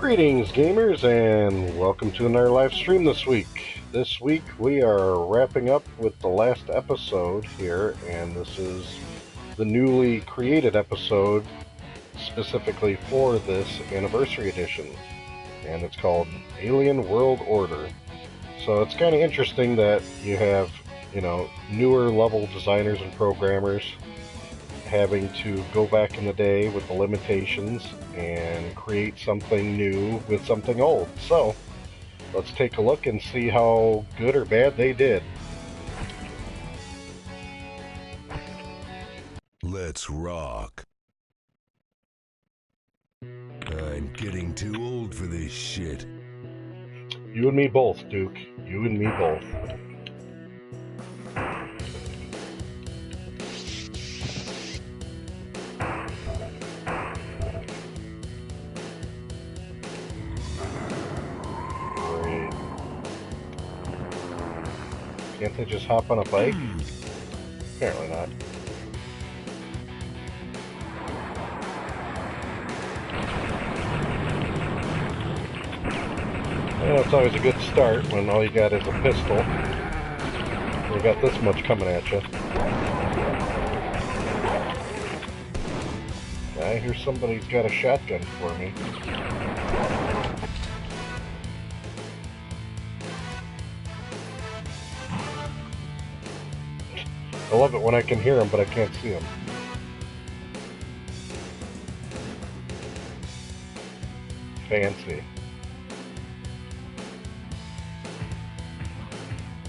Greetings, gamers, and welcome to another live stream this week. This week we are wrapping up with the last episode here, and this is the newly created episode specifically for this anniversary edition, and it's called Alien World Order. So it's kind of interesting that you have, newer level designers and programmers having to go back in the day with the limitations and create something new with something old. So let's take a look and see how good or bad they did. Let's rock. I'm getting too old for this shit. You and me both, Duke. You and me both. Can't they just hop on a bike? Apparently not. Well, it's always a good start when all you got is a pistol. You got this much coming at you. I hear somebody's got a shotgun for me. I love it when I can hear them, but I can't see them. Fancy.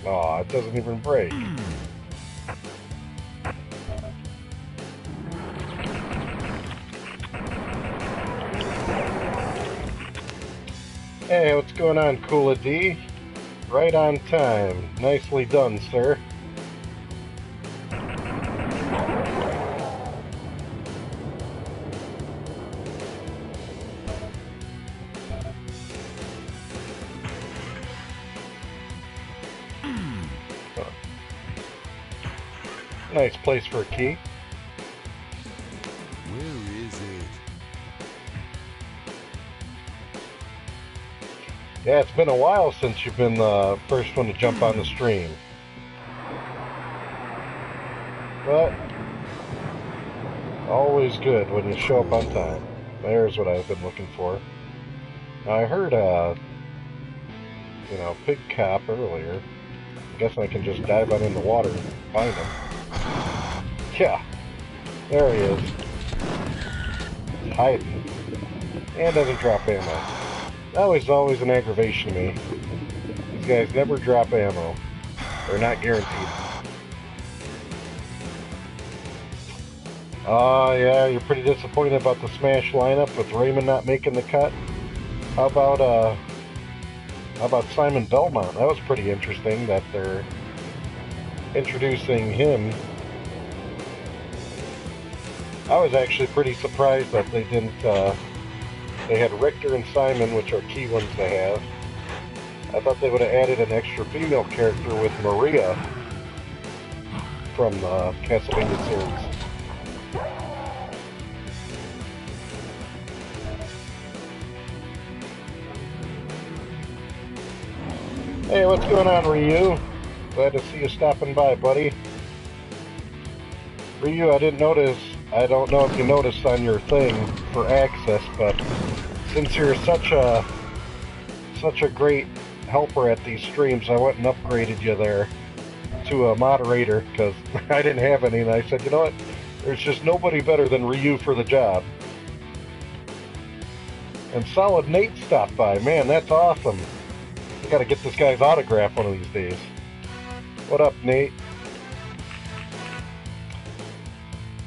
Aw, it doesn't even break. Hey, what's going on, Coola D? Right on time. Nicely done, sir. Nice place for a key. Where is it? Yeah, it's been a while since you've been the first one to jump on the stream. But always good when you show up on time. There's what I've been looking for. Now, I heard pig cop earlier. I guess I can just dive on in the water and find him. Yeah, there he is. He's hiding. And doesn't drop ammo. That was always an aggravation to me. These guys never drop ammo. They're not guaranteed. Yeah, you're pretty disappointed about the Smash lineup with Raymond not making the cut. How about Simon Belmont? That was pretty interesting that they're introducing him. I was actually pretty surprised that they didn't, they had Richter and Simon, which are key ones to have. I thought they would have added an extra female character with Maria from the Castlevania series. Hey, what's going on, Ryu? Glad to see you stopping by, buddy. Ryu, I don't know if you noticed on your thing for access, but since you're such a great helper at these streams, I went and upgraded you there to a moderator because I didn't have any, and I said, you know what? There's just nobody better than Ryu for the job. And Solid Nate stopped by. Man, that's awesome. I gotta get this guy's autograph one of these days. What up, Nate?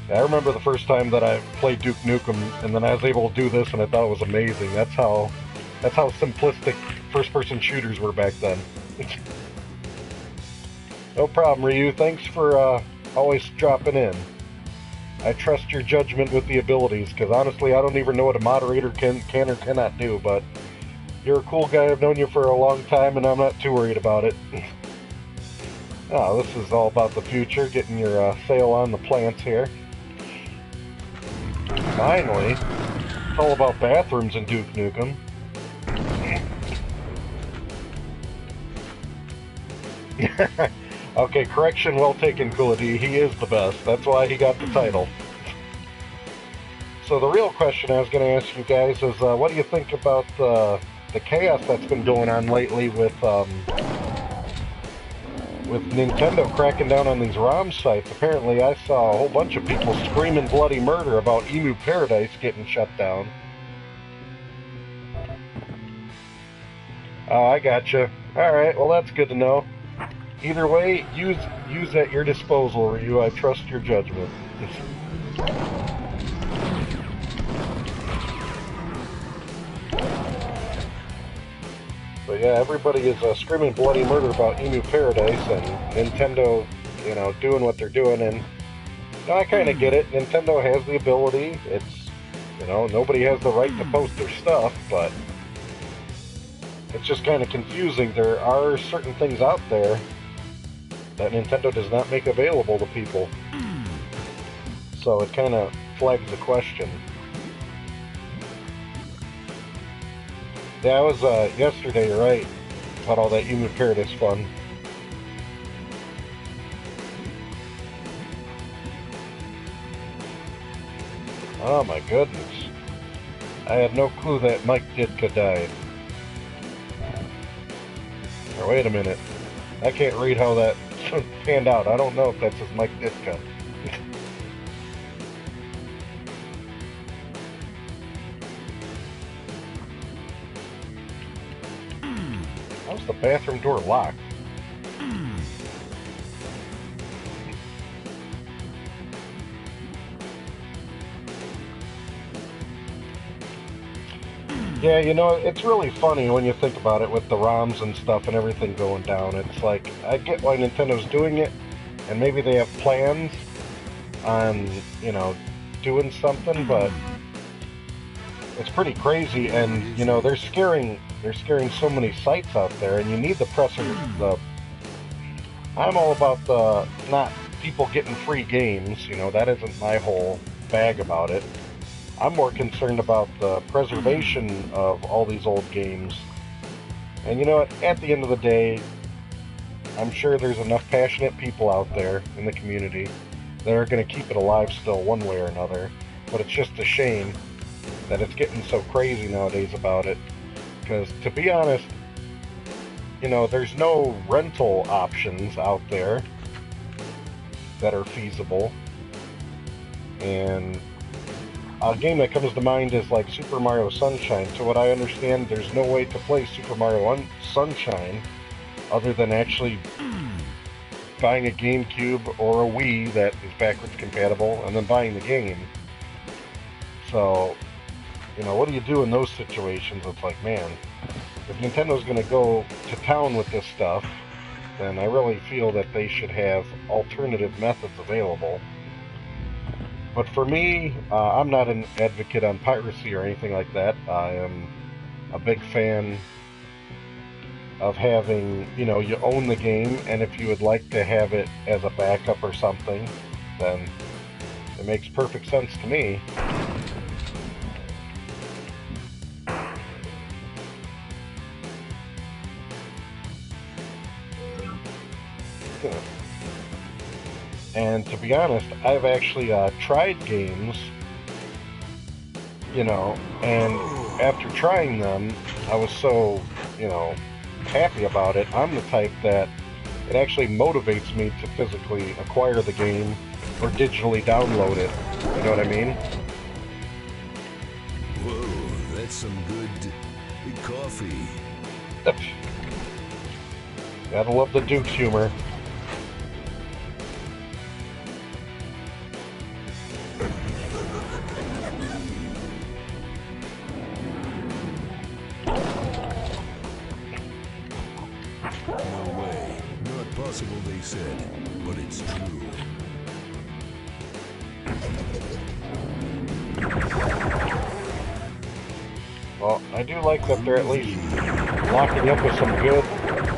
I remember the first time that I played Duke Nukem, and then I was able to do this, and I thought it was amazing. That's how simplistic first-person shooters were back then. No problem, Ryu. Thanks for always dropping in. I trust your judgment with the abilities, because honestly, I don't even know what a moderator can or cannot do, but you're a cool guy. I've known you for a long time, and I'm not too worried about it. Oh, this is all about the future, getting your sail on the plants here. Finally, it's all about bathrooms in Duke Nukem. Okay, correction, well taken, Coolity. He is the best. That's why he got the title. So the real question I was going to ask you guys is, what do you think about the chaos that's been going on lately with Nintendo cracking down on these ROM sites? Apparently, I saw a whole bunch of people screaming bloody murder about Emu Paradise getting shut down. Oh, I gotcha. All right, well that's good to know. Either way, use at your disposal, Ryu. I trust your judgment. But yeah, everybody is screaming bloody murder about Emu Paradise and Nintendo, you know, doing what they're doing. And you know, I kind of get it. Nintendo has the ability. It's, you know, nobody has the right to post their stuff, but it's just kind of confusing. There are certain things out there that Nintendo does not make available to people. So it kind of flags the question. Yeah, I was yesterday, you're right, about all that Emu Paradise fun. Oh my goodness. I had no clue that Mike Ditka died. Or wait a minute. I can't read how that panned out. I don't know if that says Mike Ditka. How's the bathroom door locked? Yeah, you know, it's really funny when you think about it with the ROMs and stuff and everything going down. It's like, I get why Nintendo's doing it, and maybe they have plans on, you know, doing something, but it's pretty crazy. And, you know, they're scaring so many sites out there, and you need the I'm all about the, not people getting free games, you know, that isn't my whole bag about it. I'm more concerned about the preservation of all these old games. And you know what, at the end of the day, I'm sure there's enough passionate people out there in the community that are going to keep it alive still one way or another. But it's just a shame that it's getting so crazy nowadays about it. Because to be honest, you know, there's no rental options out there that are feasible. And a game that comes to mind is like Super Mario Sunshine. To what I understand, there's no way to play Super Mario Sunshine other than actually buying a GameCube or a Wii that is backwards compatible and then buying the game. So, you know, what do you do in those situations? It's like, man, if Nintendo's going to go to town with this stuff, then I really feel that they should have alternative methods available. But for me, I'm not an advocate on piracy or anything like that. I am a big fan of having, you know, you own the game, and if you would like to have it as a backup or something, then it makes perfect sense to me. And to be honest, I've actually tried games, you know, and after trying them, I was so, you know, happy about it. I'm the type that it actually motivates me to physically acquire the game or digitally download it. You know what I mean? Whoa, that's some good coffee. Gotta love the Duke's humor. No way. Not possible, they said, but it's true. Well, I do like that they're at least locking you up with some good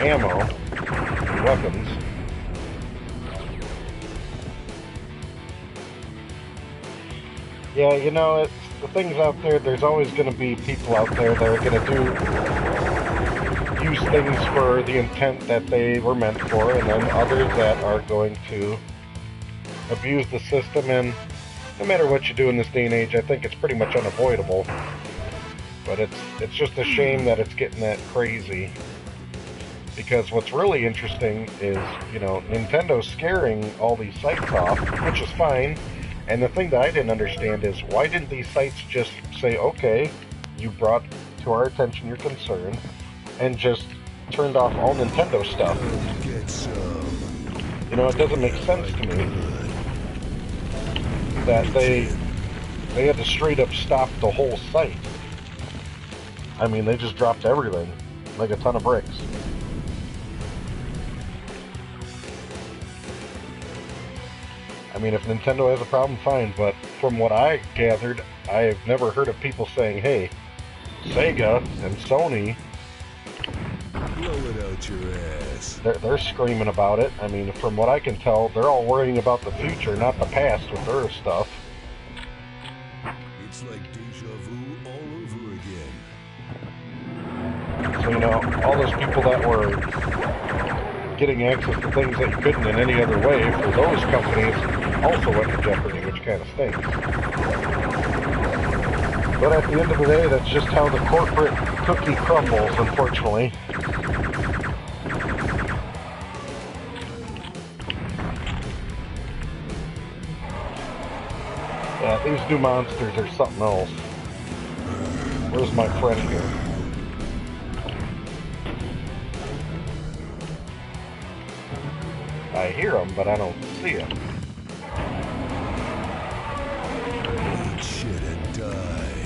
ammo and weapons. Yeah, you know, it's the things out there, there's always going to be people out there that are going to use things for the intent that they were meant for, and then others that are going to abuse the system. And no matter what you do in this day and age, I think it's pretty much unavoidable. But it's just a shame that it's getting that crazy. Because what's really interesting is, you know, Nintendo's scaring all these sites off, which is fine. And the thing that I didn't understand is, why didn't these sites just say, okay, you brought to our attention your concern, and just turned off all Nintendo stuff? You know, it doesn't make sense to me that they had to straight up stop the whole site. I mean, they just dropped everything, like a ton of bricks. I mean, if Nintendo has a problem, fine, but from what I gathered, I've never heard of people saying, hey, Sega and Sony, blow it out your ass. They're screaming about it. I mean, from what I can tell, they're all worrying about the future, not the past with their stuff. It's like deja vu all over again. So, you know, all those people that were getting access to things that you couldn't in any other way, for those companies, also went to jeopardy, which kind of stinks. But at the end of the day, that's just how the corporate cookie crumbles, unfortunately. Yeah, these new monsters are something else. Where's my friend here? I hear him, but I don't see him. Eat shit and die.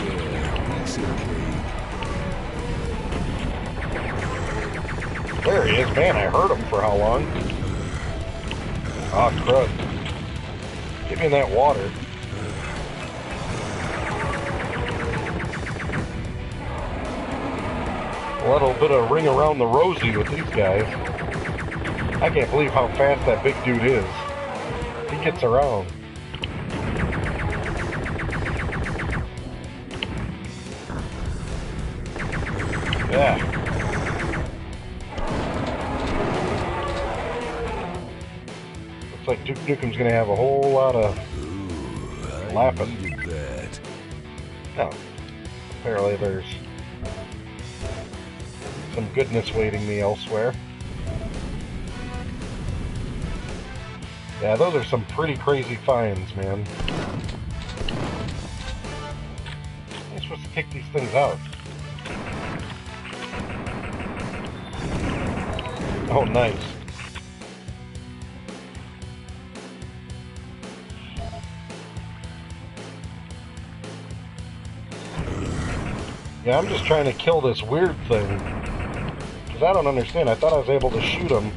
Yeah, piece of cake. There he is. Man, I heard him for how long? Ah, crud. Give me that water. A little bit of ring around the rosy with these guys. I can't believe how fast that big dude is. He gets around. Yeah. Looks like Duke Nukem's gonna have a whole lot of lapping. No. Apparently there's some goodness waiting me elsewhere. Yeah, those are some pretty crazy finds, man. I'm supposed to take these things out. Oh, nice. Yeah, I'm just trying to kill this weird thing. Because I don't understand. I thought I was able to shoot them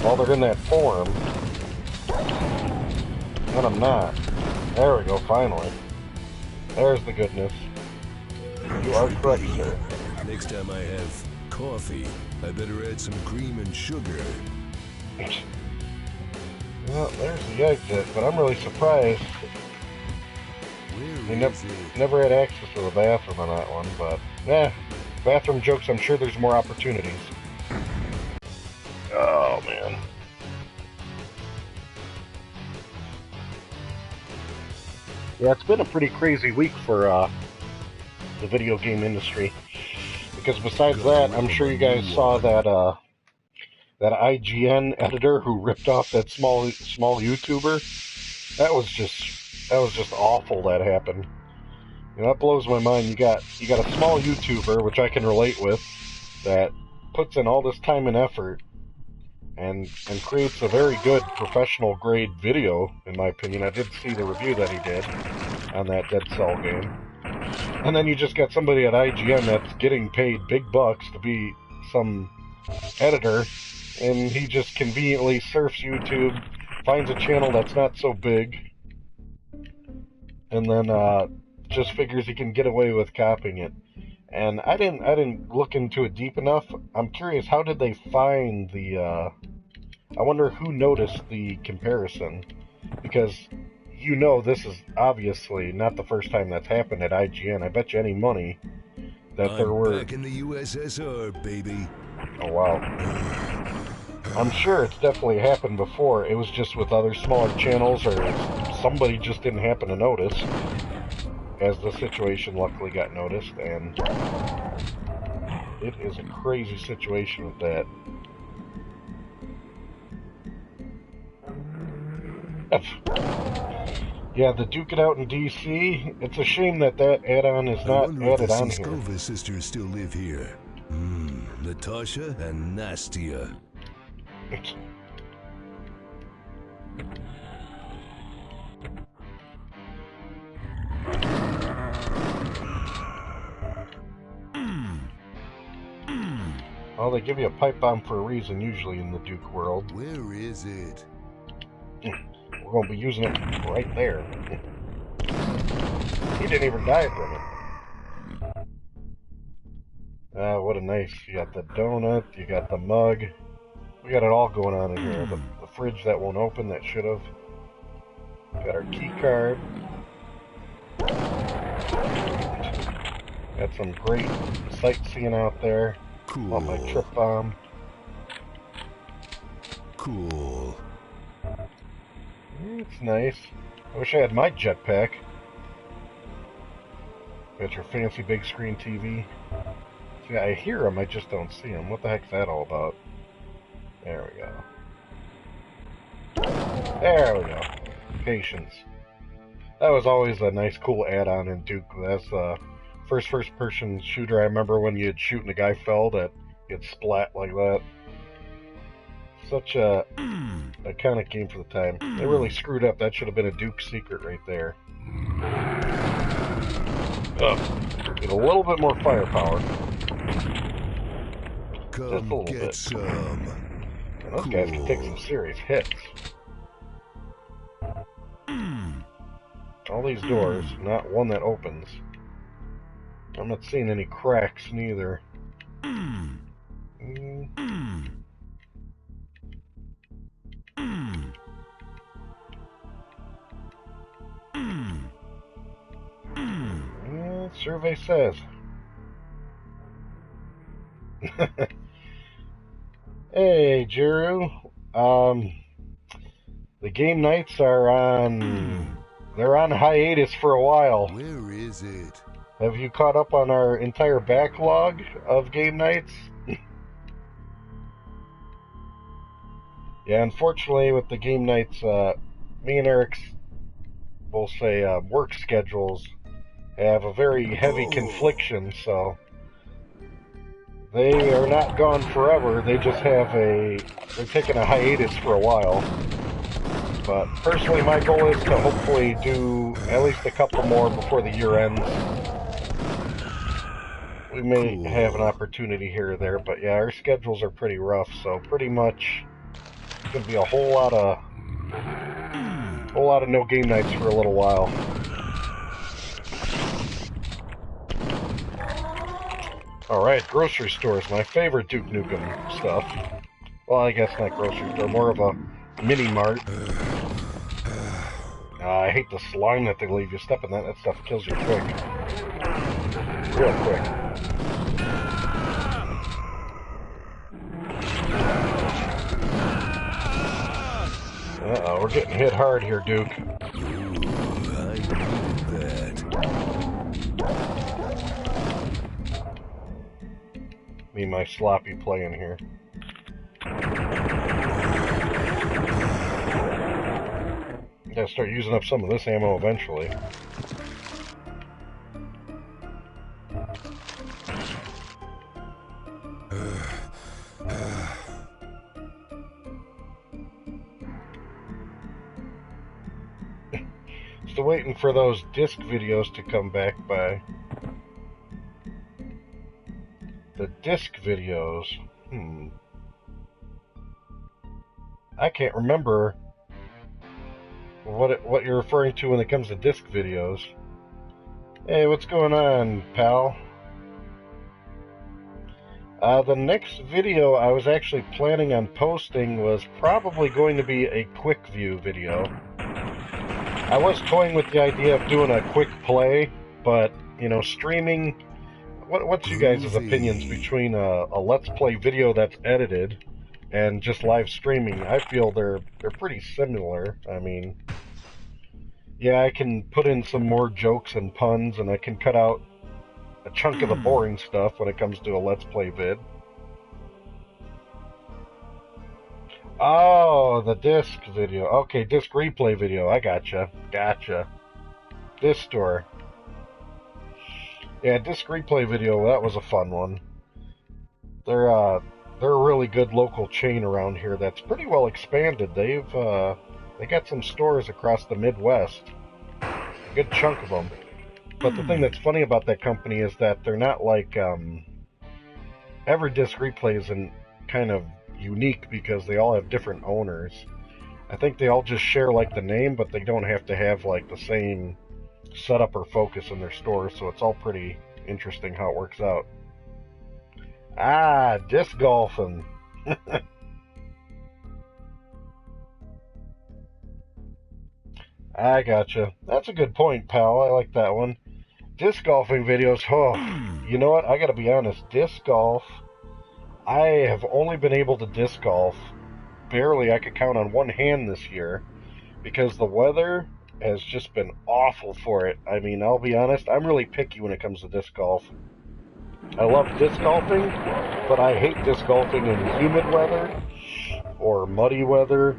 while they're in that form. And I'm not. There we go, finally. There's the goodness. You are correct, sir. Next time I have coffee, I better add some cream and sugar. Well, there's the exit, but I'm really surprised. We never had access to the bathroom on that one, but bathroom jokes, I'm sure there's more opportunities. Oh, man. Yeah, it's been a pretty crazy week for the video game industry. Because besides that, I'm sure you guys saw that that IGN editor who ripped off that small YouTuber. That was just awful that happened. You know, that blows my mind. You got a small YouTuber, which I can relate with, that puts in all this time and effort and creates a very good professional grade video, in my opinion. I did see the review that he did on that Dead Cell game. And then you just got somebody at IGN that's getting paid big bucks to be some editor, and he just conveniently surfs YouTube, finds a channel that's not so big, and then just figures he can get away with copying it. And I didn't look into it deep enough. I'm curious, how did they find the I wonder who noticed the comparison, because you know this is obviously not the first time that's happened at IGN. I bet you any money that there were... back in the USSR, baby. Oh, wow. I'm sure it's definitely happened before. It was just with other smaller channels, or somebody just didn't happen to notice, as the situation luckily got noticed, and it is a crazy situation with that. Yeah, the Duke It Out in DC, it's a shame that that add-on is not added on here. The sisters still live here. Natasha and Nastia. Well, they give you a pipe bomb for a reason, usually in the Duke world. Where is it? We're going to be using it right there. He didn't even die from it. What a nice... You got the donut, you got the mug. We got it all going on in here. The fridge that won't open, that should have. Got our key card. Got some great sightseeing out there. Cool. On my trip bomb. Cool. It's nice. I wish I had my jetpack. Got your fancy big screen TV. See, I hear them, I just don't see them. What the heck's that all about? There we go. There we go. Patience. That was always a nice, cool add-on in Duke. That's the first-person shooter. I remember when you'd shoot and a guy fell, that you'd splat like that. Such a iconic game for the time. They really screwed up. That should have been a Duke secret right there. Get a little bit more firepower. Just a little bit. Some. And those guys can take some serious hits. All these doors, not one that opens. I'm not seeing any cracks neither. Survey says. Hey, Jiru. The game nights are on... They're on hiatus for a while. Where is it? Have you caught up on our entire backlog of game nights? Yeah, unfortunately, with the game nights, me and Eric's, we'll say, work schedules have a very heavy confliction, so they are not gone forever. They just have they're taking a hiatus for a while. But personally, my goal is to hopefully do at least a couple more before the year ends. We may have an opportunity here or there, but yeah, our schedules are pretty rough, so pretty much it's gonna be a whole lot of no game nights for a little while. Alright, grocery stores, my favorite Duke Nukem stuff. Well, I guess not grocery store, more of a mini-mart. I hate the slime that they leave you. Step in that stuff kills you quick. Real quick. Uh-oh, we're getting hit hard here, Duke. Ooh, I needed that. Me and my sloppy playing here. Gotta start using up some of this ammo eventually. Still waiting for those disc videos to come back by. The disc videos. I can't remember what you're referring to when it comes to disc videos. Hey, what's going on, pal? The next video I was actually planning on posting was probably going to be a quick view video. I was toying with the idea of doing a quick play, but, you know, streaming... What's you guys' opinions between a Let's Play video that's edited and just live streaming? I feel they're pretty similar. I mean, yeah, I can put in some more jokes and puns, and I can cut out a chunk of the boring stuff when it comes to a Let's Play vid. Oh, the disc video. Okay, disc replay video. I gotcha. Gotcha. Disc store. Yeah, disc replay video, that was a fun one. They're a really good local chain around here that's pretty well expanded. They got some stores across the Midwest. A good chunk of them. But the thing that's funny about that company is that they're not like, every disc replay is kind of unique because they all have different owners. I think they all just share like the name, but they don't have to have like the same setup or focus in their stores, so it's all pretty interesting how it works out. Ah, disc golfing. I gotcha. That's a good point, pal. I like that one. Disc golfing videos, oh, you know what? I gotta be honest. Disc golf, I have only been able to disc golf barely. I could count on one hand this year because the weather has just been awful for it. I mean, I'll be honest, I'm really picky when it comes to disc golf. I love disc golfing, but I hate disc golfing in humid weather or muddy weather.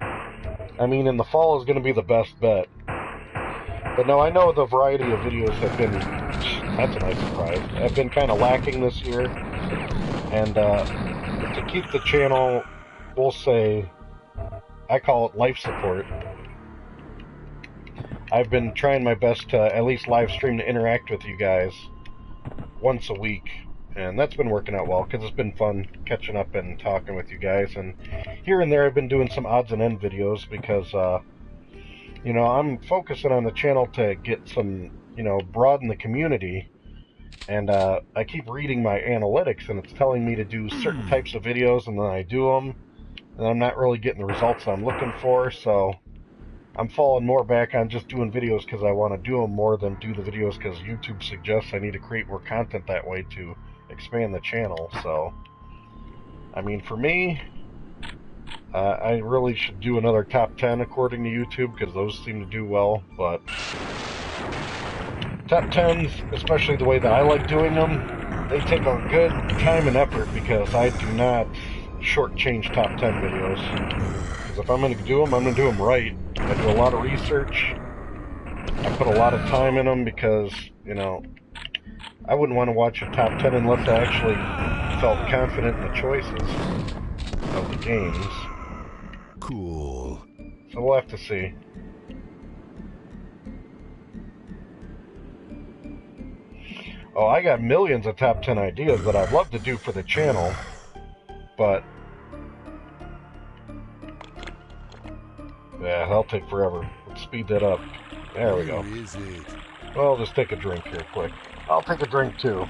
I mean, in the fall is going to be the best bet. But no, I know the variety of videos have been, that's a nice surprise, have been kind of lacking this year. And to keep the channel, we'll say, I call it life support. I've been trying my best to at least live stream to interact with you guys once a week, and that's been working out well because it's been fun catching up and talking with you guys. And here and there I've been doing some odds and end videos because you know, I'm focusing on the channel to get some, you know, broaden the community, and I keep reading my analytics and it's telling me to do certain types of videos, and then I do them and I'm not really getting the results I'm looking for, so I'm falling more back on just doing videos because I want to do them more than do the videos because YouTube suggests I need to create more content that way to expand the channel. So, I mean, for me, I really should do another top 10 according to YouTube because those seem to do well, but top 10s, especially the way that I like doing them, they take a good time and effort because I do not shortchange top 10 videos. Because if I'm going to do them, I'm going to do them right. I do a lot of research. I put a lot of time in them because, you know, I wouldn't want to watch a top 10 unless I actually felt confident in the choices of the games. Cool. So we'll have to see. Oh, I got millions of top 10 ideas that I'd love to do for the channel, but yeah, that'll take forever. Let's speed that up. There we go. Well, I'll just take a drink here quick. I'll take a drink too.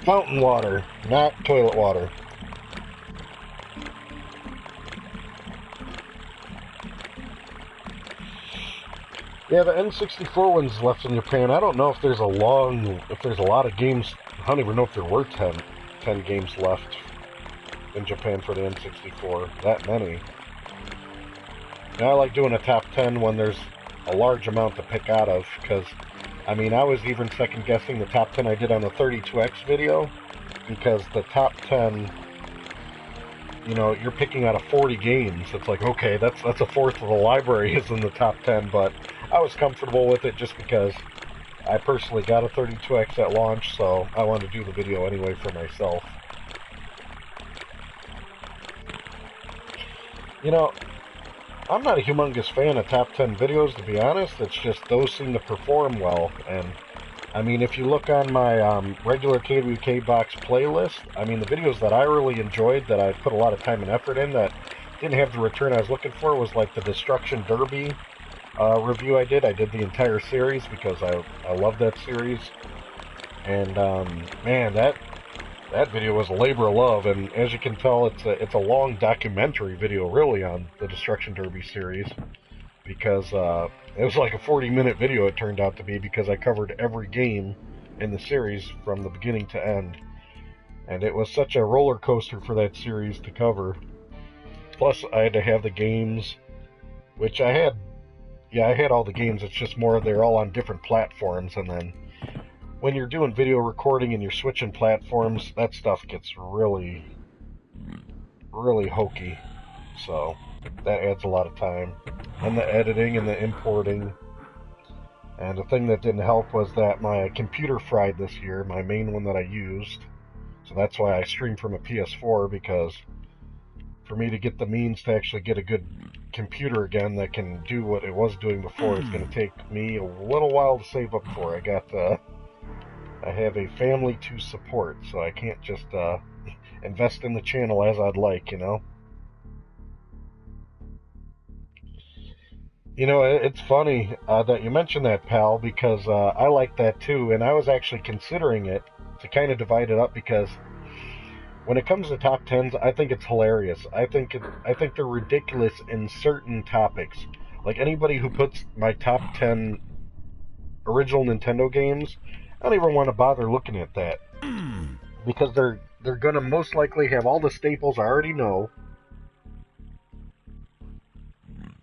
Fountain water, not toilet water. Yeah, the N64 one's left in Japan. I don't know if there's a lot of games. I don't even know if there were 10 games left in Japan for the N64. That many. Now I like doing a top 10 when there's a large amount to pick out of, because, I mean, I was even second guessing the top 10 I did on the 32X video, because the top 10, you know, you're picking out of 40 games. It's like, okay, that's a fourth of the library is in the top 10, but I was comfortable with it just because I personally got a 32X at launch, so I wanted to do the video anyway for myself. You know, I'm not a humongous fan of top 10 videos, to be honest. It's just those seem to perform well. And, I mean, if you look on my regular KWKBOX playlist, I mean, the videos that I really enjoyed, that I put a lot of time and effort in, that didn't have the return I was looking for, was like the Destruction Derby review I did. I did the entire series because I love that series. And, man, that video was a labor of love, and as you can tell, it's a long documentary video, really, on the Destruction Derby series, because it was like a 40-minute video it turned out to be, because I covered every game in the series from the beginning to end. And it was such a roller coaster for that series to cover. Plus, I had to have the games, which I had. Yeah, I had all the games. It's just more they're all on different platforms, and then when you're doing video recording and you're switching platforms, that stuff gets really, really hokey. So that adds a lot of time. And the editing and the importing. And the thing that didn't help was that my computer fried this year, my main one that I used. So that's why I stream from a PS4, because for me to get the means to actually get a good computer again that can do what it was doing before, it's going to take me a little while to save up for. I have a family to support, so I can't just invest in the channel as I'd like, you know? You know, it's funny that you mentioned that, pal, because I like that too, and I was actually considering it to kind of divide it up, because when it comes to top 10s, I think it's hilarious. I think they're ridiculous in certain topics. Like anybody who puts my top 10 original Nintendo games, I don't even want to bother looking at that, because they're gonna most likely have all the staples I already know.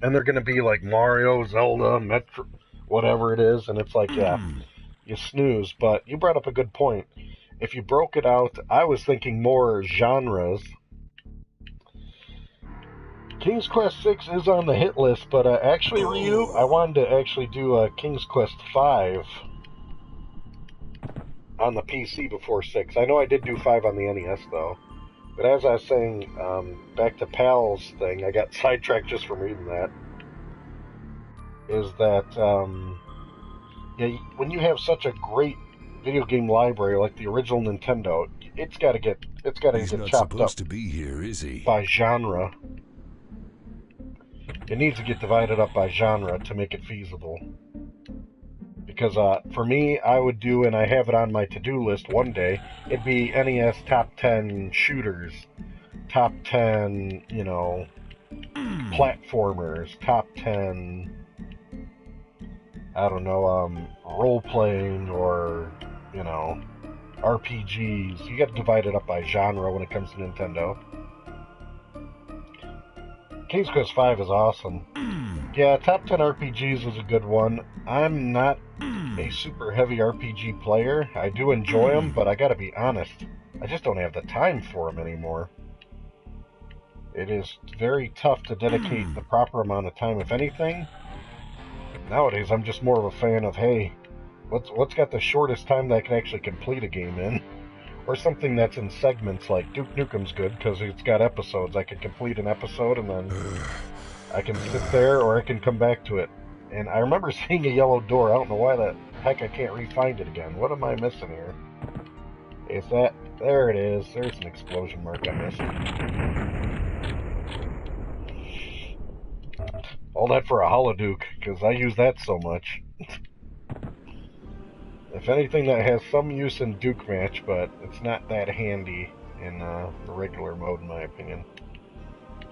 And they're going to be like Mario, Zelda, Metro, whatever it is. And it's like, yeah, you snooze. But you brought up a good point. If you broke it out, I was thinking more genres. King's Quest 6 is on the hit list, but actually, Ryu, I wanted to actually do King's Quest 5 on the PC before 6. I know I did do 5 on the NES, though. But as I was saying, back to Pal's thing, I got sidetracked just from reading that, is that, yeah, when you have such a great video game library like the original Nintendo, it's got to get not chopped up supposed to be here, is he? by genre. It needs to get divided up by genre to make it feasible. Because for me, I would do, and I have it on my to-do list one day, it'd be NES top 10 shooters, top 10, you know, platformers, top 10, I don't know, role-playing, or, you know, RPGs. You got to divide it up by genre when it comes to Nintendo. King's Quest 5 is awesome. Yeah, top 10 RPGs is a good one. I'm not a super heavy RPG player. I do enjoy them, but I gotta be honest, I just don't have the time for them anymore. It is very tough to dedicate the proper amount of time, if anything. Nowadays, I'm just more of a fan of, hey, what's got the shortest time that I can actually complete a game in? Or something that's in segments, like Duke Nukem's good, because it's got episodes. I can complete an episode, and then I can sit there, or I can come back to it. And I remember seeing a yellow door. I don't know why the heck I can't re-find it again. What am I missing here? Is that... There it is. There's an explosion mark I missed. All that for a Holoduke, because I use that so much. If anything, that has some use in Duke Match, but it's not that handy in the regular mode, in my opinion.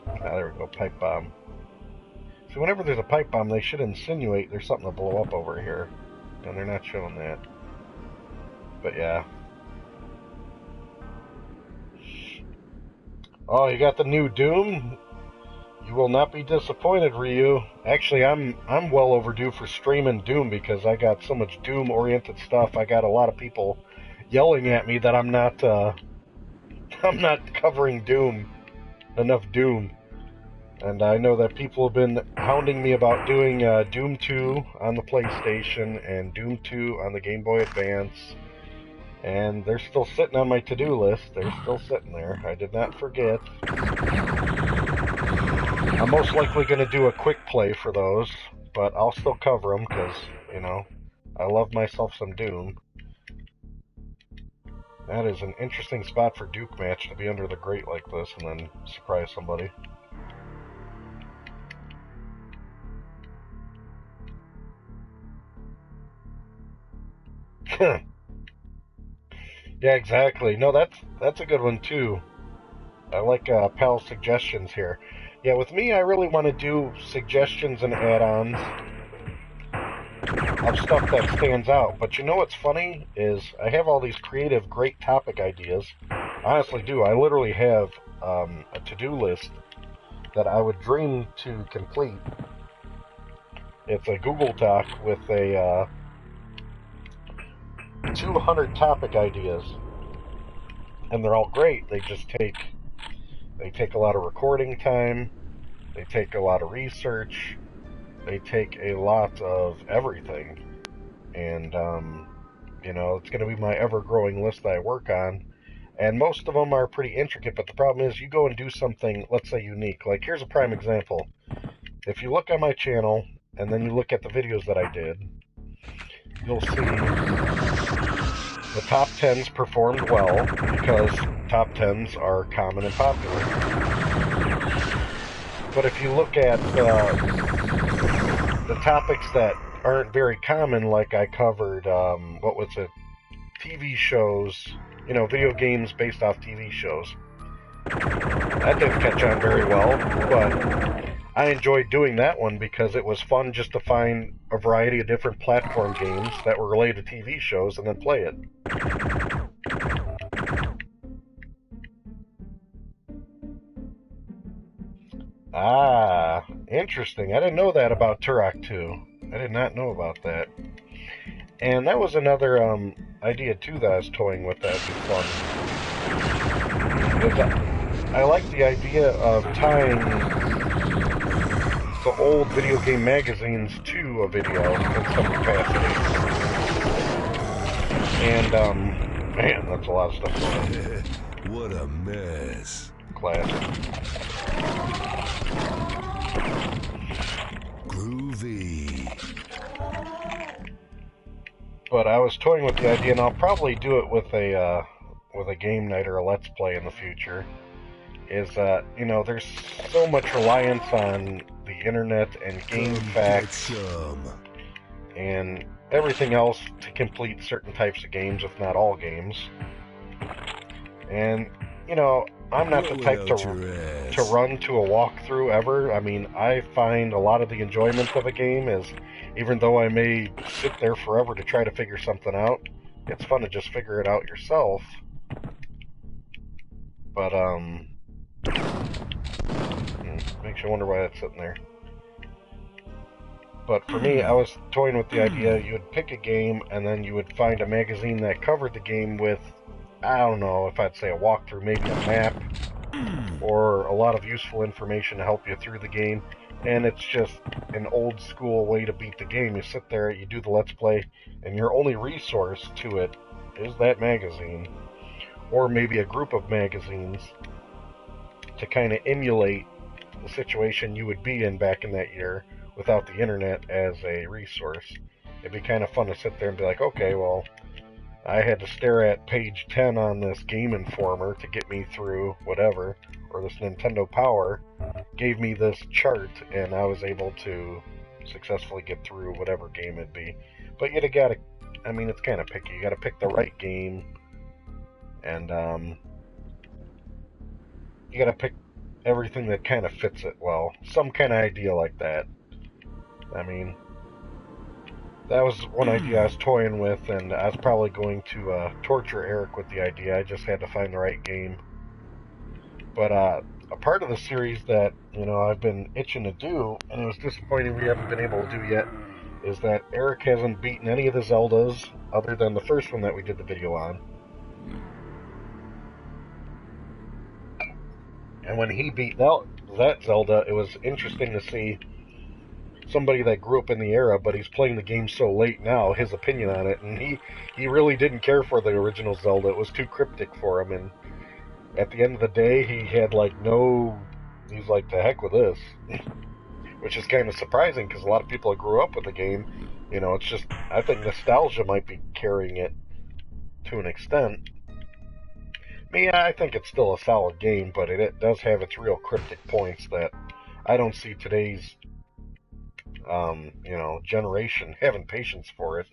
Ah, there we go, pipe bomb. So whenever there's a pipe bomb, they should insinuate there's something to blow up over here. And they're not showing that. But yeah. Oh, you got the new Doom? You will not be disappointed, Ryu. Actually, I'm well overdue for streaming Doom, because I got so much Doom-oriented stuff. I got a lot of people yelling at me that I'm not covering enough Doom. And I know that people have been hounding me about doing Doom 2 on the PlayStation and Doom 2 on the Game Boy Advance. And they're still sitting on my to-do list. They're still sitting there. I did not forget. I'm most likely going to do a quick play for those, but I'll still cover them because, you know, I love myself some Doom. That is an interesting spot for Duke Match, to be under the grate like this and then surprise somebody. Yeah, exactly. No, that's a good one too. I like Pal's suggestions here. Yeah, with me, I really want to do suggestions and add-ons of stuff that stands out. But you know what's funny is I have all these creative, great topic ideas. I honestly do. I literally have a to-do list that I would dream to complete. It's a Google Doc with a 200 topic ideas, and they're all great. They take a lot of recording time. They take a lot of research. They take a lot of everything, and it's going to be my ever-growing list that I work on. And most of them are pretty intricate, but the problem is you go and do something, let's say, unique. Like, here's a prime example. If you look on my channel, and then you look at the videos that I did, you'll see the top 10s performed well, because top 10s are common and popular. But if you look at the topics that aren't very common, like I covered, what was it, TV shows, video games based off TV shows. That didn't catch on very well, but I enjoyed doing that one because it was fun just to find a variety of different platform games that were related to TV shows and then play it. Ah, interesting. I didn't know that about Turok 2. I did not know about that. And that was another idea, too, that I was toying with that would be fun. I like the idea of tying the old video game magazines to a video in some capacity. And, man, that's a lot of stuff going on. What a mess. Classic. Groovy. But I was toying with the idea, and I'll probably do it with a game night or a let's play in the future. Is that there's so much reliance on the internet and game facts and everything else to complete certain types of games, if not all games. And I'm not the type to run to a walkthrough ever. I mean, I find a lot of the enjoyment of a game is, even though I may sit there forever to try to figure something out, it's fun to just figure it out yourself. But, makes you wonder why that's sitting there. But for me, I was toying with the idea you would pick a game and then you would find a magazine that covered the game with, I don't know if I'd say a walkthrough, maybe a map, or a lot of useful information to help you through the game. And it's just an old school way to beat the game. You sit there, you do the Let's Play, and your only resource to it is that magazine. Or maybe a group of magazines to kind of emulate the situation you would be in back in that year without the internet as a resource. It'd be kind of fun to sit there and be like, okay, well, I had to stare at page 10 on this Game Informer to get me through whatever, or this Nintendo Power gave me this chart, and I was able to successfully get through whatever game it'd be. But you gotta, it's kind of picky. You gotta pick the right game, and you gotta pick everything that kind of fits it well. Some kind of idea like that. That was one idea I was toying with, and I was probably going to torture Eric with the idea. I just had to find the right game. But a part of the series that, I've been itching to do, and it was disappointing we haven't been able to do yet, is that Eric hasn't beaten any of the Zeldas other than the first one that we did the video on. And when he beat that Zelda, it was interesting to see somebody that grew up in the era, but he's playing the game so late now, his opinion on it, and he really didn't care for the original Zelda. It was too cryptic for him, and at the end of the day, he had he's like, to heck with this. Which is kind of surprising, because a lot of people that grew up with the game, it's just, I think nostalgia might be carrying it to an extent. I think it's still a solid game, but it does have its real cryptic points that I don't see today's generation having patience for it.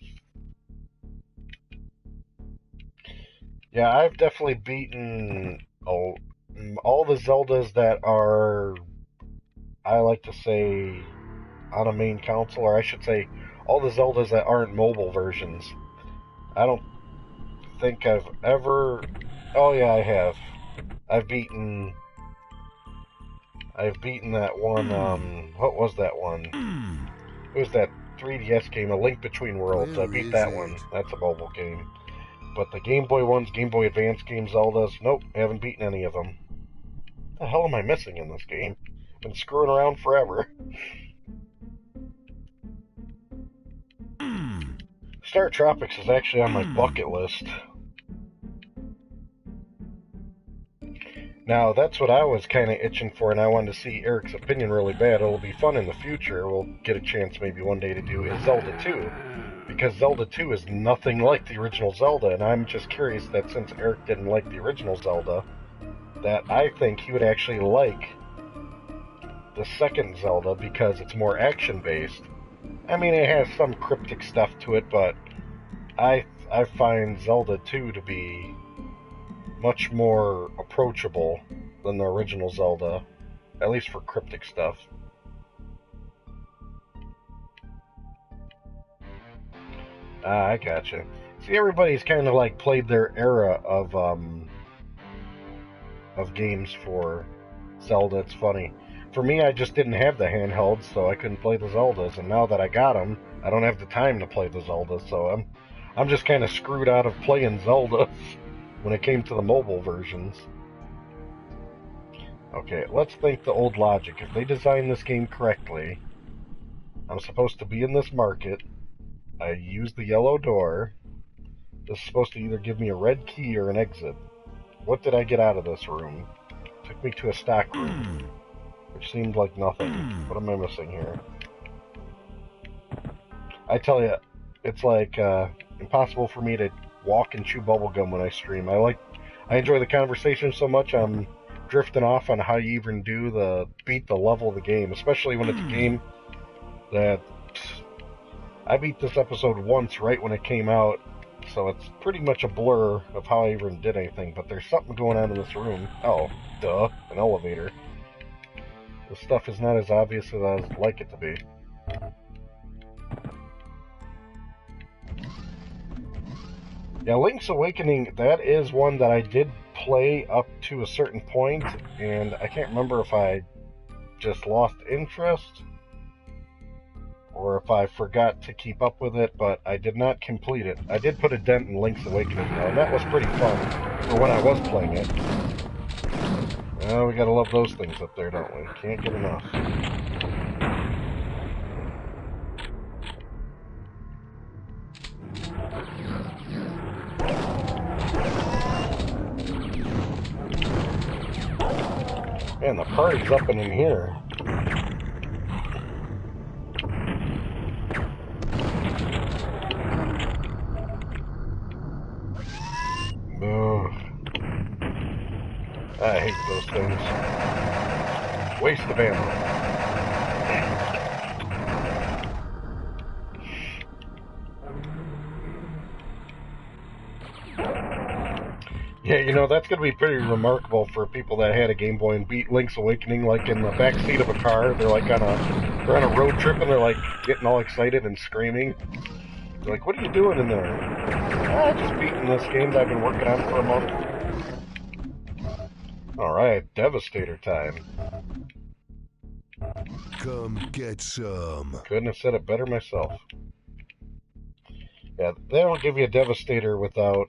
Yeah, I've definitely beaten all the Zeldas that are I like to say, on a main console, or I should say, all the Zeldas that aren't mobile versions. I don't think I've ever. Oh yeah, I have. I've beaten. I've beaten that one. What was that one? It was that 3DS game, A Link Between Worlds. I Where beat is that it? one. That's a mobile game. But the Game Boy ones, Game Boy Advance games, Zeldas, nope, I haven't beaten any of them. What the hell am I missing in this game? I've been screwing around forever. Star Tropics is actually on my bucket list. Now, that's what I was kind of itching for, and I wanted to see Eric's opinion really bad. It'll be fun in the future. We'll get a chance maybe one day to do is Zelda 2. Because Zelda 2 is nothing like the original Zelda, and I'm just curious that since Eric didn't like the original Zelda, that I think he would actually like the second Zelda because it's more action-based. I mean, it has some cryptic stuff to it, but I find Zelda 2 to be much more approachable than the original Zelda, at least for cryptic stuff. Ah, I gotcha. See, everybody's kind of like played their era of games for Zelda. It's funny. For me, I just didn't have the handhelds, so I couldn't play the Zeldas. And now that I got them, I don't have the time to play the Zeldas. So I'm just kind of screwed out of playing Zelda when it came to the mobile versions. Okay, let's think the old logic. If they design this game correctly, I'm supposed to be in this market. I use the yellow door. This is supposed to either give me a red key or an exit. What did I get out of this room? Took me to a stock room, which seemed like nothing. What am I missing here? I tell you, it's like impossible for me to walk and chew bubblegum when I stream. I enjoy the conversation so much I'm drifting off on how you even beat the level of the game, especially when it's a game that I beat this episode once right when it came out, so it's pretty much a blur of how I even did anything, but there's something going on in this room. Oh, duh, an elevator. This stuff is not as obvious as I'd like it to be. Yeah, Link's Awakening, that is one that I did play up to a certain point, and I can't remember if I just lost interest or if I forgot to keep up with it, but I did not complete it. I did put a dent in Link's Awakening, though, and that was pretty fun for when I was playing it. Well, we gotta love those things up there, don't we? Can't get enough. Man, the party's up and in here. Ugh. I hate those things. Waste of ammo. Yeah, you know, that's going to be pretty remarkable for people that had a Game Boy and beat Link's Awakening, like in the back seat of a car. They're on a road trip and they're like getting all excited and screaming. They're like, what are you doing in there? Just beating this game that I've been working on for a month. Alright, Devastator time. Come get some. Couldn't have said it better myself. Yeah, they don't give you a Devastator without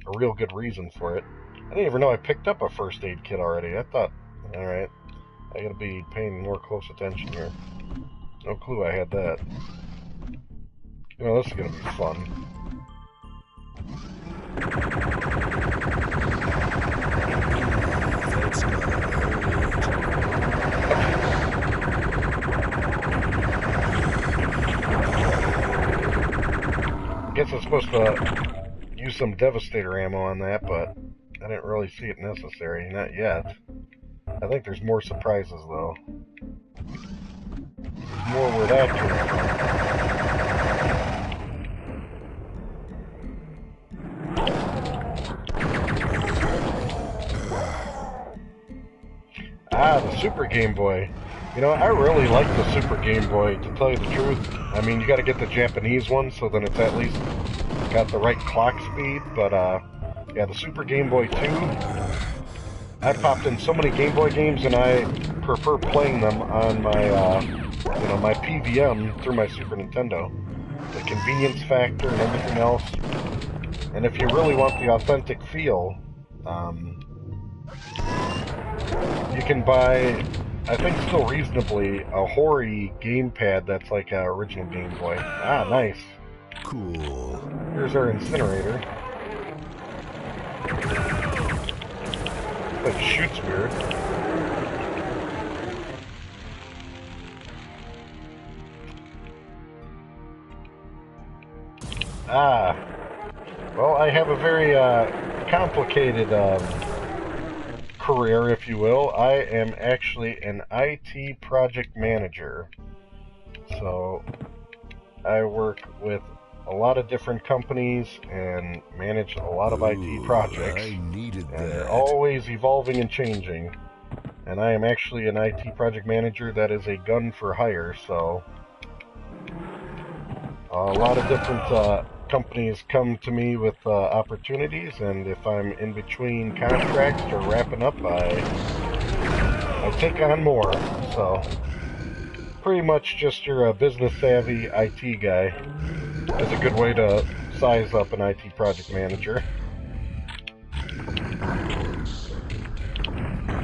a real good reason for it. I didn't even know I picked up a first aid kit already. I thought, alright, I gotta be paying more close attention here. No clue I had that. You know, this is gonna be fun. I guess I'm supposed to use some Devastator ammo on that, but I didn't really see it necessary. Not yet. I think there's more surprises, though. There's more where that came from. Ah, the Super Game Boy. You know, I really like the Super Game Boy, to tell you the truth. I mean, you gotta get the Japanese one, so then it's at least got the right clock speed, but, yeah, the Super Game Boy 2, I popped in so many Game Boy games, and I prefer playing them on my, you know, my PVM through my Super Nintendo. The convenience factor and everything else. And if you really want the authentic feel, you can buy, I think still reasonably, a Hori gamepad that's like an original Game Boy. Ah, nice. Cool. Here's our incinerator. It shoots weird. Ah. Well, I have a very complicated career, if you will. I am actually an IT project manager. So, I work with a lot of different companies and manage a lot of IT projects. I needed and that. they're always evolving and changing. And I am actually an IT project manager that is a gun for hire, so a lot of different companies come to me with opportunities, and if I'm in between contracts or wrapping up, I take on more. So pretty much just your business savvy IT guy is a good way to size up an IT project manager.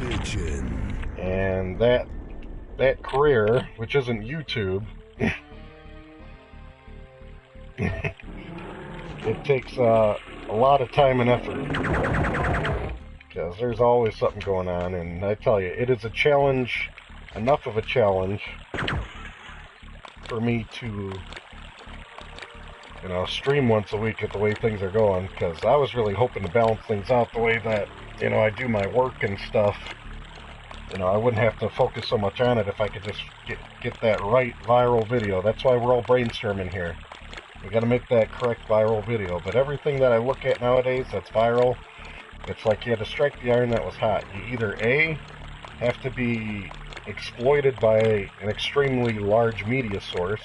Bitchin'. And that career, which isn't YouTube, it takes a lot of time and effort, because there's always something going on, and I tell you, it is a challenge, enough of a challenge for me to, you know, stream once a week at the way things are going, because I was really hoping to balance things out the way that, you know, I do my work and stuff. You know, I wouldn't have to focus so much on it if I could just get that right viral video. That's why we're all brainstorming here. We got to make that correct viral video. But everything that I look at nowadays that's viral, it's like you had to strike the iron that was hot. You either A, have to be exploited by an extremely large media source,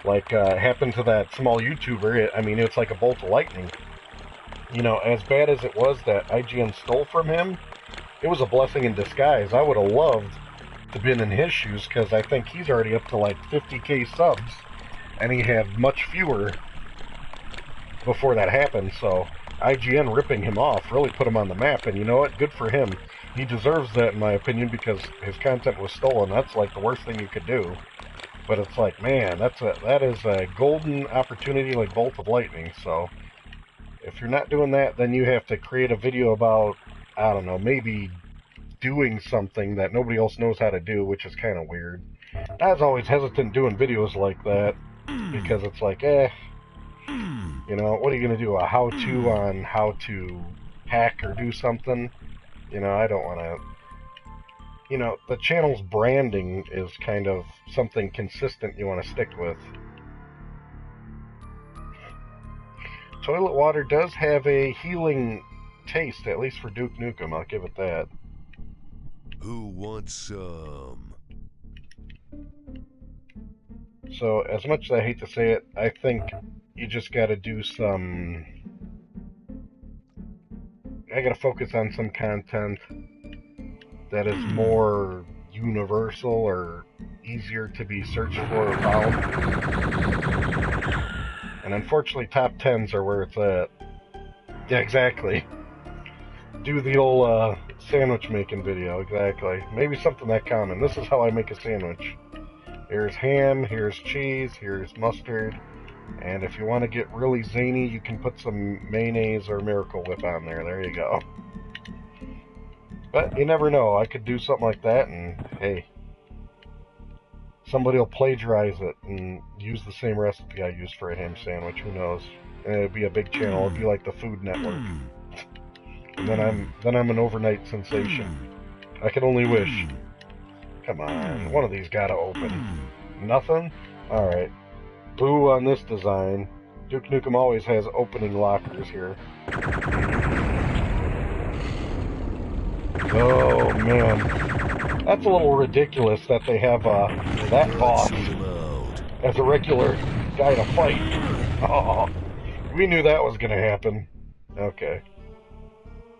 like happened to that small YouTuber. I mean, it's like a bolt of lightning. You know, as bad as it was that IGN stole from him, it was a blessing in disguise. I would have loved to been in his shoes, because I think he's already up to like 50k subs, and he had much fewer before that happened. So IGN ripping him off really put him on the map, and you know what? Good for him. He deserves that, in my opinion, because his content was stolen. That's like the worst thing you could do. But it's like, man, that is a golden opportunity, like bolt of lightning. So if you're not doing that, then you have to create a video about, I don't know, maybe doing something that nobody else knows how to do, which is kind of weird. I was always hesitant doing videos like that, because it's like, you know, what are you going to do? A how-to on how to hack or do something? You know, I don't want to... You know, the channel's branding is kind of something consistent you want to stick with. Toilet water does have a healing taste, at least for Duke Nukem, I'll give it that. Who wants some? So, as much as I hate to say it, I think you just gotta do some... I gotta focus on some content that is more universal or easier to be searched for or found. And unfortunately, top 10s are where it's at. Yeah, exactly. Do the old sandwich making video, exactly. Maybe something that common. This is how I make a sandwich. Here's ham, here's cheese, here's mustard, and if you want to get really zany, you can put some mayonnaise or Miracle Whip on there. There you go. But you never know. I could do something like that, and hey, somebody will plagiarize it and use the same recipe I used for a ham sandwich. Who knows? And it'd be a big channel. It'd be like the Food Network. And then I'm an overnight sensation. I can only wish. Come on, one of these gotta open. Nothing? Alright. Boo on this design. Duke Nukem always has opening lockers here. Oh man. That's a little ridiculous that they have that boss as a regular guy to fight. Oh, we knew that was going to happen. Okay.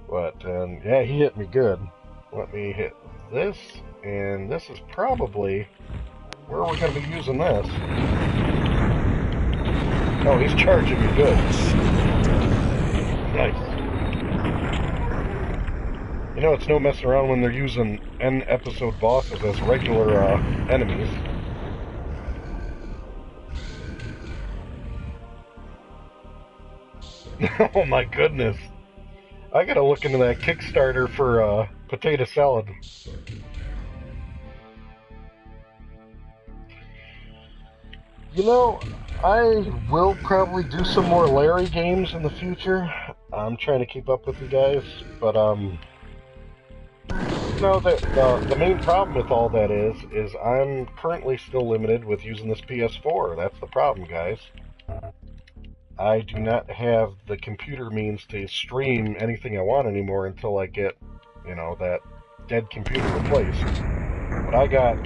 What? And yeah, he hit me good. Let me hit this, and this is probably where we're going to be using this. Oh, he's charging me good. Nice. You know, it's no messing around when they're using end episode bosses as regular enemies. Oh my goodness. I gotta look into that Kickstarter for potato salad. You know, I will probably do some more Larry games in the future. I'm trying to keep up with you guys, but no, the main problem with all that is I'm currently still limited with using this PS4. That's the problem, guys. I do not have the computer means to stream anything I want anymore until I get, you know, that dead computer replaced. What I got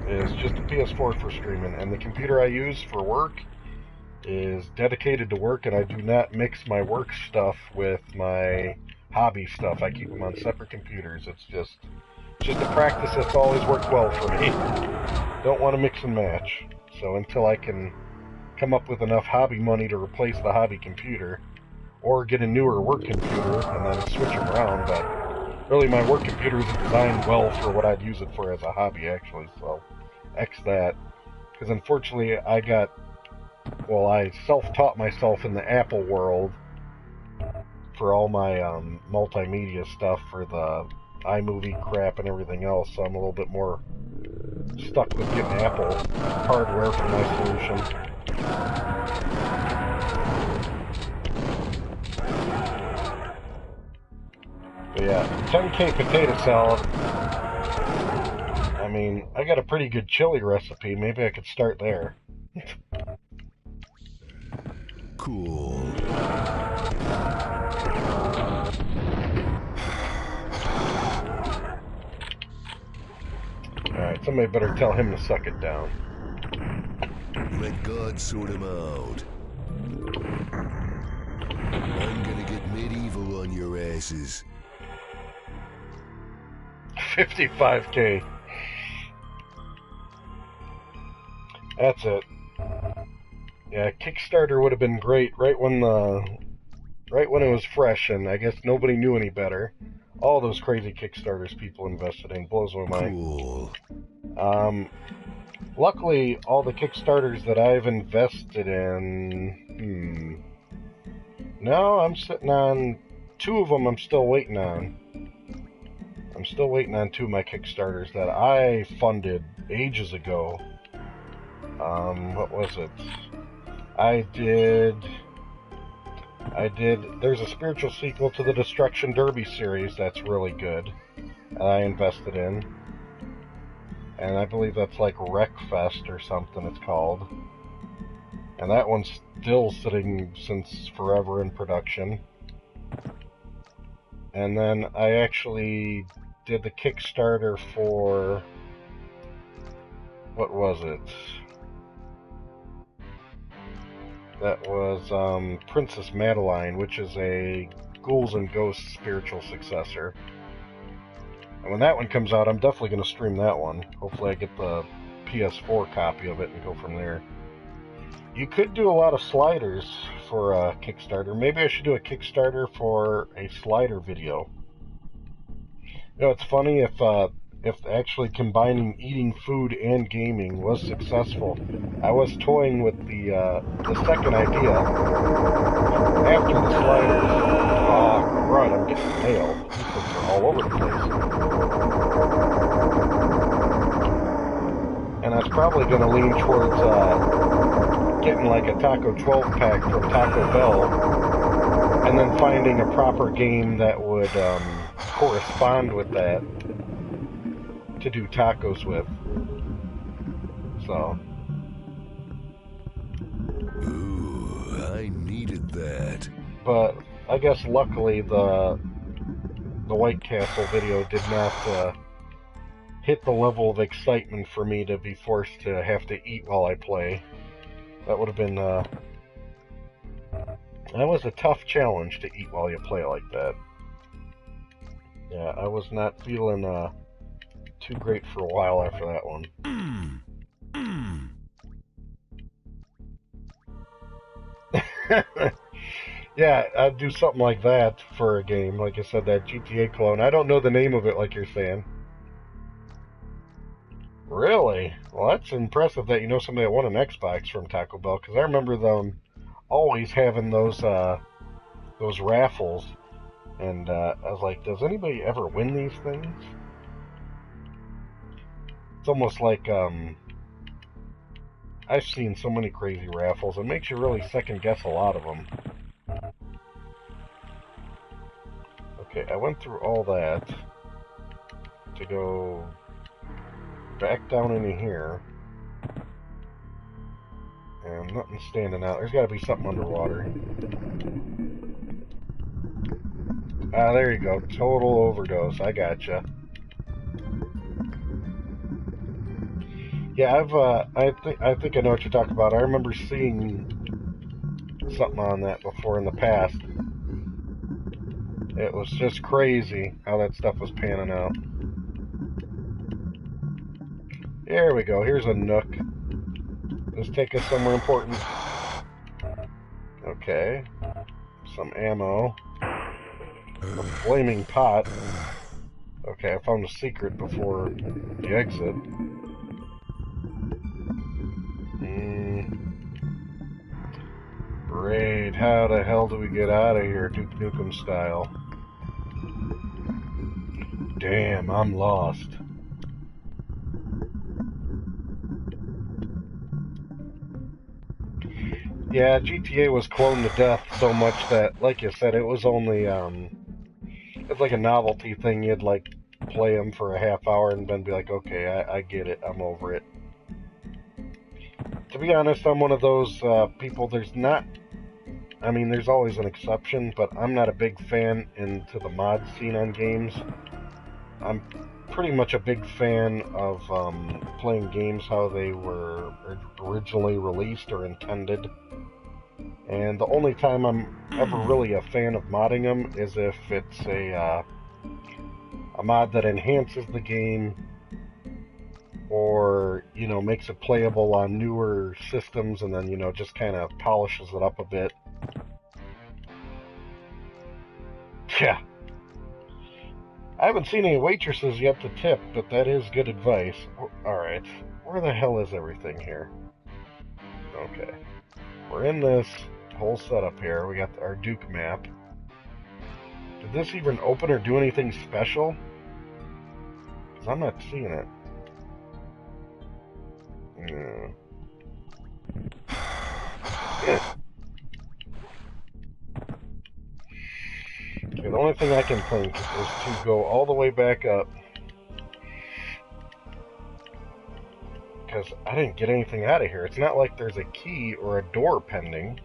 is just a PS4 for streaming, and the computer I use for work is dedicated to work, and I do not mix my work stuff with my hobby stuff. I keep them on separate computers. It's just a practice that's always worked well for me. Don't want to mix and match. So until I can come up with enough hobby money to replace the hobby computer, or get a newer work computer and then switch them around, but really my work computer is designed well for what I'd use it for as a hobby, actually, so X that. Because unfortunately I self-taught myself in the Apple world for all my multimedia stuff for the iMovie crap and everything else, so I'm a little bit more stuck with getting Apple hardware for my solution. But yeah, 10K potato salad. I mean, I got a pretty good chili recipe. Maybe I could start there. Cool. Alright, somebody better tell him to suck it down. Let God sort him out. I'm gonna get medieval on your asses. 55K. That's it. Yeah, Kickstarter would have been great right when it was fresh, and I guess nobody knew any better. All those crazy Kickstarters people invested in blows my mind. Cool. Luckily, all the Kickstarters that I've invested in, no, I'm sitting on 2 of them. I'm still waiting on. I'm still waiting on 2 of my Kickstarters that I funded ages ago. What was it? I did, there's a spiritual sequel to the Destruction Derby series that's really good, that I invested in. And I believe that's like Wreckfest or something it's called. And that one's still sitting since forever in production. And then I actually did the Kickstarter for, what was it? That was Princess Madeline, which is a Ghouls and Ghosts spiritual successor. And when that one comes out, I'm definitely going to stream that one. Hopefully I get the PS4 copy of it and go from there. You could do a lot of sliders for a Kickstarter. Maybe I should do a Kickstarter for a slider video. You know, it's funny, if actually combining eating food and gaming was successful. I was toying with the second idea after the sliders. Oh, crud, I'm getting nailed. These things are all over the place. And I was probably going to lean towards getting like a Taco 12-pack from Taco Bell, and then finding a proper game that would correspond with that to do tacos with. So. Ooh, I needed that. But I guess luckily the White Castle video did not hit the level of excitement for me to be forced to have to eat while I play. That would have been, that was a tough challenge to eat while you play like that. Yeah, I was not feeling, too great for a while after that one. Yeah, I'd do something like that for a game. Like I said, that GTA clone. I don't know the name of it like you're saying. Really? Well, that's impressive that you know somebody that won an Xbox from Taco Bell, because I remember them always having those raffles, and I was like, does anybody ever win these things? It's almost like I've seen so many crazy raffles. It makes you really second guess a lot of them. Okay, I went through all that to go back down into here. And nothing's standing out. There's got to be something underwater. Ah, there you go. Total overdose. I gotcha. Yeah, I think I know what you're talking about. I remember seeing something on that before in the past. It was just crazy how that stuff was panning out. There we go. Here's a nook. Let's take us somewhere important. Okay. Some ammo. A flaming pot. Okay, I found a secret before the exit. Great. How the hell do we get out of here, Duke Nukem style? Damn, I'm lost. Yeah, GTA was cloned to death so much that, like you said, it was only, it's like a novelty thing. You'd, like, play them for a half hour and then be like, okay, I get it, I'm over it. To be honest, I'm one of those people, there's always an exception, but I'm not a big fan into the mod scene on games. I'm pretty much a big fan of playing games how they were originally released or intended. And the only time I'm ever really a fan of modding them is if it's a mod that enhances the game or, you know, makes it playable on newer systems and then, you know, just kind of polishes it up a bit. Yeah. I haven't seen any waitresses yet to tip, but that is good advice. Alright, where the hell is everything here? Okay. We're in this whole setup here. We got our Duke map. Did this even open or do anything special? Because I'm not seeing it. Yeah. Okay, the only thing I can think is to go all the way back up. Because I didn't get anything out of here. It's not like there's a key or a door pending.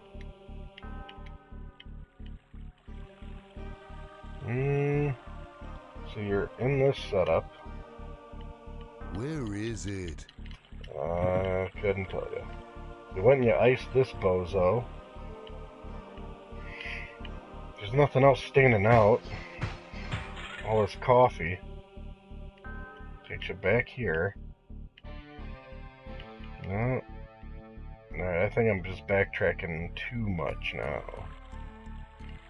So you're in this setup. Where is it? Couldn't tell you. You went and you iced this bozo. There's nothing else standing out. All this coffee. Takes you back here. No. I think I'm just backtracking too much now.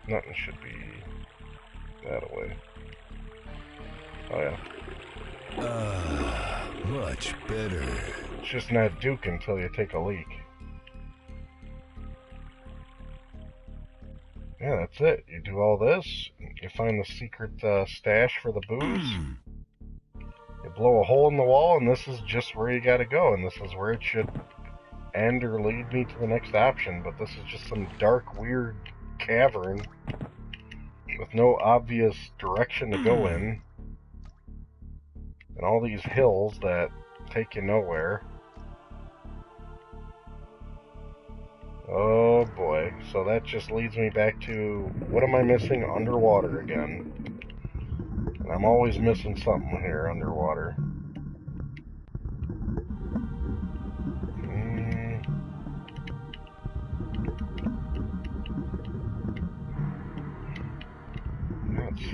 Nothing should be that way. Oh yeah. Much better. It's just not Duke until you take a leak. Yeah, that's it. You do all this, you find the secret stash for the booze, you blow a hole in the wall, and this is just where you gotta go, and this is where it should end or lead me to the next option, but this is just some dark, weird cavern with no obvious direction to go in, and all these hills that take you nowhere. Oh boy, so that just leads me back to, what am I missing? Underwater again. And I'm always missing something here underwater.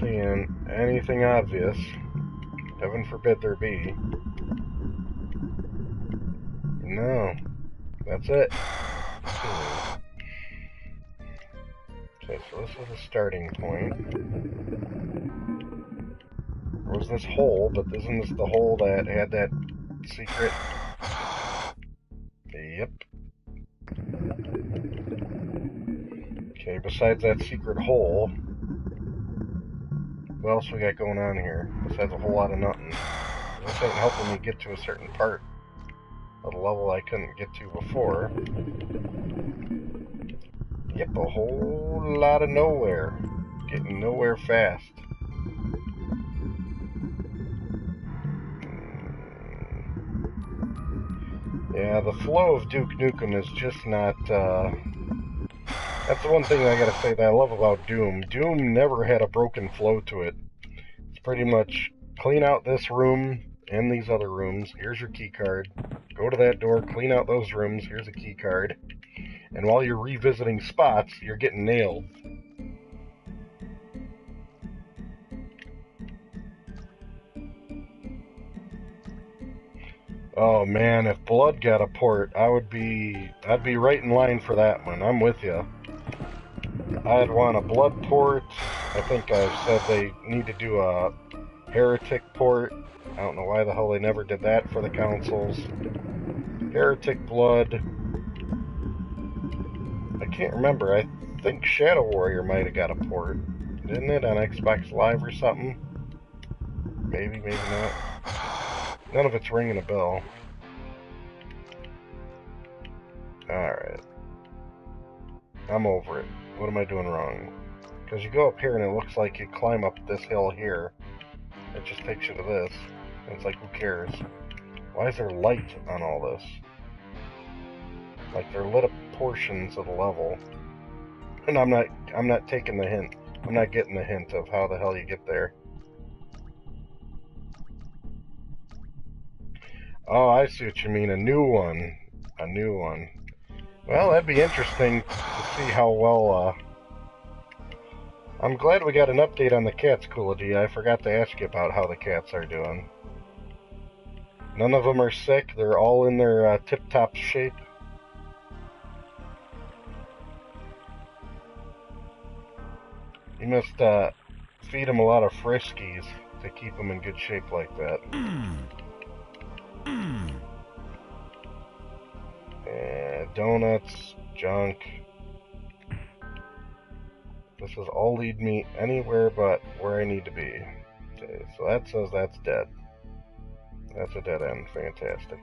seeing anything obvious. Heaven forbid there be. No. That's it. Okay, so this is a starting point. There was this hole, but isn't this the hole that had that secret? Yep. Okay, besides that secret hole, what else we got going on here? Besides a whole lot of nothing. This ain't helping me get to a certain part of the level I couldn't get to before. Yep, a whole lot of nowhere. Getting nowhere fast. Yeah, the flow of Duke Nukem is just not, that's the one thing I gotta say that I love about Doom. Doom never had a broken flow to it. It's pretty much clean out this room and these other rooms. Here's your key card. Go to that door, clean out those rooms. Here's a key card. And while you're revisiting spots, you're getting nailed. Oh man, if Blood got a port, I'd be right in line for that one. I'm with you. I'd want a Blood port. I think I've said they need to do a Heretic port. I don't know why the hell they never did that for the consoles. Heretic, Blood. I can't remember. I think Shadow Warrior might have got a port. Didn't it? On Xbox Live or something? Maybe, maybe not. None of it's ringing a bell. Alright. I'm over it. What am I doing wrong? Because you go up here and it looks like you climb up this hill here. It just takes you to this. And it's like, who cares? Why is there light on all this? Like, they're lit up portions of the level. And I'm not taking the hint. I'm not getting the hint of how the hell you get there. Oh, I see what you mean. A new one. A new one. Well, that'd be interesting to see how well, I'm glad we got an update on the cats, Coolity. I forgot to ask you about how the cats are doing. None of them are sick. They're all in their tip-top shape. You must feed them a lot of Friskies to keep them in good shape like that. Donuts, junk. This is all lead me anywhere but where I need to be. Okay, so that says that's dead. That's a dead end. Fantastic.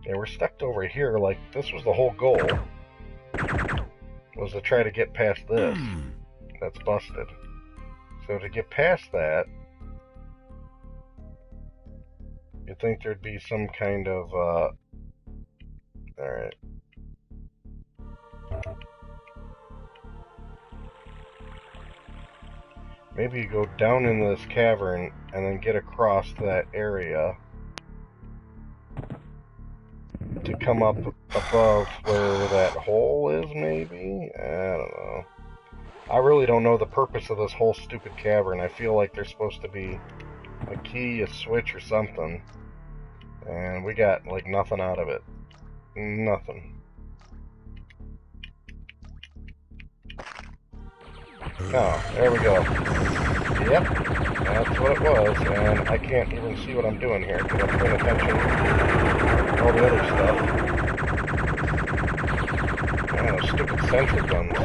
Yeah, we're stuck over here. Like, this was the whole goal. Was to try to get past this. That's busted. So to get past that, you'd think there'd be some kind of, alright. Maybe you go down into this cavern and then get across that area to come up above where that hole is, maybe? I don't know. I really don't know the purpose of this whole stupid cavern. I feel like there's supposed to be a key, a switch, or something. And we got, like, nothing out of it. Nothing. Oh, there we go. Yep, that's what it was, and I can't even see what I'm doing here, because I'm paying attention to all the other stuff. Man, those stupid sensor guns.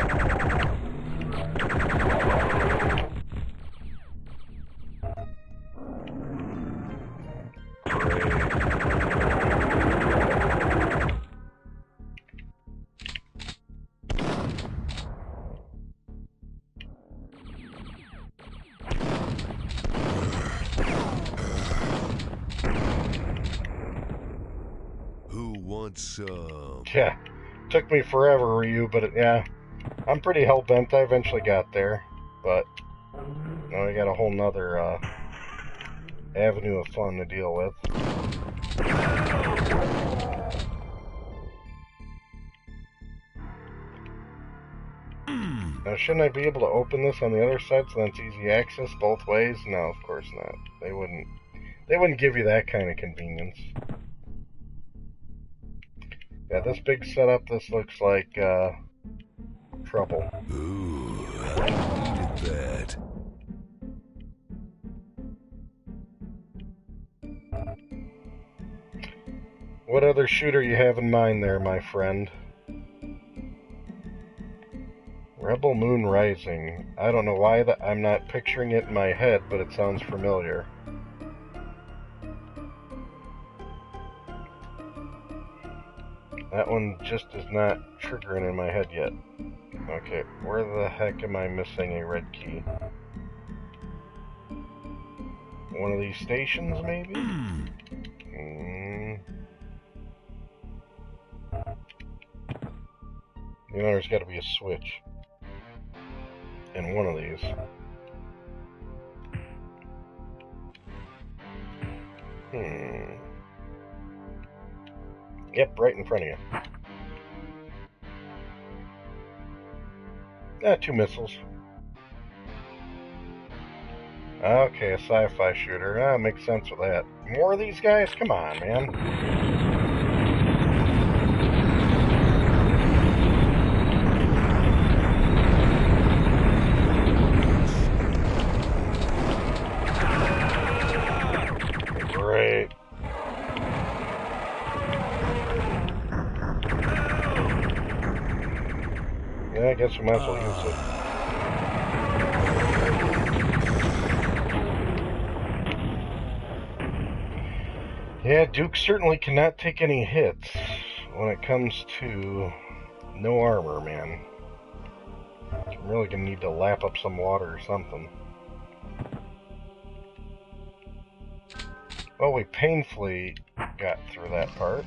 Yeah, took me forever, Ryu, but yeah, I'm pretty hell-bent. I eventually got there, but now I got a whole nother avenue of fun to deal with. Now, shouldn't I be able to open this on the other side so that's easy access both ways? No, of course not. They wouldn't give you that kind of convenience. Yeah, this big setup, this looks like, trouble. Ooh, I needed that. What other shooter you have in mind there, my friend? Rebel Moon Rising. I don't know why I'm not picturing it in my head, but it sounds familiar. That one just is not triggering in my head yet. Okay, where the heck am I missing a red key? One of these stations, maybe? You know, there's got to be a switch in one of these. Yep, right in front of you. Two missiles. Okay, a sci-fi shooter. Makes sense with that. More of these guys? Come on, man. Great. Yeah, I guess we might as well use it. Yeah, Duke certainly cannot take any hits when it comes to no armor, man. I'm really gonna need to lap up some water or something. Well, we painfully got through that part.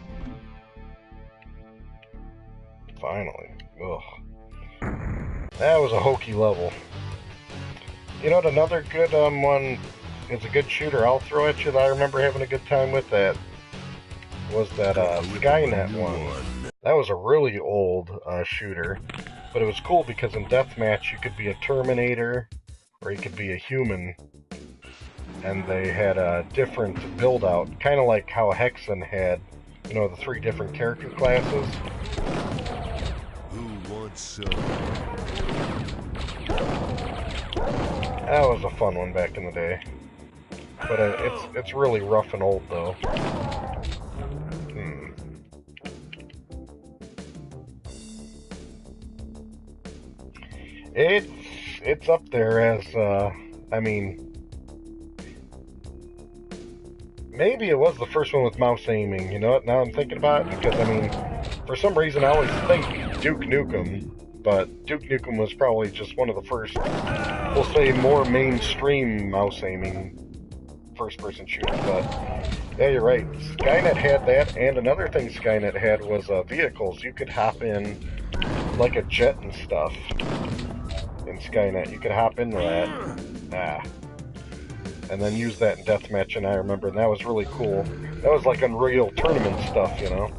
Finally. Ugh. That was a hokey level. You know what, another good one is a good shooter I'll throw at you that I remember having a good time with that was that Skynet one. That was a really old shooter, but it was cool because in deathmatch you could be a Terminator or you could be a human, and they had a different build out, kind of like how Hexen had, you know, the 3 different character classes. Who wants some? That was a fun one back in the day, but it's really rough and old though. It's up there as I mean, maybe it was the first one with mouse aiming. You know what? Now I'm thinking about it, because I mean, for some reason I always think Duke Nukem, but Duke Nukem was probably just one of the first, we'll say, more mainstream mouse aiming first-person shooters. But yeah, you're right. Skynet had that, and another thing Skynet had was vehicles. You could hop in like a jet and stuff in Skynet. You could hop into that. And then use that in deathmatch, and I remember, and that was really cool. That was like Unreal Tournament stuff, you know?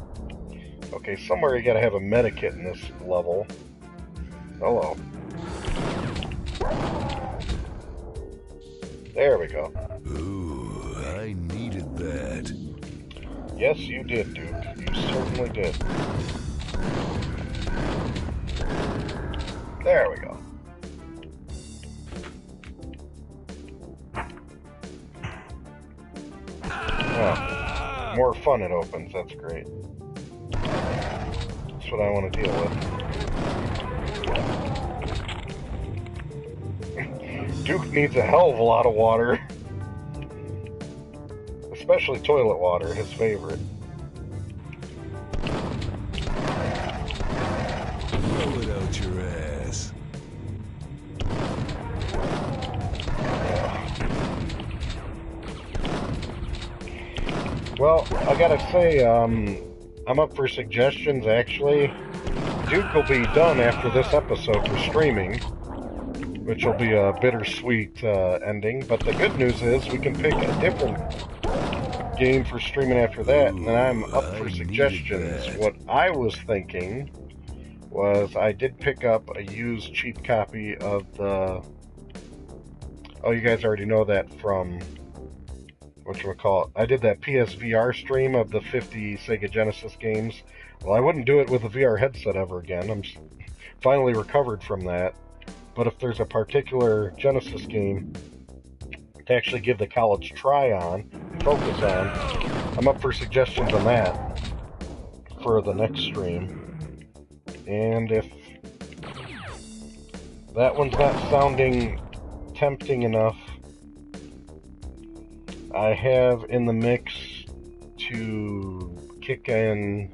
Okay, somewhere you gotta have a medikit in this level. Hello. There we go. Ooh, I needed that. Yes, you did, Duke. You certainly did. There we go. Oh, more fun it opens. That's great. That's what I want to deal with. Duke needs a hell of a lot of water. Especially toilet water, his favorite. Throw it out your ass. Well, I gotta say, I'm up for suggestions, actually. Duke will be done after this episode for streaming, which will be a bittersweet ending. But the good news is we can pick a different game for streaming after that, and then I'm up for suggestions. What I was thinking was I did pick up a used cheap copy of the... Oh, you guys already know that from... whatchamacallit. I did that PSVR stream of the 50 Sega Genesis games. Well, I wouldn't do it with a VR headset ever again. I'm finally recovered from that. But if there's a particular Genesis game to actually give the college try on, focus on, I'm up for suggestions on that for the next stream. And if that one's not sounding tempting enough, I have in the mix to kick in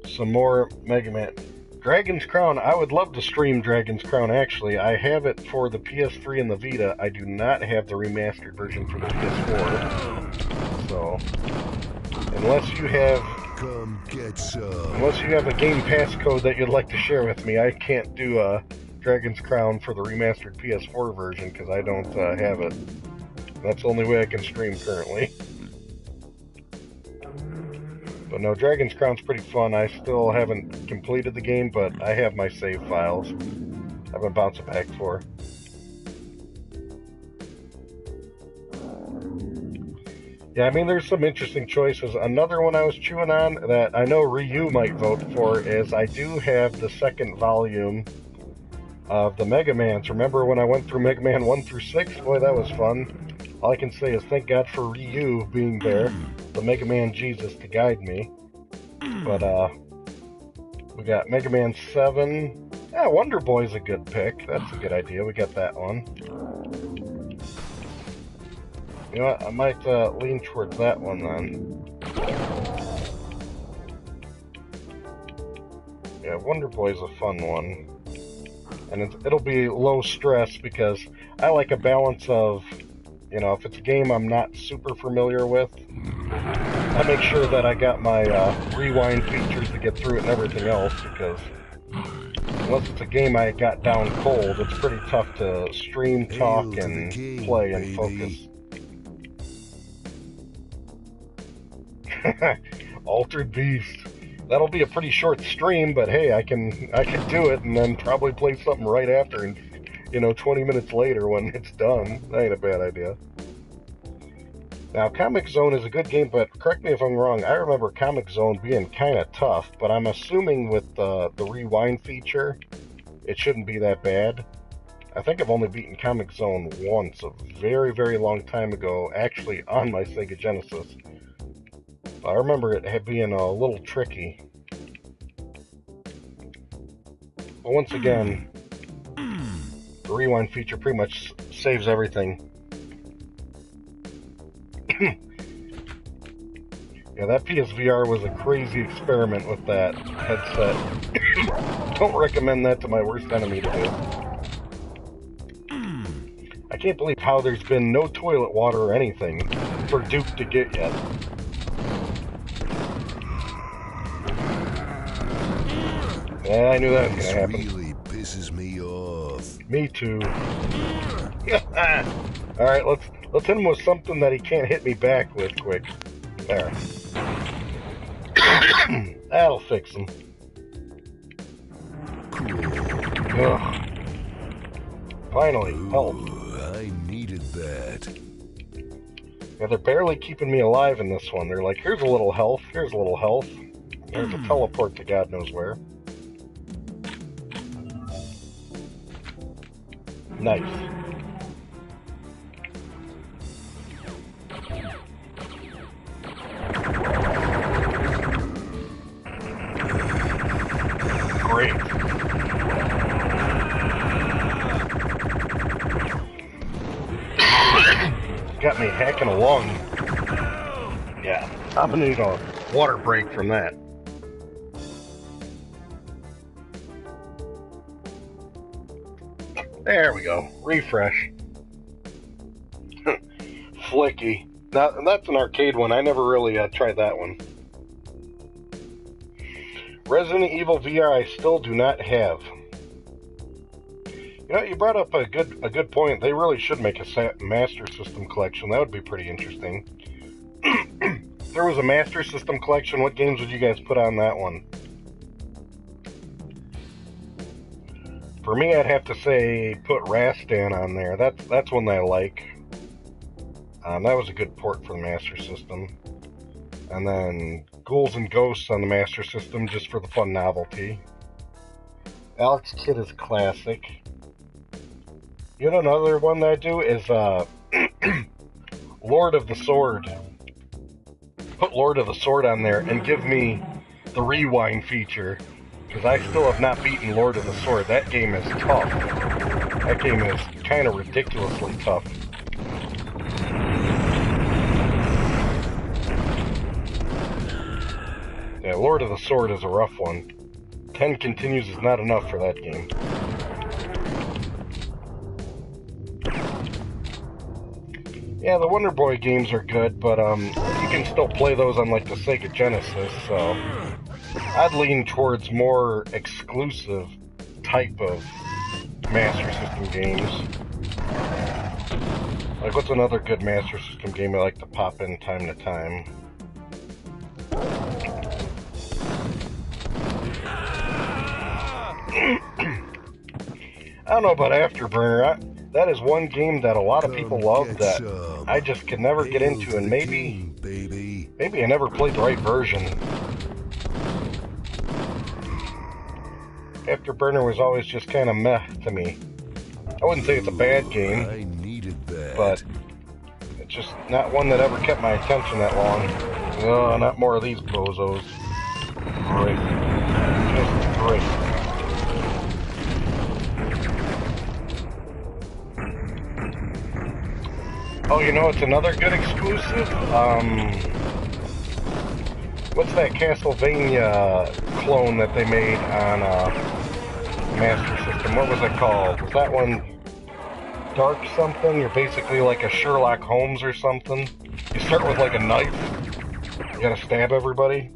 some more Mega Man. Dragon's Crown, I would love to stream Dragon's Crown, actually. I have it for the PS3 and the Vita. I do not have the remastered version for the PS4. So, unless you have a Game Pass code that you'd like to share with me, I can't do Dragon's Crown for the remastered PS4 version because I don't have it. That's the only way I can stream currently. But no, Dragon's Crown's pretty fun. I still haven't completed the game, but I have my save files I've been bouncing back for. Yeah, I mean, there's some interesting choices. Another one I was chewing on that I know Ryu might vote for is I do have the second volume of the Mega Mans. Remember when I went through Mega Man 1 through 6? Boy, that was fun. All I can say is thank God for Ryu being there, the Mega Man Jesus, to guide me. But, we got Mega Man 7. Yeah, Wonder Boy's a good pick. That's a good idea. We got that one. You know what? I might lean towards that one then. Yeah, Wonder Boy's a fun one. And it'll be low stress because I like a balance of... You know, if it's a game I'm not super familiar with, I make sure that I got my rewind features to get through it and everything else, because unless it's a game I got down cold, it's pretty tough to stream, talk, and play and focus. Altered Beast. That'll be a pretty short stream, but hey, I can do it and then probably play something right after and 20 minutes later when it's done. That ain't a bad idea. Now, Comic Zone is a good game, but correct me if I'm wrong, I remember Comic Zone being kind of tough, but I'm assuming with the rewind feature, it shouldn't be that bad. I think I've only beaten Comic Zone once, a very, very long time ago, actually on my Sega Genesis. I remember it being a little tricky. But once again, the rewind feature pretty much saves everything. Yeah, that PSVR was a crazy experiment with that headset. Don't recommend that to my worst enemy to do. I can't believe how there's been no toilet water or anything for Duke to get yet. Yeah, I knew that was gonna happen. Really pisses me off. Me too. Alright, let's hit him with something that he can't hit me back with quick. There. That'll fix him. Ugh. Finally, help. I needed that. Yeah, they're barely keeping me alive in this one. They're like, here's a little health, here's a little health. There's a teleport to God knows where. Nice. Great. Got me hacking along. Yeah, I'm gonna need a water break from that. There we go. Refresh. Flicky. Now, that's an arcade one. I never really tried that one. Resident Evil VR I still do not have. You know, you brought up a good point. They really should make a Master System collection. That would be pretty interesting. If there was a Master System collection, what games would you guys put on that one? For me, I'd have to say put Rastan on there. That's one that I like. That was a good port for the Master System. And then Ghouls and Ghosts on the Master System, just for the fun novelty. Alex Kidd is classic. You know, another one that I do is Lord of the Sword. Put Lord of the Sword on there and give me the rewind feature. Because I still have not beaten Lord of the Sword. That game is tough. That game is kind of ridiculously tough. Yeah, Lord of the Sword is a rough one. 10 continues is not enough for that game. Yeah, the Wonder Boy games are good, but you can still play those on like the Sega Genesis, so I'd lean towards more exclusive type of Master System games. Like, what's another good Master System game I like to pop in time to time? I don't know about Afterburner. That is one game that a lot of people love that I just could never get into, and maybe I never played the right version. Afterburner was always just kind of meh to me. I wouldn't say it's a bad game, but it's just not one that ever kept my attention that long. Oh, not more of these bozos. Great. Just great. Oh, you know, it's another good exclusive. What's that Castlevania clone that they made on Master System? What was it called? Was that one Dark something? You're basically like a Sherlock Holmes or something. You start with like a knife. You gotta stab everybody.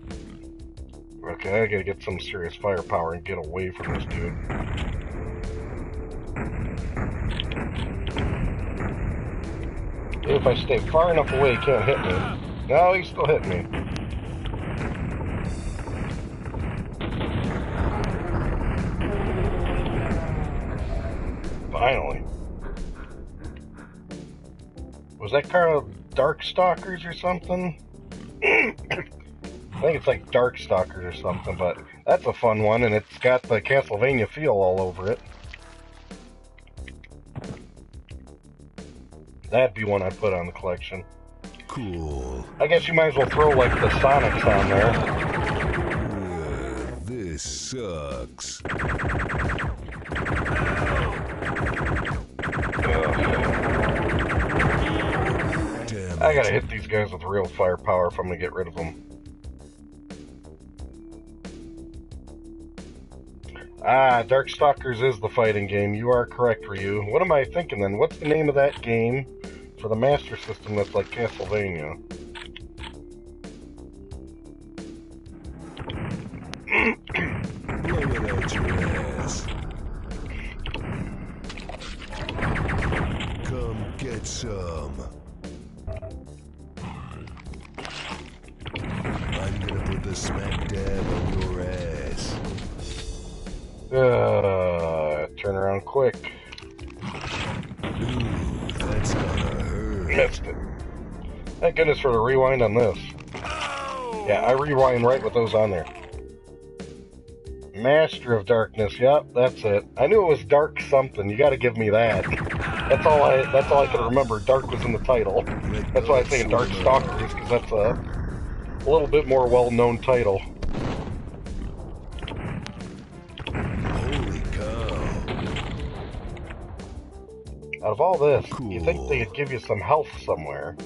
Okay, I gotta get some serious firepower and get away from this dude. If I stay far enough away, he can't hit me. No, he's still hitting me. Finally. Was that called Darkstalkers or something? I think it's like Darkstalkers or something, but that's a fun one, and it's got the Castlevania feel all over it. That'd be one I'd put on the collection. Cool. I guess you might as well throw like the Sonics on there. This sucks. Damn, I gotta hit these guys with real firepower if I'm gonna get rid of them. Ah, Darkstalkers is the fighting game. You are correct, Ryu. What am I thinking then? What's the name of that game for the Master System that's like Castlevania? blow it out your ass. Come get some. I'm gonna put the smack dab on your ass. Turn around quick. Ooh, that's gonna hurt. Missed it. Thank goodness for the rewind on this. Yeah, I rewind right with those on there. Master of Darkness, yep, that's it. I knew it was Dark something. You gotta give me that. That's all I could remember. Dark was in the title. That's why I say Darkstalkers, because that's a little bit more well-known title. Holy cow. Out of all this, Cool. you think they'd give you some health somewhere.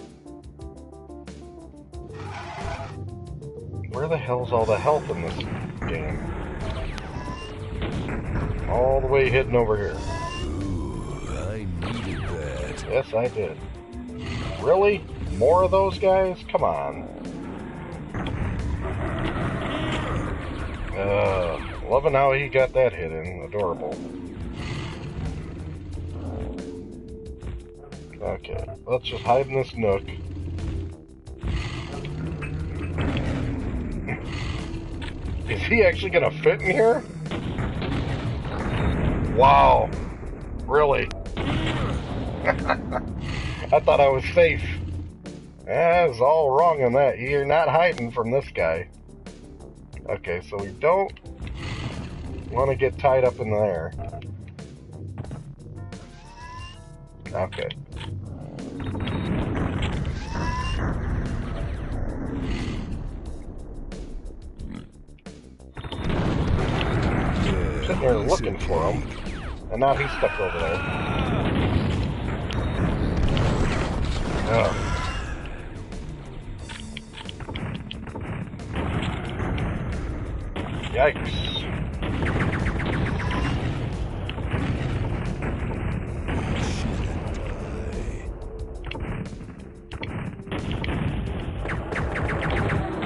Where the hell's all the health in this game? All the way hidden over here. Ooh, I needed that. Yes, I did. Really? More of those guys? Come on. Loving how he got that hit in. Adorable. Okay, let's just hide in this nook. Is he actually gonna fit in here? Wow. Really? I thought I was safe. I was all wrong on that. You're not hiding from this guy. Okay, so we don't want to get tied up in there. Okay. Sitting there looking for him, and now he's stuck over there. Oh. Yikes.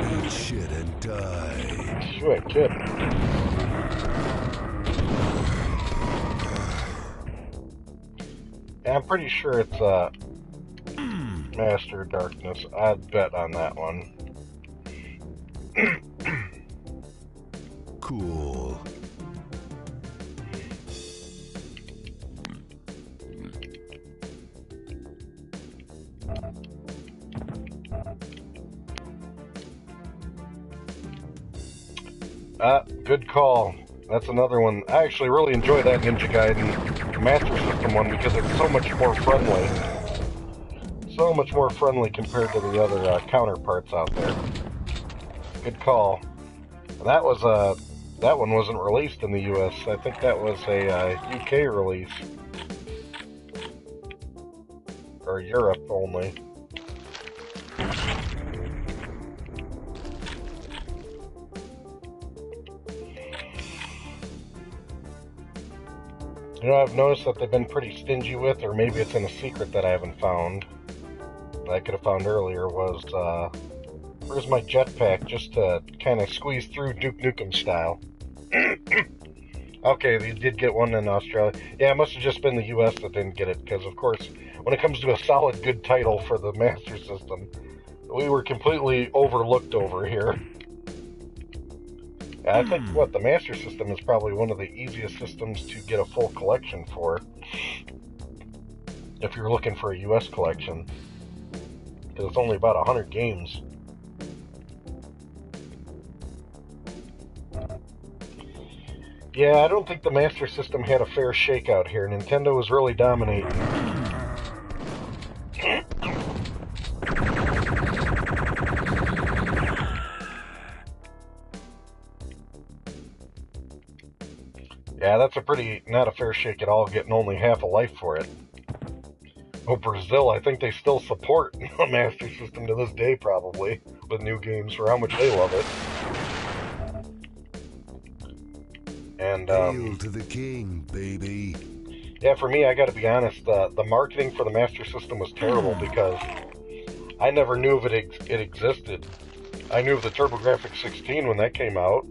Eat shit and die. You ain't kidding. Yeah, I'm pretty sure it's Master Darkness. I'd bet on that one. Cool. Good call. That's another one. I actually really enjoy that Ninja Gaiden Master System one because it's so much more friendly. So much more friendly compared to the other counterparts out there. Good call. And that was that one wasn't released in the US. I think that was a UK release. Or Europe only. You know, I've noticed that they've been pretty stingy with, or maybe it's in a secret that I haven't found, that I could have found earlier, was, where's my jetpack, just to kind of squeeze through Duke Nukem style. Okay, you did get one in Australia. Yeah, it must have just been the US that didn't get it, because, of course, when it comes to a solid good title for the Master System, we were completely overlooked over here. I think, the Master System is probably one of the easiest systems to get a full collection for, if you're looking for a US collection, because it's only about 100 games. Yeah, I don't think the Master System had a fair shake out here. Nintendo was really dominating. Yeah, that's not a fair shake at all, getting only half a life for it. Oh, Brazil, I think they still support the Master System to this day, probably, with new games, for how much they love it. And, Hail to the king, baby. yeah, for me, I gotta be honest, the marketing for the Master System was terrible, because I never knew of it existed. I knew of the TurboGrafx 16 when that came out,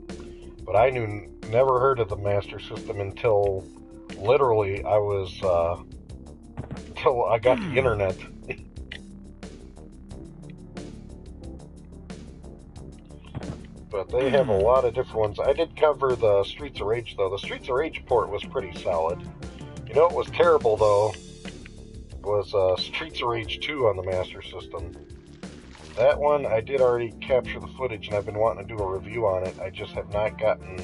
but I never heard of the Master System until literally until I got the internet. But they have a lot of different ones. I did cover the Streets of Rage, though. The Streets of Rage port was pretty solid. You know what was terrible, though, was Streets of Rage 2 on the Master System. That one, I did already capture the footage, and I've been wanting to do a review on it. I just have not gotten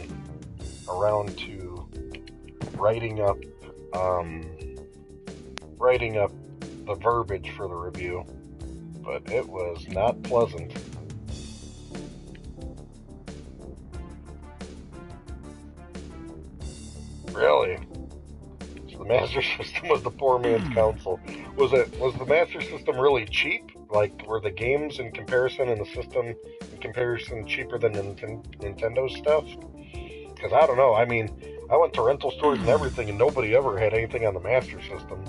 around to writing up the verbiage for the review. But it was not pleasant. Really? So the Master System was the poor man's console. Was the Master System really cheap? Like, were the games in comparison and the system in comparison cheaper than Nintendo's stuff? Because I don't know. I mean, I went to rental stores and everything, and nobody ever had anything on the Master System.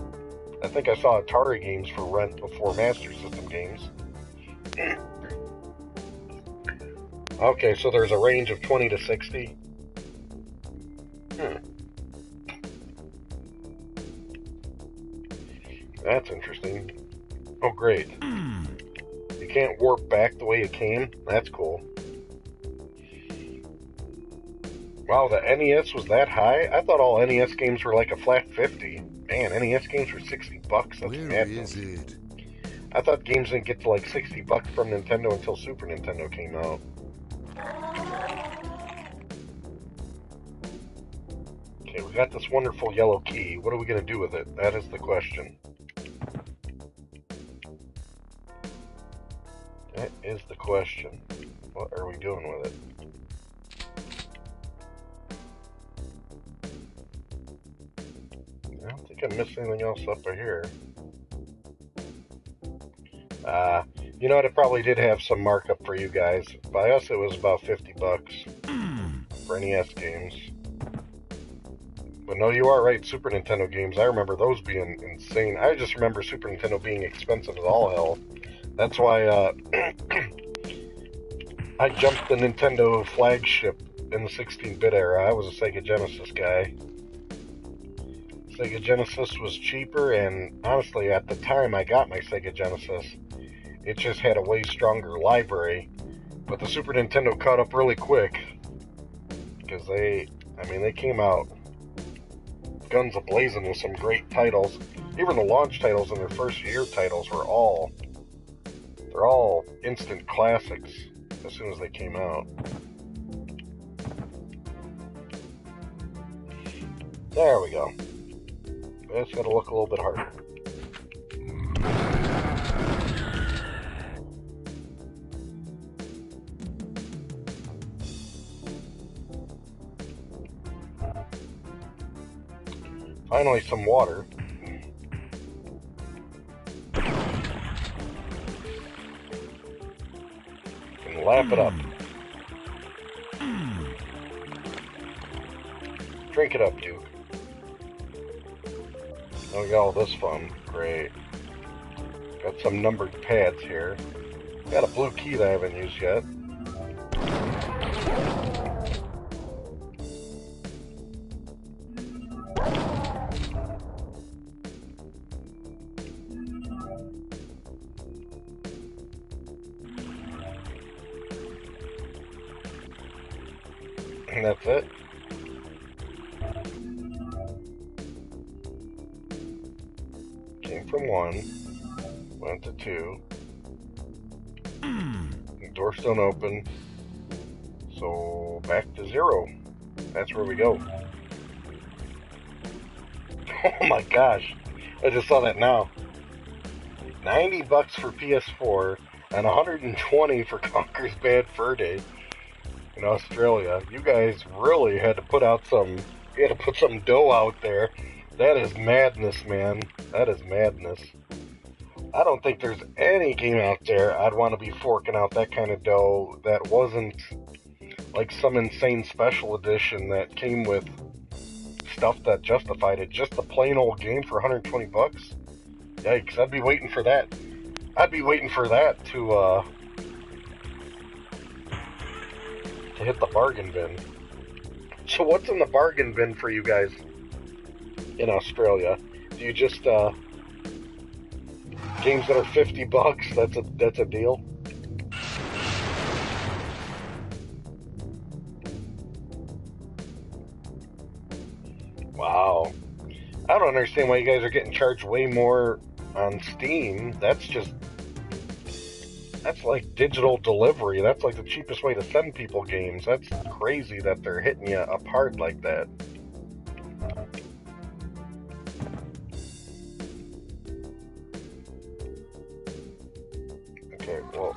I think I saw Atari games for rent before Master System games. Okay, so there's a range of 20 to 60. That's interesting. Oh, great. You can't warp back the way it came? That's cool. Wow, the NES was that high? I thought all NES games were like a flat 50. Man, NES games were $60. That's Where madness. is it? I thought games didn't get to like $60 from Nintendo until Super Nintendo came out. Okay, we got this wonderful yellow key. What are we going to do with it? That is the question. That is the question. What are we doing with it? I don't think I missed anything else up here. You know what? It probably did have some markup for you guys. By us, it was about $50 for NES games. But no, you are right. Super Nintendo games, I remember those being insane. I just remember Super Nintendo being expensive as all hell. That's why I jumped the Nintendo flagship in the 16-bit era. I was a Sega Genesis guy. Sega Genesis was cheaper, and honestly, at the time I got my Sega Genesis, it just had a way stronger library. But the Super Nintendo caught up really quick, because they came out guns a-blazing with some great titles. Even the launch titles and their first year titles were they're all instant classics as soon as they came out. There we go. It's got to look a little bit harder. Finally, some water. And lap it up. Drink it up, Duke. Oh, we got all this fun. Great. Got some numbered pads here. Got a blue key that I haven't used yet. And that's it. Came from 1, went to 2. The door's still open. So back to 0. That's where we go. Oh my gosh. I just saw that now. $90 for PS4 and $120 for Conker's Bad Fur Day in Australia. You guys really had to put out some dough out there. That is madness, man. That is madness. I don't think there's any game out there I'd want to be forking out that kind of dough that wasn't like some insane special edition that came with stuff that justified it. Just the plain old game for $120. Yikes, I'd be waiting for that. I'd be waiting for that to hit the bargain bin. So what's in the bargain bin for you guys in Australia? Do you just games that are $50? That's a deal. Wow. I don't understand why you guys are getting charged way more on Steam. That's like digital delivery. That's like the cheapest way to send people games. That's crazy that they're hitting you up hard like that. Okay, well,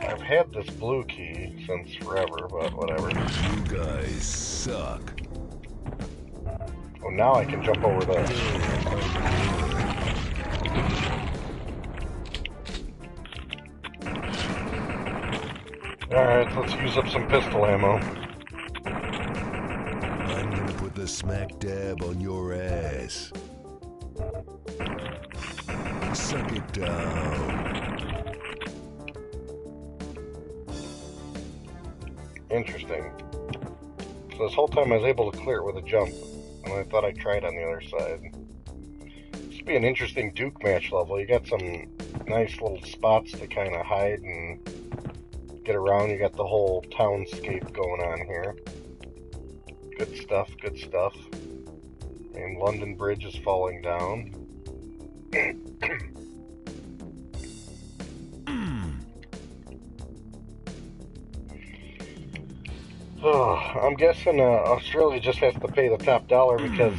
I've had this blue key since forever, but whatever. You guys suck. Oh, now I can jump over this. Alright, let's use up some pistol ammo. I'm gonna put the smack dab on your ass. Suck it down. Interesting. So this whole time I was able to clear it with a jump, and I thought I'd try it on the other side. This would be an interesting Duke match level. You got some nice little spots to kind of hide and get around. You got the whole townscape going on here. Good stuff, good stuff. And London Bridge is falling down. Oh, I'm guessing Australia just has to pay the top dollar because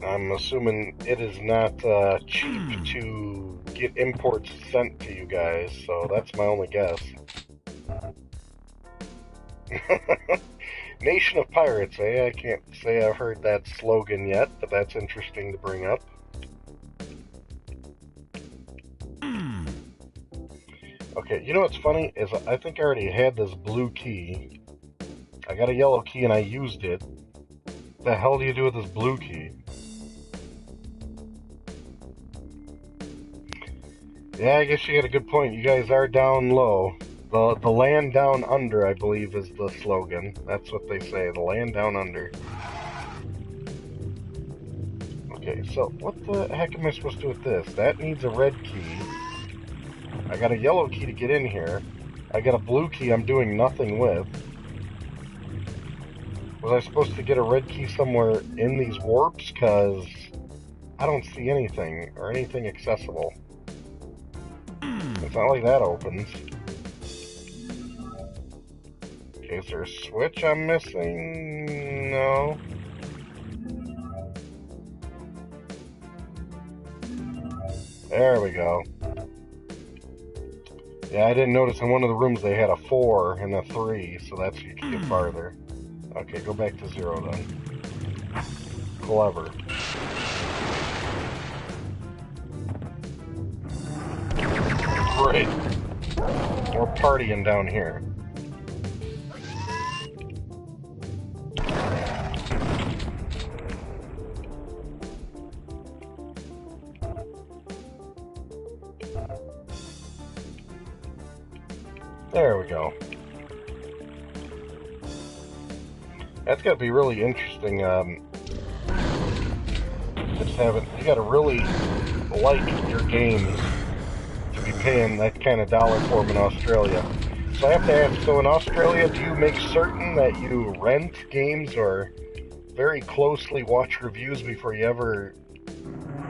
I'm assuming it is not cheap to get imports sent to you guys, so that's my only guess. Nation of Pirates, eh? I can't say I've heard that slogan yet, but that's interesting to bring up. Okay, you know what's funny is I think I already had this blue key. I got a yellow key and I used it. What the hell do you do with this blue key? Yeah, I guess you got a good point. You guys are down low. The land down under, I believe, is the slogan. That's what they say, the land down under. Okay, so what the heck am I supposed to do with this? That needs a red key. I got a yellow key to get in here. I got a blue key I'm doing nothing with. Was I supposed to get a red key somewhere in these warps? Because I don't see anything or anything accessible. It's not like that opens. Okay, is there a switch I'm missing? No. There we go. Yeah, I didn't notice in one of the rooms they had a 4 and a 3, so that's you can get farther. Okay, go back to 0 then. Clever. Great. We're partying down here. There we go. That's got to be really interesting. Just having, you got to really like your games to be paying that kind of dollar for them in Australia. So I have to ask, so in Australia, do you make certain that you rent games or very closely watch reviews before you ever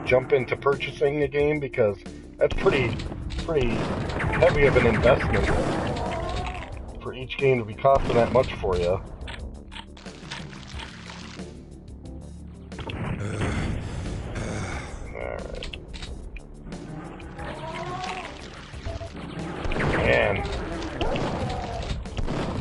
jump into purchasing a game? Because that's pretty heavy of an investment for each game to be costing that much for you. Alright. Man.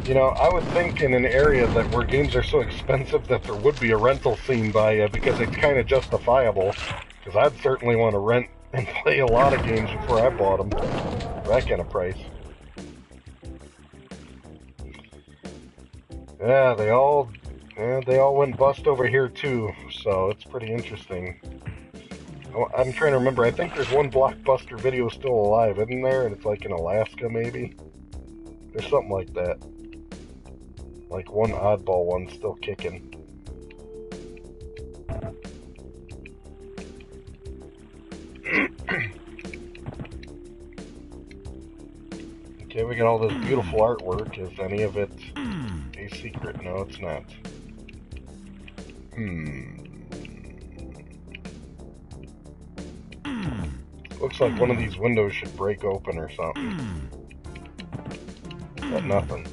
You know, I would think in an area that where games are so expensive that there would be a rental scene by you because it's kind of justifiable. Because I'd certainly want to rent and play a lot of games before I bought them for that kind of price. Yeah, they all went bust over here too, so it's pretty interesting. I'm trying to remember, I think there's one Blockbuster video still alive, isn't there? And it's like in Alaska, maybe? There's something like that. Like one oddball one still kicking. Okay, we got all this beautiful artwork. Is any of it a secret? No, it's not. Looks like one of these windows should break open or something. But nothing.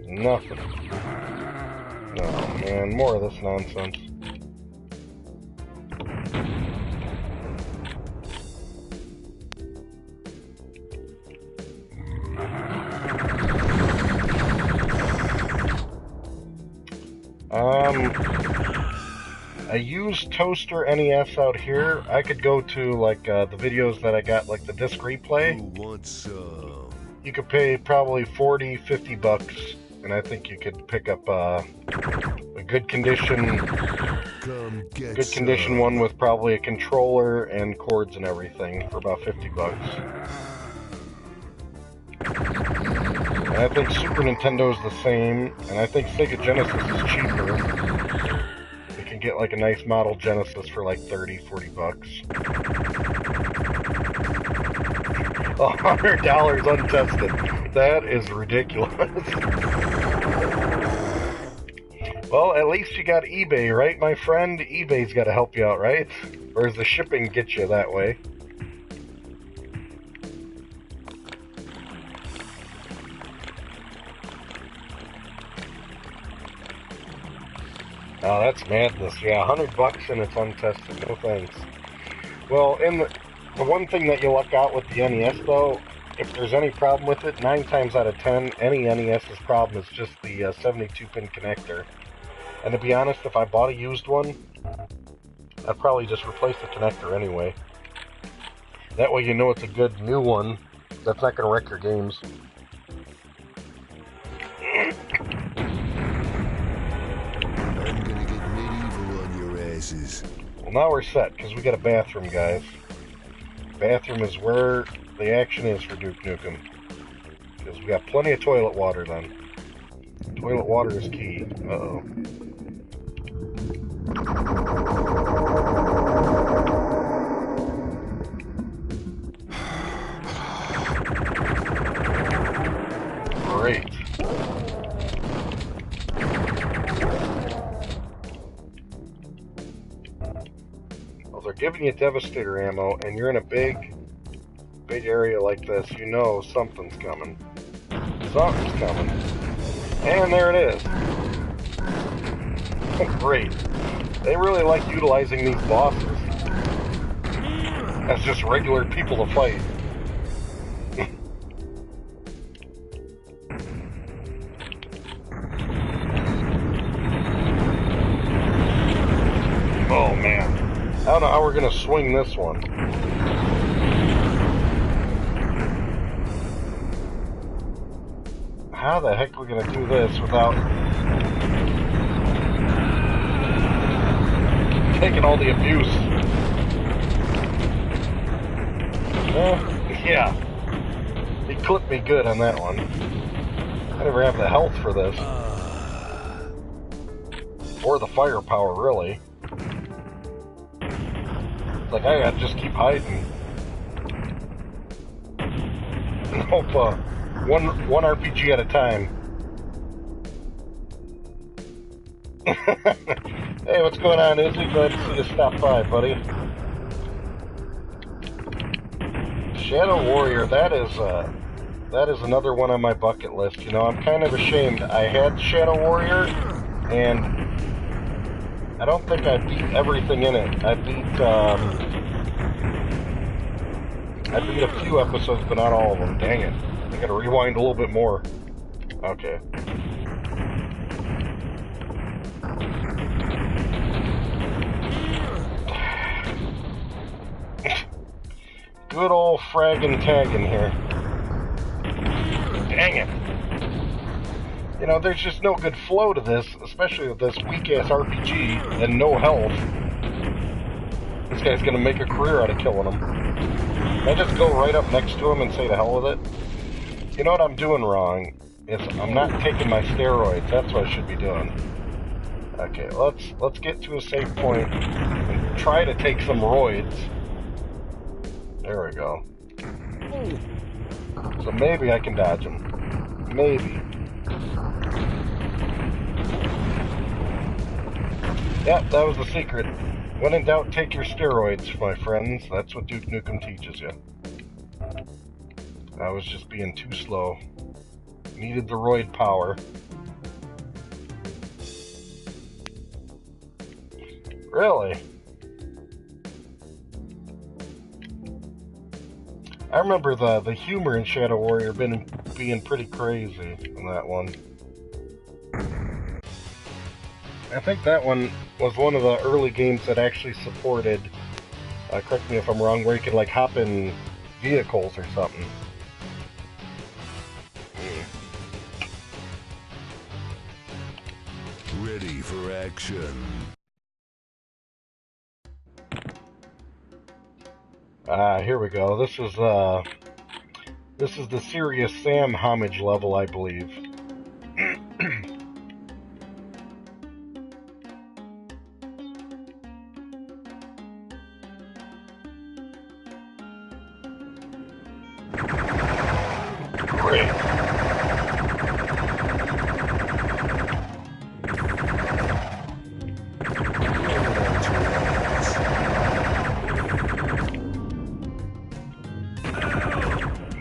Nothing. Oh man, more of this nonsense. I use Toaster NES out here. I could go to like the videos that I got, like the disc replay. Who wants some? You could pay probably 40, 50 bucks, and I think you could pick up a good condition, one with probably a controller and cords and everything for about 50 bucks. And I think Super Nintendo is the same, and I think Sega Genesis is cheaper. You can get like a nice model Genesis for like 30, 40 bucks. $100 untested. That is ridiculous. Well, at least you got eBay, right, my friend? eBay's got to help you out, right? Or does the shipping get you that way? Oh, that's madness. Yeah, $100 and it's untested. No thanks. Well, the one thing that you luck out with the NES, though, if there's any problem with it, 9 times out of 10, any NES's problem is just the 72-pin connector. And to be honest, if I bought a used one, I'd probably just replace the connector anyway. That way you know it's a good new one that's not going to wreck your games. I'm gonna get medieval on your asses. Well, now we're set, because we got a bathroom, guys. Bathroom is where the action is for Duke Nukem. Because we got plenty of toilet water then. Toilet water is key. Uh-oh. Great. Well, they're giving you Devastator ammo, and you're in a big area like this. You know something's coming. Something's coming. And there it is. Great. They really like utilizing these bosses as just regular people to fight. Oh man. I don't know how we're gonna swing this one. How the heck are we gonna do this without taking all the abuse? Yeah. He clipped me good on that one. I never have the health for this. Or the firepower, really. It's like, I gotta just keep hiding. Nope, one RPG at a time. Hey, what's going on, Izzy? Glad to see you stop by, buddy. Shadow Warrior, that is another one on my bucket list. You know, I'm kind of ashamed. I had Shadow Warrior, and I don't think I beat everything in it. I beat a few episodes, but not all of them. Dang it. I gotta rewind a little bit more. Okay. Good old fragging tagging here. Dang it. You know, there's just no good flow to this, especially with this weak-ass RPG and no health. This guy's gonna make a career out of killing him. Can I just go right up next to him and say to hell with it? You know what I'm doing wrong? Is I'm not taking my steroids. That's what I should be doing. Okay, let's get to a safe point and try to take some roids. There we go. So maybe I can dodge him. Maybe. Yep, that was the secret. When in doubt, take your steroids, my friends. That's what Duke Nukem teaches you. I was just being too slow. Needed the roid power. Really? I remember the humor in Shadow Warrior being pretty crazy in that one. I think that one was one of the early games that actually supported, correct me if I'm wrong, where you could like hop in vehicles or something. Ready for action. Here we go. This is the Serious Sam homage level, I believe. Great.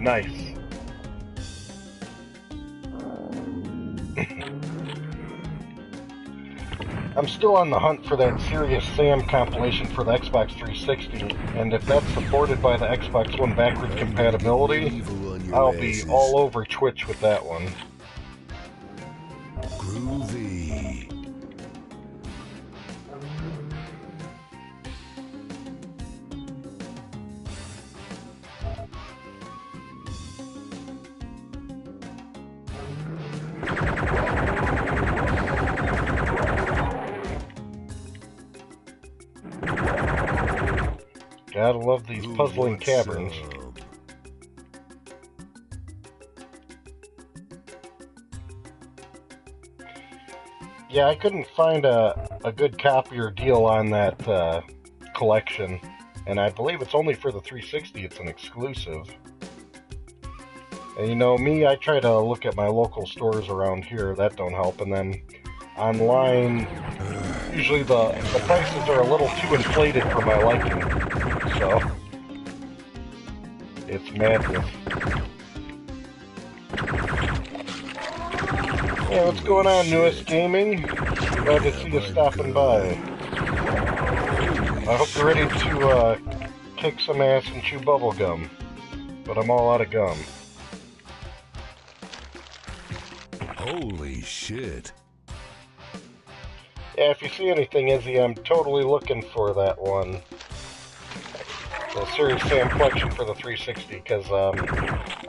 Nice. I'm still on the hunt for that Serious Sam compilation for the Xbox 360, and if that's supported by the Xbox One backward compatibility, I'll be all over Twitch with that one. Groovy. Gotta love these puzzling caverns. Yeah, I couldn't find a good copy or deal on that collection, and I believe it's only for the 360, it's an exclusive. And you know, me, I try to look at my local stores around here, that don't help, and then online, usually the prices are a little too inflated for my liking, so it's madness. Hey, what's going on, Newest Gaming? Glad to see you stopping by. I hope you're ready to kick some ass and chew bubblegum, but I'm all out of gum. Holy shit. Yeah, if you see anything, Izzy, I'm totally looking for that one. The Serious Sam collection for the 360, because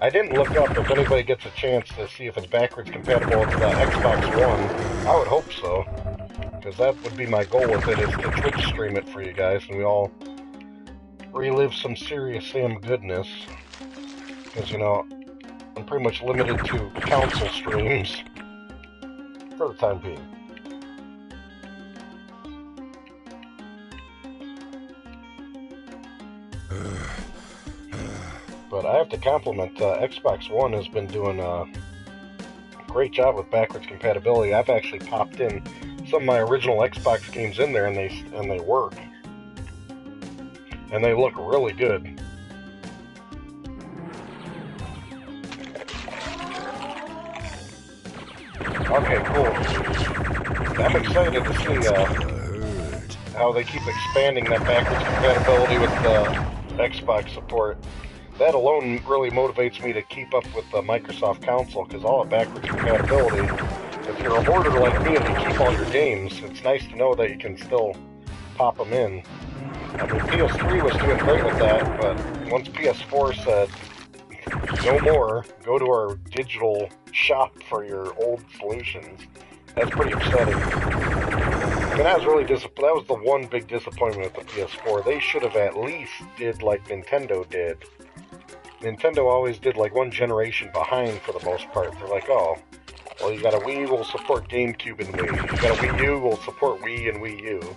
I didn't look up if anybody gets a chance to see if it's backwards compatible with the Xbox One. I would hope so, because that would be my goal with it, is to Twitch stream it for you guys, and we all relive some Serious Sam goodness. Because, you know, I'm pretty much limited to console streams for the time being. But I have to compliment Xbox One has been doing a great job with backwards compatibility. I've actually popped in some of my original Xbox games in there, and they work, and they look really good. Okay, cool. I'm excited to see how they keep expanding that backwards compatibility with the Xbox support. That alone really motivates me to keep up with the Microsoft console, because all the backwards compatibility, if you're a hoarder like me and you keep all your games, it's nice to know that you can still pop them in. I mean, PS3 was doing great with that, but once PS4 said, no more, go to our digital shop for your old solutions, that's pretty upsetting. I mean, that was really that was the one big disappointment with the PS4. They should have at least did like Nintendo did. Nintendo always did like one generation behind for the most part. They're like, oh, well, you got a Wii, we'll support GameCube and Wii. You got a Wii U, we'll support Wii and Wii U.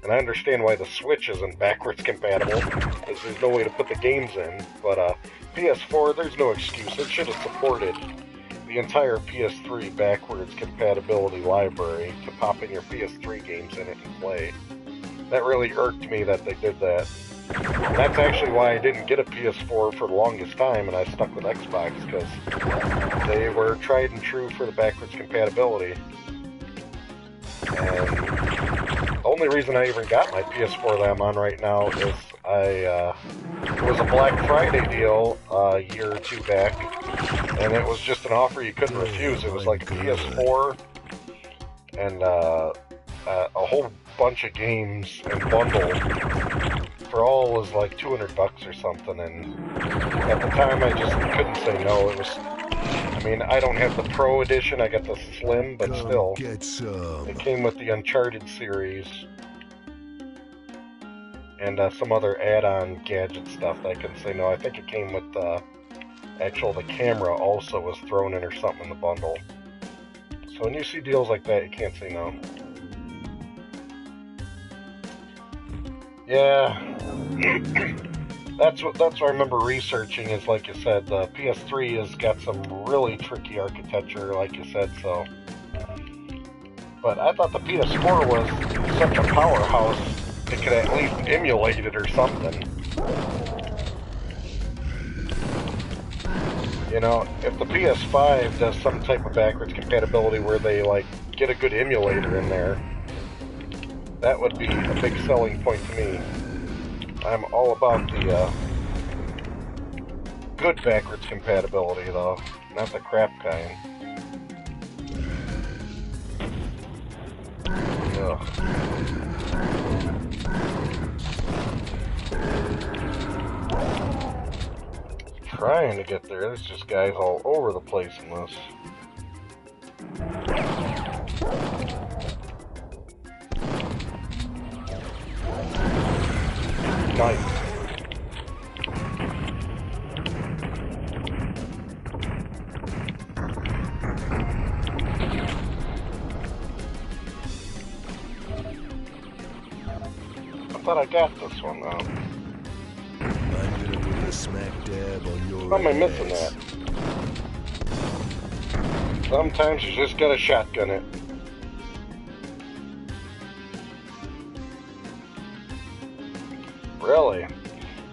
And I understand why the Switch isn't backwards compatible, because there's no way to put the games in. But PS4, there's no excuse. It should have supported the entire PS3 backwards compatibility library to pop in your PS3 games in it and play. That really irked me that they did that. And that's actually why I didn't get a PS4 for the longest time, and I stuck with Xbox, because they were tried and true for the backwards compatibility. And the only reason I even got my PS4 that I'm on right now is it was a Black Friday deal a year or two back, and it was just an offer you couldn't refuse. It was like a PS4 and a whole bunch of games and bundle for all was like $200 or something, and at the time I just couldn't say no. It was, I mean, I don't have the Pro Edition, I got the Slim, but still, it came with the Uncharted series and some other add-on gadget stuff that I couldn't say no. I think it came with the camera also was thrown in or something in the bundle. So when you see deals like that, you can't say no. Yeah, that's what I remember researching, is like you said, the PS3 has got some really tricky architecture, like you said, so. But I thought the PS4 was such a powerhouse, it could at least emulate it or something. You know, if the PS5 does some type of backwards compatibility where they, like, get a good emulator in there, that would be a big selling point to me. I'm all about the, good backwards compatibility, though, not the crap kind. Ugh. Trying to get there. There's just guys all over the place in this. Nice. I thought I got this one though. I'm gonna put a smack dab on your How am I missing that? Sometimes you just gotta shotgun it. Really?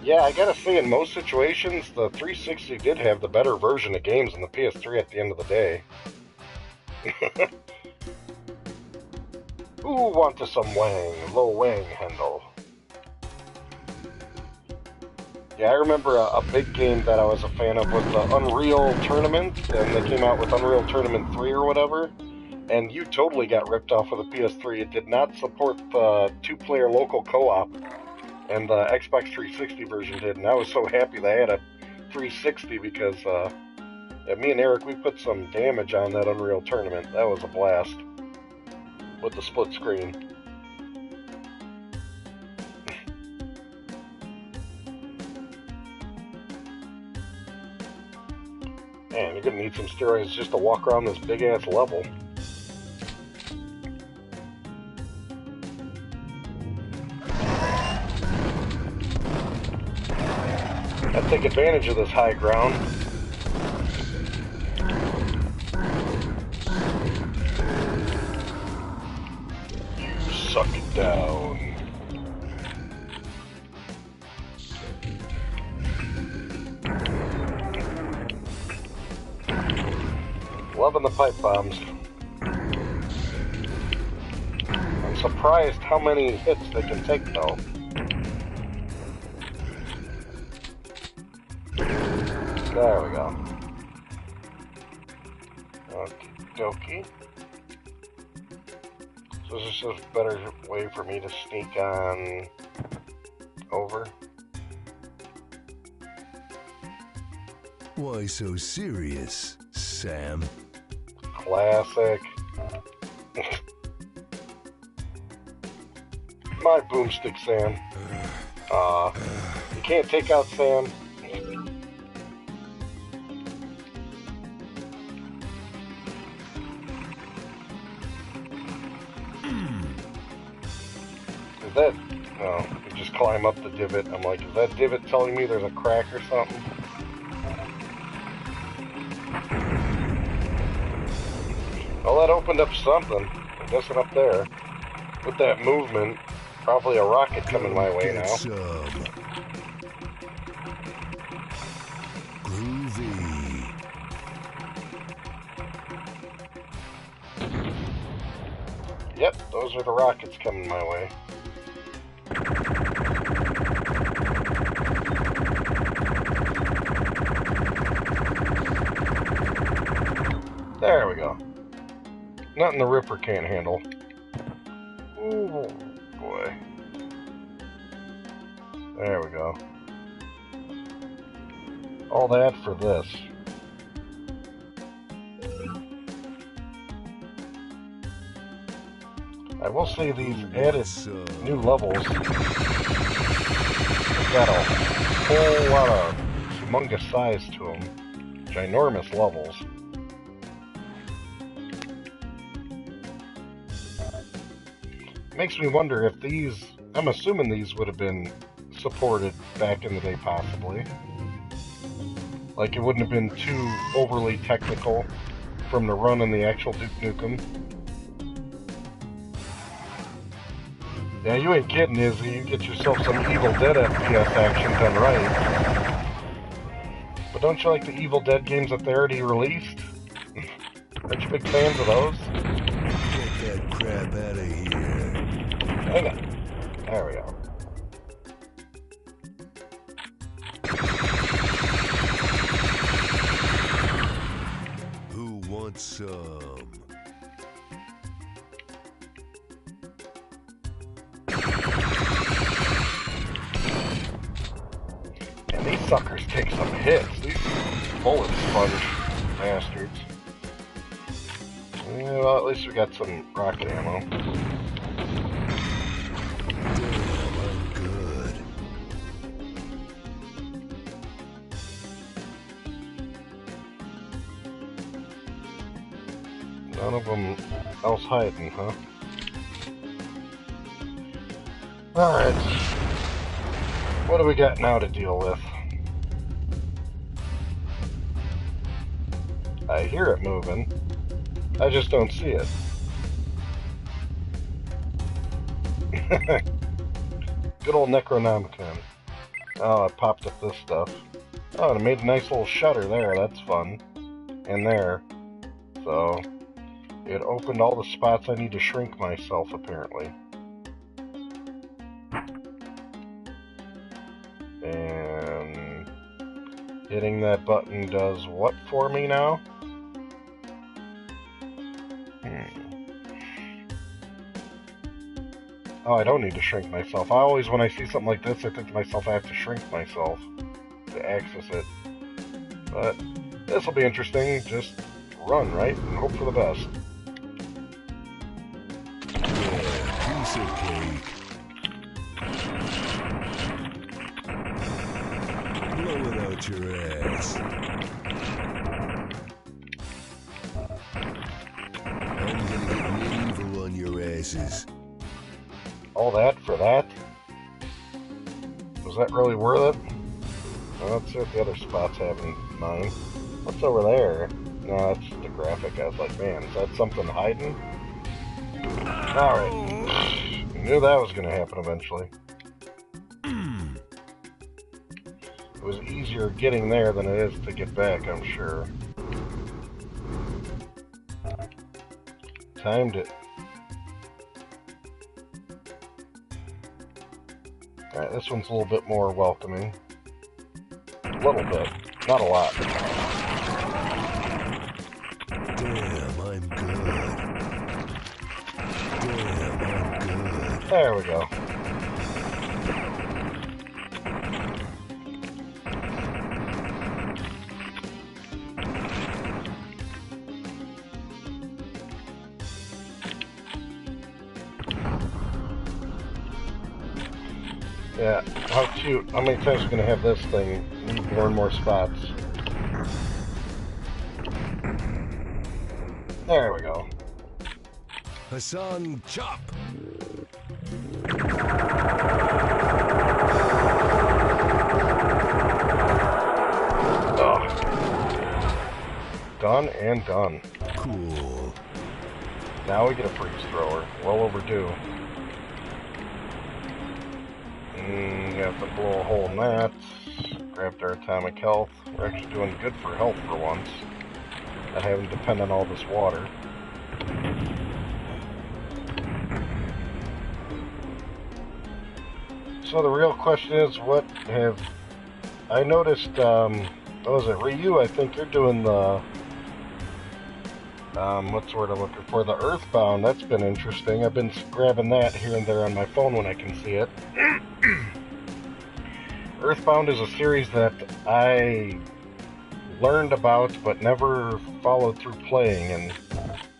Yeah, I gotta say, in most situations, the 360 did have the better version of games than the PS3 at the end of the day. Who wanted some wang? Low wang handle. Yeah, I remember a big game that I was a fan of was the Unreal Tournament, and they came out with Unreal Tournament 3 or whatever, and you totally got ripped off with the PS3. It did not support the two-player local co-op, and the Xbox 360 version did, and I was so happy that I had a 360 because me and Eric, we put some damage on that Unreal Tournament. That was a blast with the split screen. Man, you're gonna need some steroids just to walk around this big-ass level. I'd take advantage of this high ground. You suck it down. Loving the pipe bombs. I'm surprised how many hits they can take, though. There we go. Okie dokie. So this is a better way for me to sneak on over. Why so serious, Sam? Classic. My boomstick, Sam. You can't take out Sam. Is that... No, you just climb up the divot. I'm like, is that divot telling me there's a crack or something? Well, that opened up something. I'm guessing up there. With that movement, probably a rocket coming my way now. Groovy. Yep, those are the rockets coming my way. There we go. Nothing the Ripper can't handle. Ooh, boy. There we go. All that for this. I will say these added new levels got a whole lot of humongous size to them. Ginormous levels. Makes me wonder if these, I'm assuming these would have been supported back in the day possibly. Like it wouldn't have been too overly technical from the run in the actual Duke Nukem. Yeah, you ain't kidding, Izzy. You get yourself some Evil Dead FPS action done right. But don't you like the Evil Dead games that they already released? Aren't you big fans of those? Get that crap out of here. Hang on. There we go. Who wants some? And these suckers take some hits. These bullet sponge bastards. Yeah, well, at least we got some rocket ammo. Damn, I'm good. None of them else hiding, huh? Alright. What do we got now to deal with? I hear it moving. I just don't see it. Good old Necronomicon. Oh, I popped up this stuff. Oh, and it made a nice little shutter there. That's fun. And there. So, it opened all the spots I need to shrink myself, apparently. And hitting that button does what for me now? Oh, I don't need to shrink myself. I always, when I see something like this, I think to myself I have to shrink myself to access it. But this will be interesting. Just run, right? And hope for the best. Yeah, piece of cake. Blow it out your ass. I'm gonna get medieval on your asses. All that for that? Was that really worth it? Well, let's see what the other spots have in mind. What's over there? No, that's the graphic. I was like, man, is that something hiding? Alright. Knew that was going to happen eventually. It was easier getting there than it is to get back, I'm sure. Timed it. Alright, this one's a little bit more welcoming. A little bit. Not a lot. Damn, I'm good. Damn, I'm good. There we go. Yeah, how cute. How many times are we going to have this thing? Need more and more spots. There we go. Hassan, chop! Oh. Done and done. Cool. Now we get a freeze thrower. Well overdue. You have to blow a hole in that. Grabbed our atomic health. We're actually doing good for health for once. Not having to depend on all this water. So the real question is, what have... I noticed, what was it, Ryu, I think you're doing the... what's the word I'm looking for? The Earthbound. That's been interesting. I've been grabbing that here and there on my phone when I can see it. Earthbound is a series that I learned about but never followed through playing, and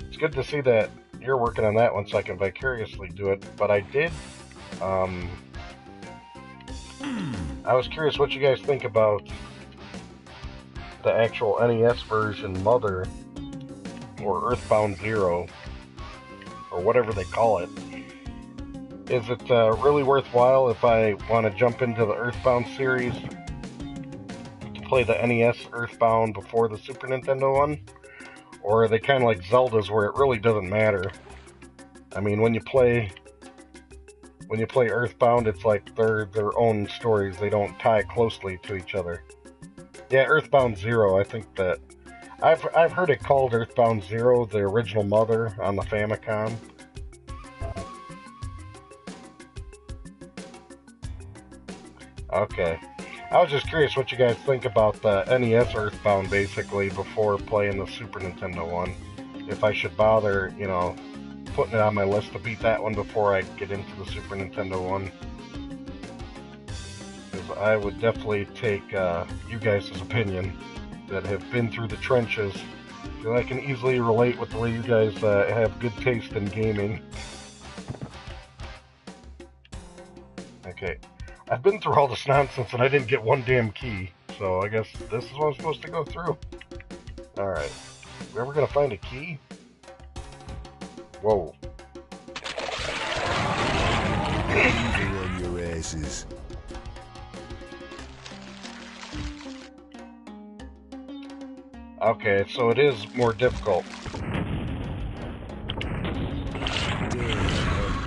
it's good to see that you're working on that one so I can vicariously do it. But I did, I was curious what you guys think about the actual NES version Mother, or Earthbound Zero, or whatever they call it. Is it really worthwhile if I want to jump into the Earthbound series to play the NES Earthbound before the Super Nintendo one? Or are they kind of like Zelda's where it really doesn't matter? I mean, when you play Earthbound, it's like they're their own stories. They don't tie closely to each other. Yeah, Earthbound Zero. I think that I've heard it called Earthbound Zero, the original mother on the Famicom. Okay. I was just curious what you guys think about the NES Earthbound, basically, before playing the Super Nintendo one. If I should bother, you know, putting it on my list to beat that one before I get into the Super Nintendo one. Because I would definitely take you guys' opinion that have been through the trenches. Because I can easily relate with the way you guys have good taste in gaming. Okay. I've been through all this nonsense and I didn't get one damn key. So I guess this is what I'm supposed to go through. Alright. We're ever gonna find a key? Whoa. On your asses. Okay, so it is more difficult. Damn,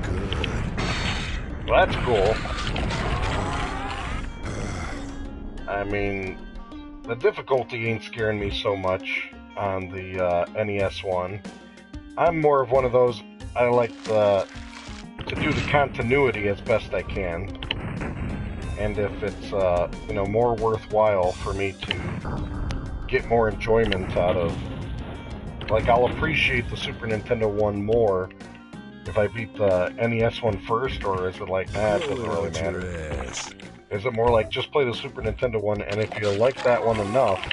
good. Well, that's cool. I mean, the difficulty ain't scaring me so much on the NES one. I'm more of one of those, I like to do the continuity as best I can. And if it's, you know, more worthwhile for me to get more enjoyment out of, like, I'll appreciate the Super Nintendo one more if I beat the NES one first, or is it like, nah, it doesn't really matter? Is it more like, just play the Super Nintendo one, and if you like that one enough,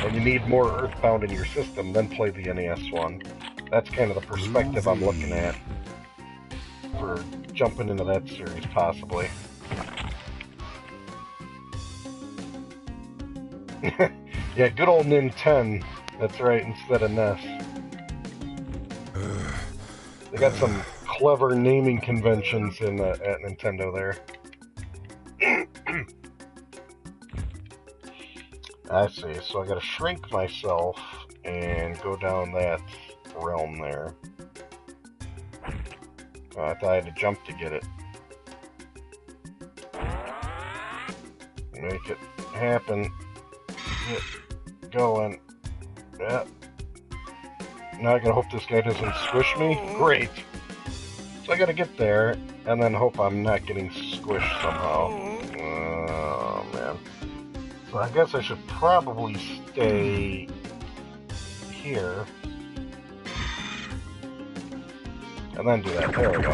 and you need more Earthbound in your system, then play the NES one? That's kind of the perspective I'm looking at for jumping into that series, possibly. Yeah, good old Nintendo. That's right, instead of NES. They got some clever naming conventions in at Nintendo there. I see, so I gotta shrink myself and go down that realm there. Oh, I thought I had to jump to get it. Make it happen. Get going. Yeah. Now I gotta hope this guy doesn't squish me. Great! So I gotta get there, and then hope I'm not getting squished somehow. Oh, man. So I guess I should probably stay here. And then do that. There we go.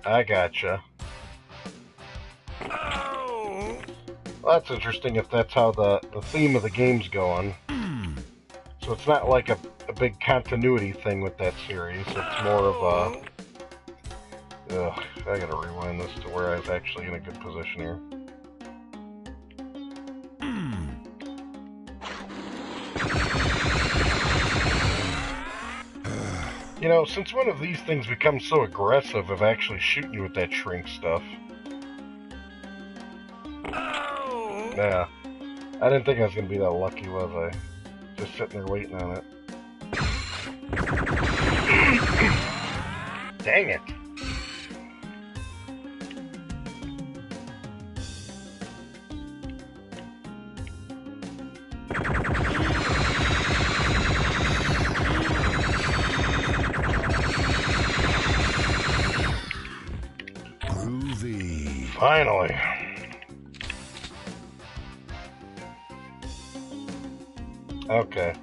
I gotcha. Well, that's interesting if that's how the theme of the game's going. So it's not like a big continuity thing with that series. It's more of a... Ugh, I gotta rewind this to where I was actually in a good position here. You know, since when have these things become so aggressive of actually shooting you with that shrink stuff? Yeah. I didn't think I was gonna be that lucky, was I? Just sitting there waiting on it. Dang it! Groovy. Finally. Okay.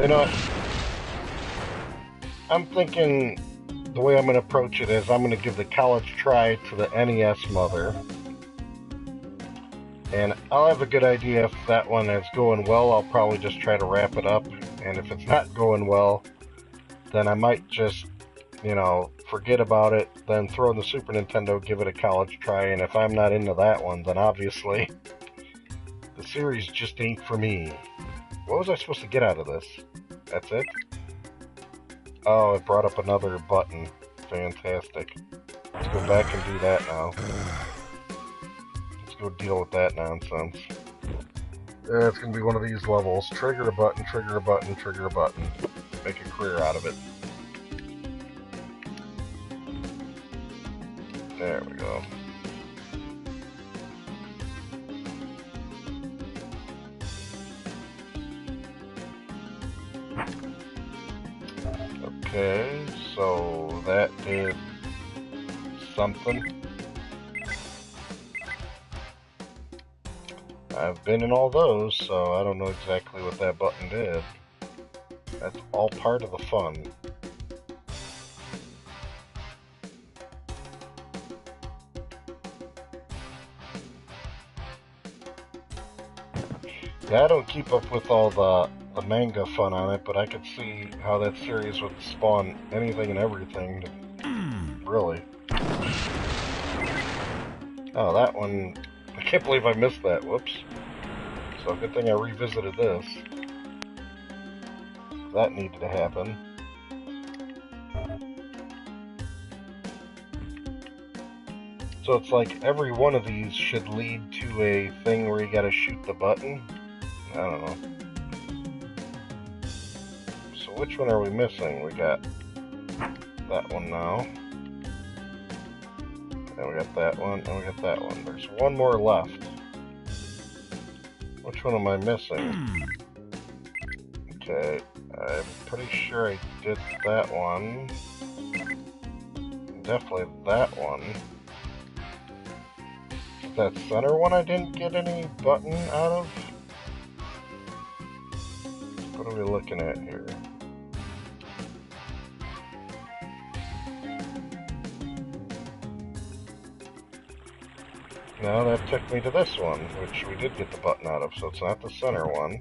You know what? I'm thinking the way I'm going to approach it is I'm going to give the college try to the NES mother. And I'll have a good idea if that one is going well. I'll probably just try to wrap it up. And if it's not going well, then I might just, you know, forget about it. Then throw in the Super Nintendo, give it a college try. And if I'm not into that one, then obviously the series just ain't for me. What was I supposed to get out of this? That's it? Oh, it brought up another button. Fantastic. Let's go back and do that now. Let's go deal with that nonsense. It's going to be one of these levels. Trigger a button, trigger a button, trigger a button. Make a career out of it. There we go. Okay, so that did something. I've been in all those, so I don't know exactly what that button did. That's all part of the fun. Yeah, I don't keep up with all the manga fun on it, but I could see how that series would spawn anything and everything, really. Oh, that one, I can't believe I missed that, whoops. So good thing I revisited this. That needed to happen. So it's like every one of these should lead to a thing where you gotta shoot the button? I don't know. So which one are we missing? We got that one now. And we got that one, and we got that one. There's one more left. Which one am I missing? Okay, I'm pretty sure I did that one. Definitely that one. That center one I didn't get any button out of? What are we looking at here? No, that took me to this one, which we did get the button out of, so it's not the center one.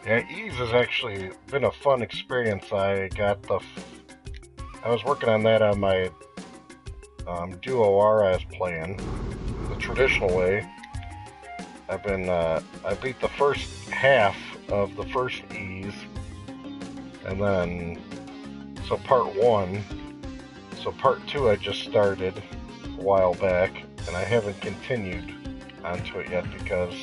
Yeah, Ease has actually been a fun experience. I was working on that on my Duo R I was playing, the traditional way. I beat the first half of the first Ease, and then, so part 1, so part 2 I just started a while back, and I haven't continued onto it yet because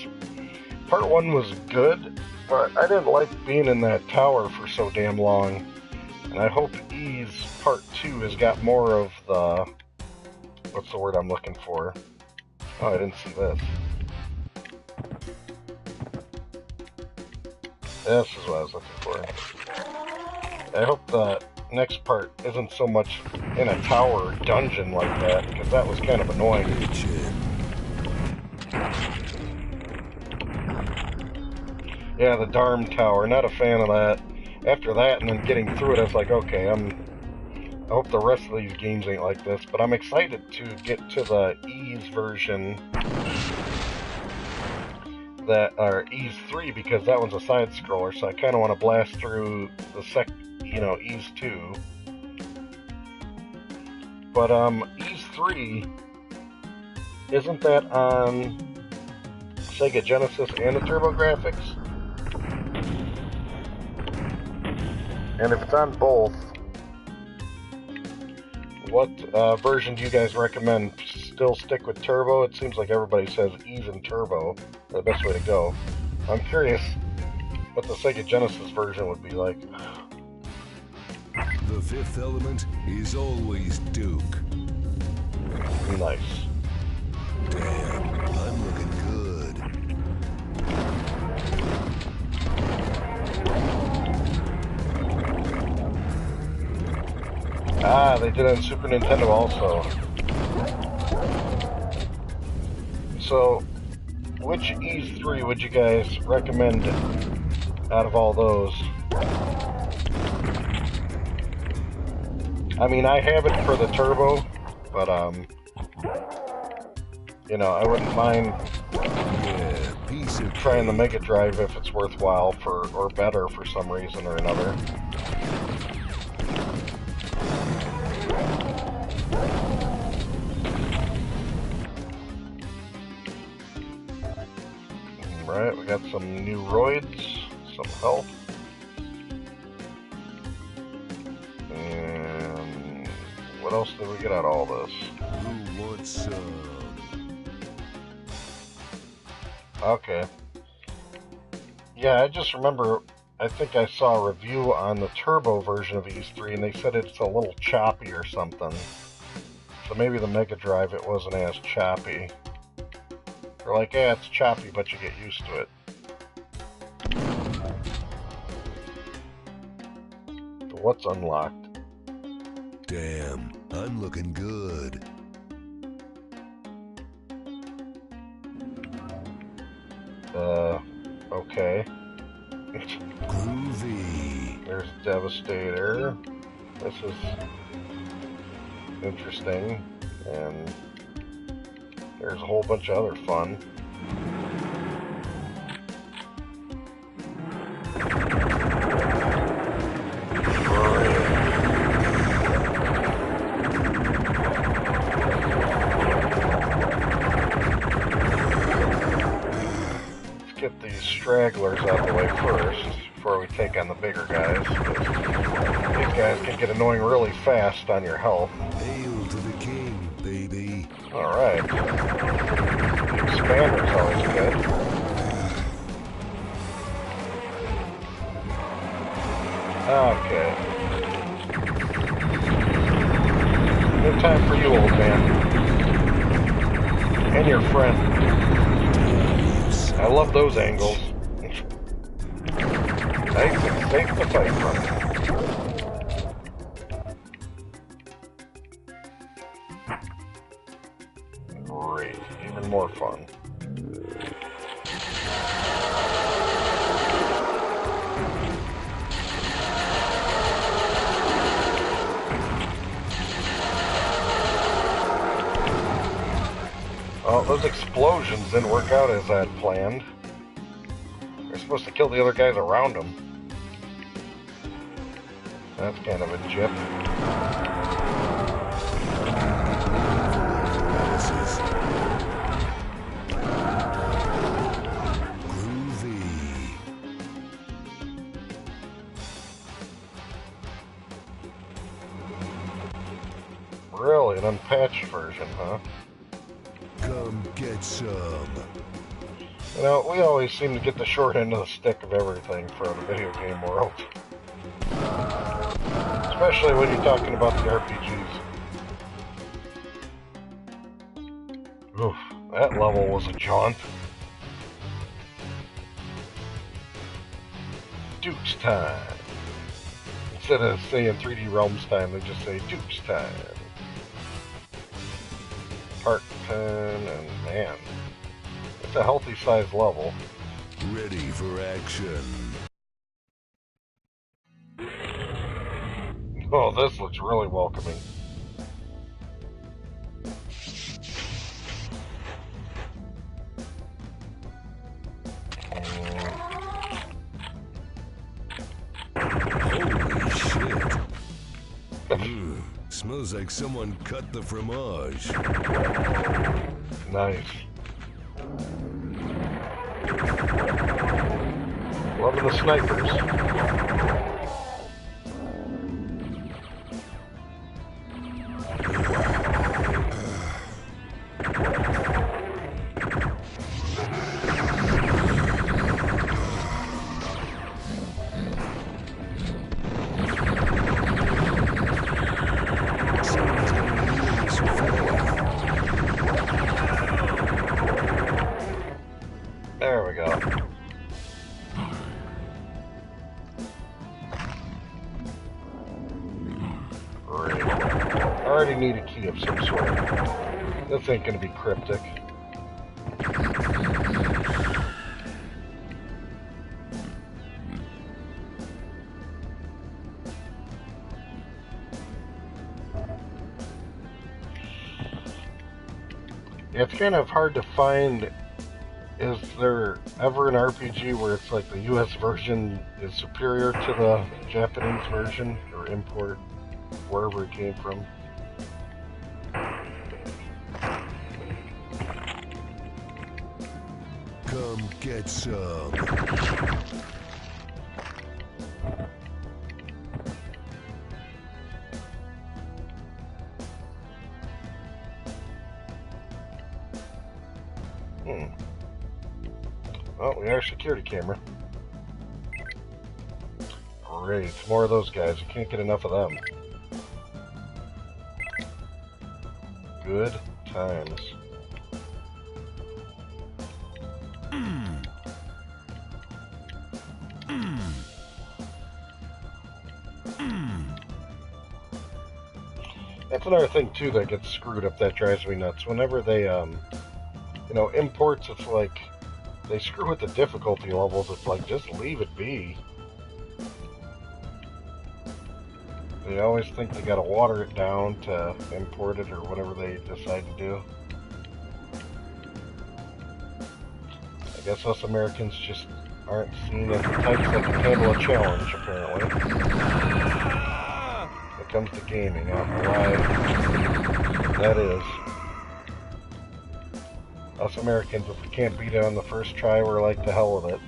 part 1 was good, but I didn't like being in that tower for so damn long, and I hope Ease part 2 has got more of the, what's the word I'm looking for? Oh, I didn't see this. This is what I was looking for. I hope the next part isn't so much in a tower dungeon like that, because that was kind of annoying. Yeah, the Darm Tower, not a fan of that. After that, and then getting through it, I was like, okay, I hope the rest of these games ain't like this, but I'm excited to get to the Ease version, or Ease 3, because that one's a side-scroller, so I kind of want to blast through the Ease 2. But, Ease 3, isn't that on Sega Genesis and the TurboGrafx? And if it's on both, what version do you guys recommend? Still stick with Turbo? It seems like everybody says Ease and Turbo are the best way to go. I'm curious what the Sega Genesis version would be like. The fifth element is always Duke. Nice. Damn, I'm looking good. Ah, they did it on Super Nintendo also. So, which Ease 3 would you guys recommend out of all those? I mean, I have it for the Turbo, but, I wouldn't mind trying the Mega Drive if it's worthwhile or better for some reason or another. Alright, we got some new roids, some health. And what else did we get out of all this? Who wants some? Okay. Yeah, I just remember, I think I saw a review on the turbo version of E3, and they said it's a little choppy or something. So maybe the Mega Drive, it wasn't as choppy. They're like, yeah, it's choppy, but you get used to it. But what's unlocked? Damn, I'm looking good. Okay. Groovy. There's Devastator. This is interesting. And there's a whole bunch of other fun. Get these stragglers out of the way first before we take on the bigger guys. These guys can get annoying really fast on your health. Hail to the king, baby. Alright. The expander's always good. Okay. Good time for you, old man. And your friend. I love those angles. Nice and safe to fight from. Great. Even more fun. Oh, those explosions didn't work out as I had planned. They're supposed to kill the other guys around them. That's kind of a jip. Groovy. Really, an unpatched version, huh? Come get some. You know, we always seem to get the short end of the stick of everything for the video game world. Especially when you're talking about the RPGs. Oof, that level was a jaunt. Duke's time. Instead of saying 3D Realms time, they just say Duke's time. Part 10, and man, it's a healthy sized level. Ready for action. Oh, this looks really welcoming. Holy shit. Smells like someone cut the fromage. Nice. Loving the snipers. There we go. Great. I already need a key of some sort. This ain't gonna be cryptic. It's kind of hard to find. Is there ever an RPG where it's like the US version is superior to the Japanese version or import, wherever it came from? Come get some. Oh, we got our security camera. Great, more of those guys. You can't get enough of them. Good times. That's another thing too that gets screwed up, that drives me nuts. Whenever they, you know, imports, it's like they screw with the difficulty levels. It's like, just leave it be. They always think they gotta water it down to import it or whatever they decide to do. I guess us Americans just aren't seen as the types that can handle a challenge, apparently. When it comes to gaming, I don't know why that is. Us Americans, if we can't beat it on the first try, we're like, the hell with it.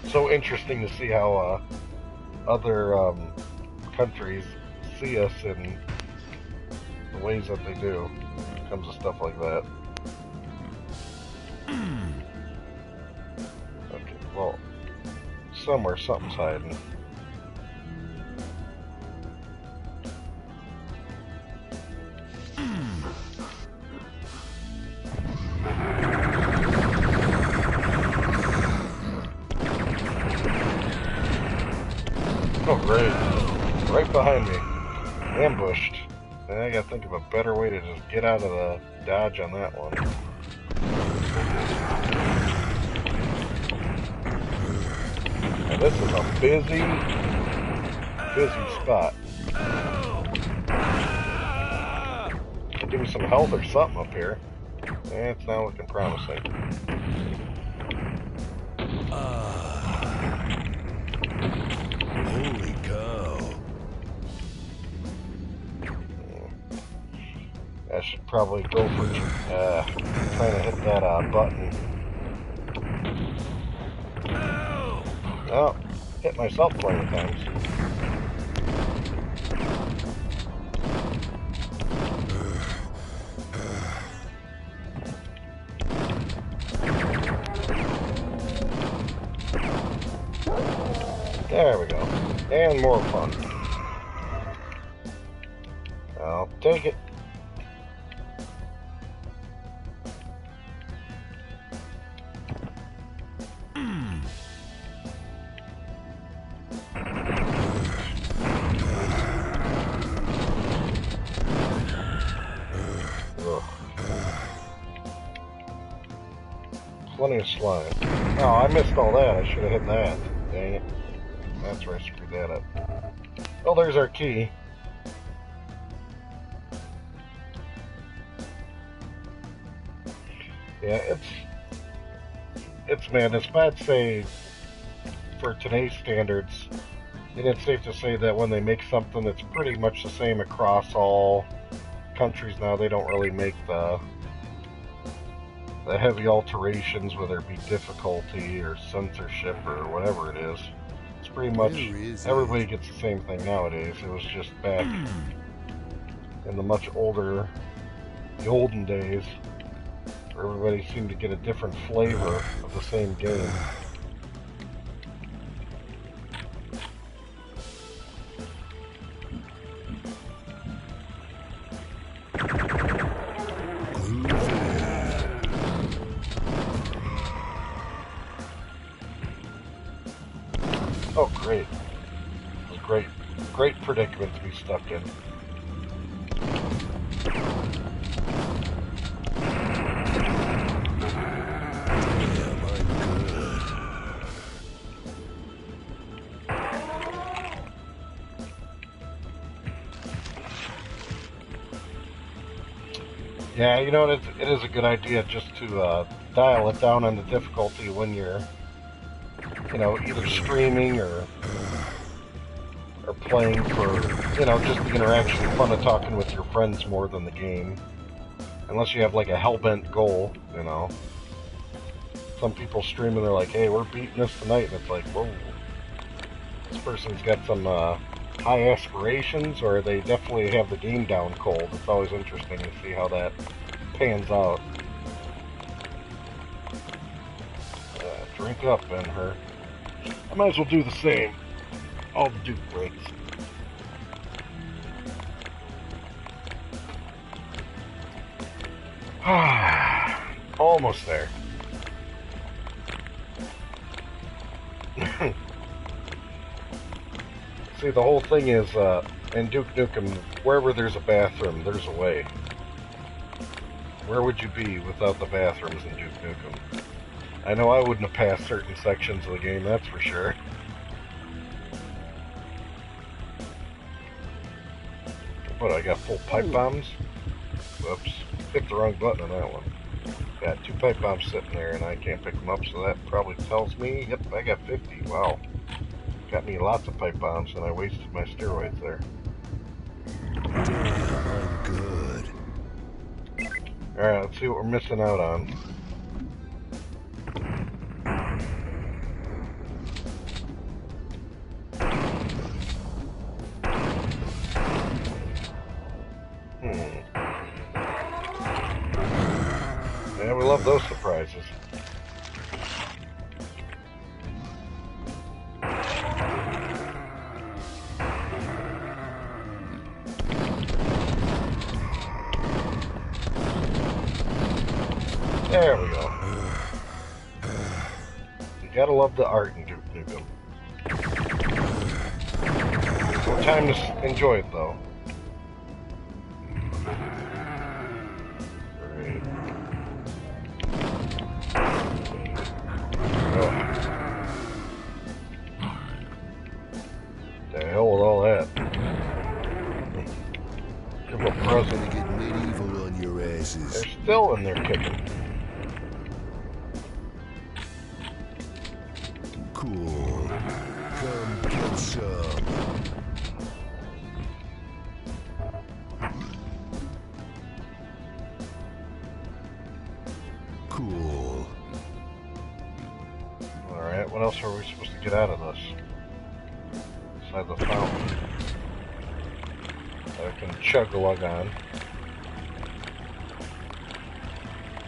So interesting to see how other countries see us in the ways that they do when it comes to stuff like that. Okay, well, somewhere something's hiding. Oh, great. Right behind me. Ambushed. And I gotta think of a better way to just get out of the dodge on that one. And this is a busy spot. Give me some health or something up here. It's not looking promising. Holy cow. I should probably go for trying to hit that button. Oh, hit myself plenty of times. There we go. And more fun. I'll take it. Plenty of slime. Oh, I missed all that. I should have hit that. Dang it. That's where I screwed that up. Oh, there's our key. Yeah, it's madness. But I'd say, for today's standards, it's safe to say that when they make something that's pretty much the same across all countries now, they don't really make the heavy alterations, whether it be difficulty or censorship or whatever it is. It's pretty much everybody gets the same thing nowadays. It was just back in the much older, the olden days, where everybody seemed to get a different flavor of the same game. Oh, great. It was a great predicament to be stuck in. Yeah, you know, it is a good idea just to dial it down on the difficulty when you're, you know, either streaming or playing for, you know, just the interaction, fun of talking with your friends more than the game. Unless you have like a hell-bent goal, you know. Some people stream and they're like, hey, we're beating this tonight, and it's like, whoa. This person's got some high aspirations, or they definitely have the game down cold. It's always interesting to see how that pans out. Drink up, Ben-Hur. I might as well do the same. All the Duke breaks. Almost there. See, the whole thing is, in Duke Nukem, wherever there's a bathroom, there's a way. Where would you be without the bathrooms in Duke Nukem? I know I wouldn't have passed certain sections of the game, that's for sure. What, I got full pipe bombs? Whoops. Hit the wrong button on that one. Got 2 pipe bombs sitting there and I can't pick them up, so that probably tells me, yep, I got 50. Wow. Got me lots of pipe bombs and I wasted my steroids there. Damn, I'm good. Alright, let's see what we're missing out on. Yeah, we love those surprises. There we go. You gotta love the art in Duke Nukem. No time to enjoy it though. Great. The hell with all that? Give a present. Gonna get medieval on your asses. They're still in there kicking. Cool. Come get some. Cool. Alright, what else are we supposed to get out of this? Besides the fountain. I can chug-a-lug on.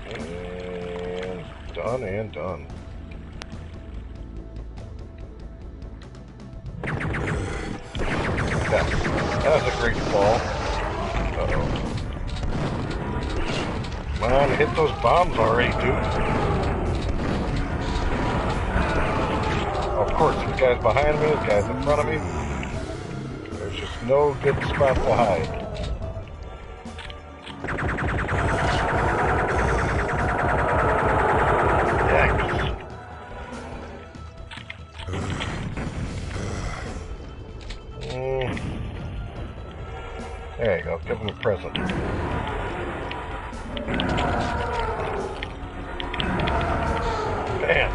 And done and done. That was a great fall. Uh-oh. Come on, hit those bombs already, dude. Of course, these guys behind me, these guys in front of me. There's just no good spot to hide. There you go, give him a present. Bam!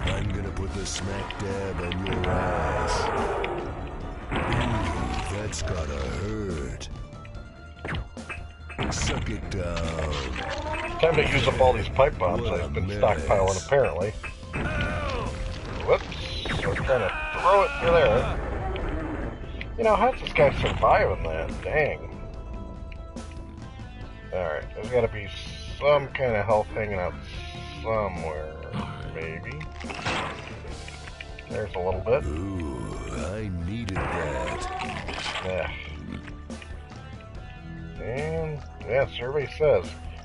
I'm gonna put the smack dab on your ass. Ooh, that's gotta hurt. Suck it down. Time to use up all these pipe bombs I've been stockpiling, apparently. Whoops. I was trying to throw it through there. You know, how's this guy surviving that? Dang. Alright, there's gotta be some kind of health hanging out somewhere. Maybe. There's a little bit. Ooh, I needed that. Yeah. And, yeah, survey says,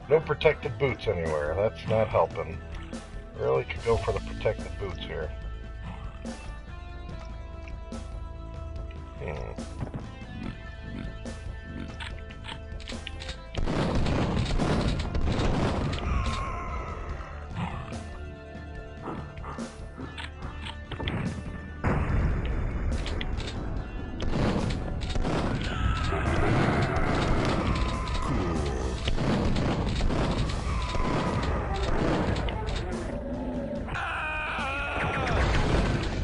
no protected boots anywhere. That's not helping. Really could go for the protected boots here.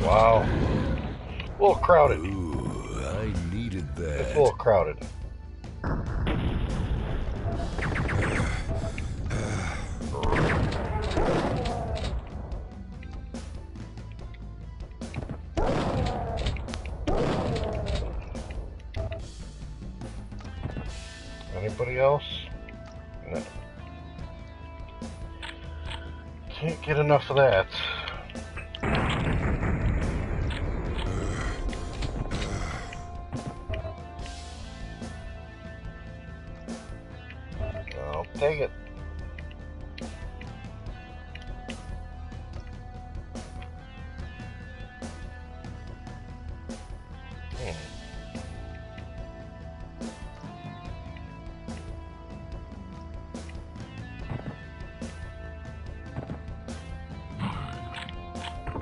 Wow. A little crowded. Ooh, I needed that. It's a little crowded. Anybody else? No. Can't get enough of that.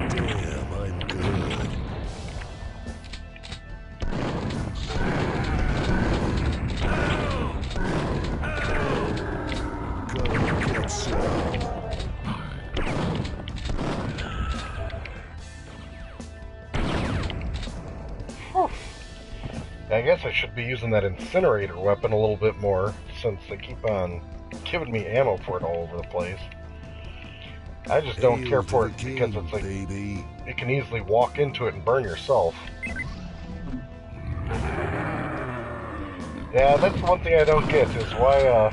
Damn, I'm good. Gotta get some. I guess I should be using that incinerator weapon a little bit more, since they keep on giving me ammo for it all over the place. I just don't care for it because it's like, baby. you can easily walk into it and burn yourself. Yeah, that's one thing I don't get, is why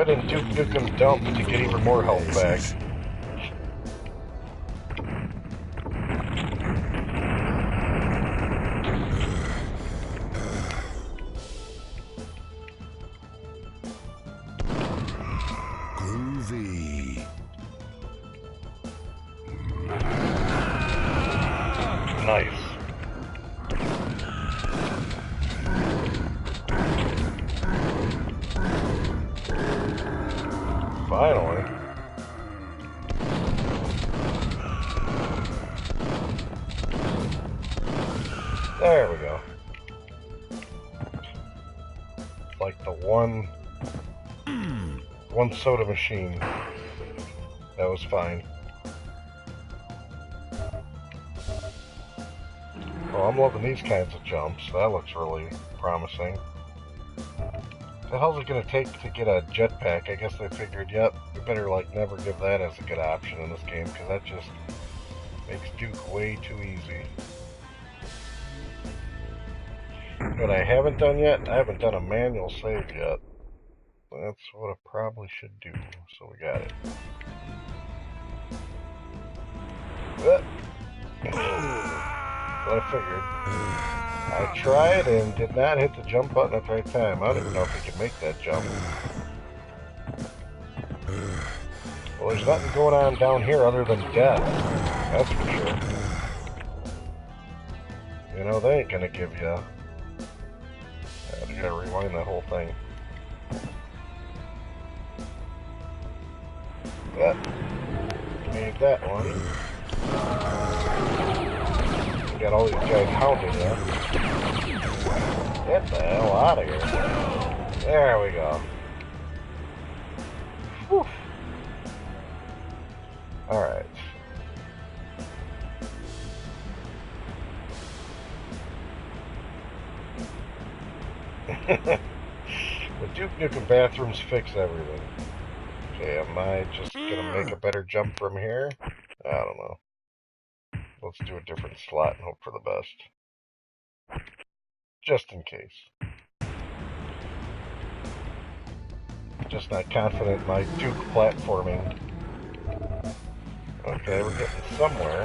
didn't Duke Nukem dump to get even more health back? Groovy. Nice. Finally. There we go. Like the one soda machine. That was fine. Oh, I'm loving these kinds of jumps. That looks really promising. What the hell's it gonna take to get a jetpack? I guess they figured, yep, we better like never give that as a good option in this game, because that just makes Duke way too easy. What I haven't done yet, I haven't done a manual save yet. That's what I probably should do, so we got it. What I figured. I tried and did not hit the jump button at the right time. I don't even know if we can make that jump. Well, there's nothing going on down here other than death. That's for sure. You know, they ain't gonna give you... You gotta rewind that whole thing. Yep. Made that one. We got all these guys hounding you. Get the hell out of here. There we go. Whew. Alright. The Duke Nukem bathrooms fix everything. Okay, am I just gonna make a better jump from here? I don't know. Let's do a different slot and hope for the best. Just in case. Just not confident in my Duke platforming. Okay, we're getting somewhere.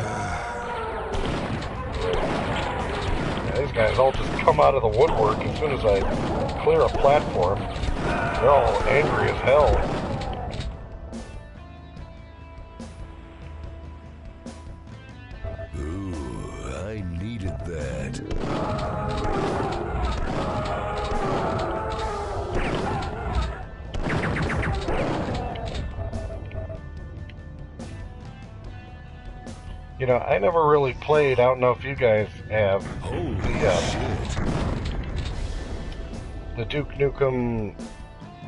Yeah, these guys all just come out of the woodwork as soon as I clear a platform. They're all angry as hell. I needed that. You know, I never really played, I don't know if you guys have, the Duke Nukem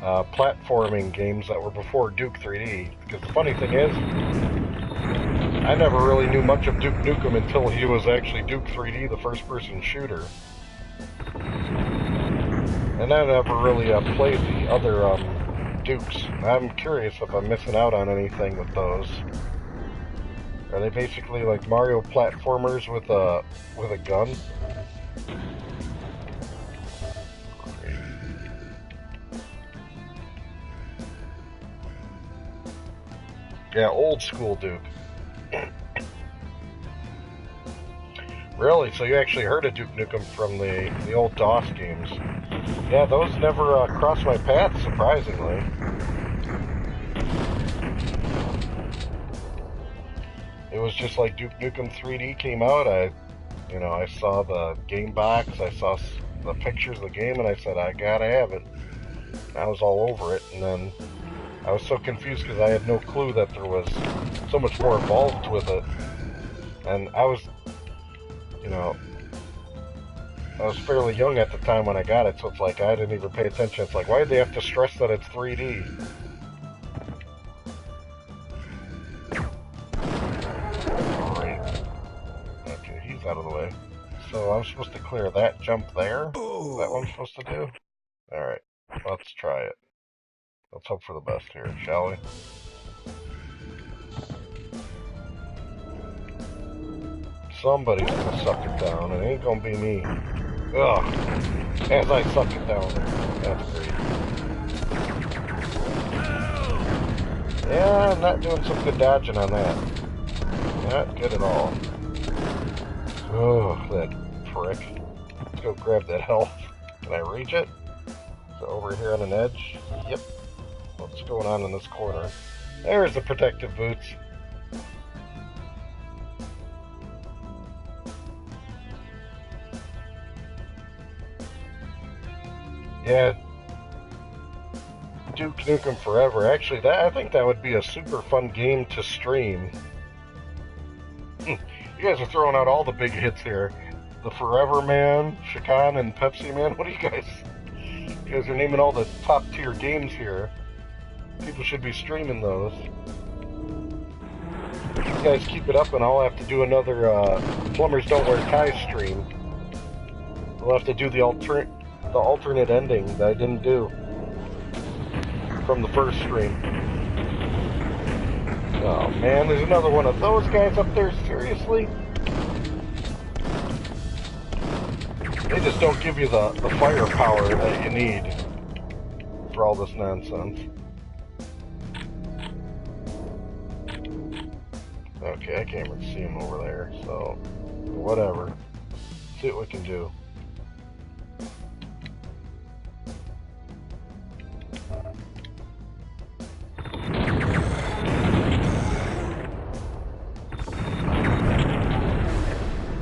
platforming games that were before Duke 3D. Because the funny thing is, I never really knew much of Duke Nukem until he was actually Duke 3D, the first-person shooter. And I never really played the other Dukes. I'm curious if I'm missing out on anything with those. Are they basically like Mario platformers with a gun? Yeah, old school Duke. Really? So you actually heard of Duke Nukem from the old DOS games? Yeah, those never crossed my path, surprisingly. It was just like Duke Nukem 3D came out. I saw the game box, I saw the pictures of the game, and I said, I gotta have it. I was all over it, and then I was so confused because I had no clue that there was so much more involved with it. And I was, you know, I was fairly young at the time when I got it, so it's like I didn't even pay attention. It's like, why did they have to stress that it's 3D? Great. Okay, he's out of the way. So I'm supposed to clear that jump there? Is that what I'm supposed to do? Alright, let's try it. Let's hope for the best here, shall we? Somebody's gonna suck it down. It ain't gonna be me. Ugh. As I suck it down. That's great. Yeah, I'm not doing some good dodging on that. Not good at all. Oh, that prick. Let's go grab that health. Can I reach it? Is it over here on an edge? Yep. What's going on in this corner? There's the protective boots. Yeah. Duke Nukem Forever. Actually, I think that would be a super fun game to stream. You guys are throwing out all the big hits here. The Forever Man, Chican, and Pepsi Man. What are you guys? You guys are naming all the top tier games here. People should be streaming those. You guys keep it up and I'll have to do another Plumbers Don't Wear Ties stream. We'll have to do the alternate ending that I didn't do from the first stream. Oh man, there's another one of those guys up there, seriously? They just don't give you the firepower that you need for all this nonsense. Okay, I can't even see him over there, so whatever. See what we can do.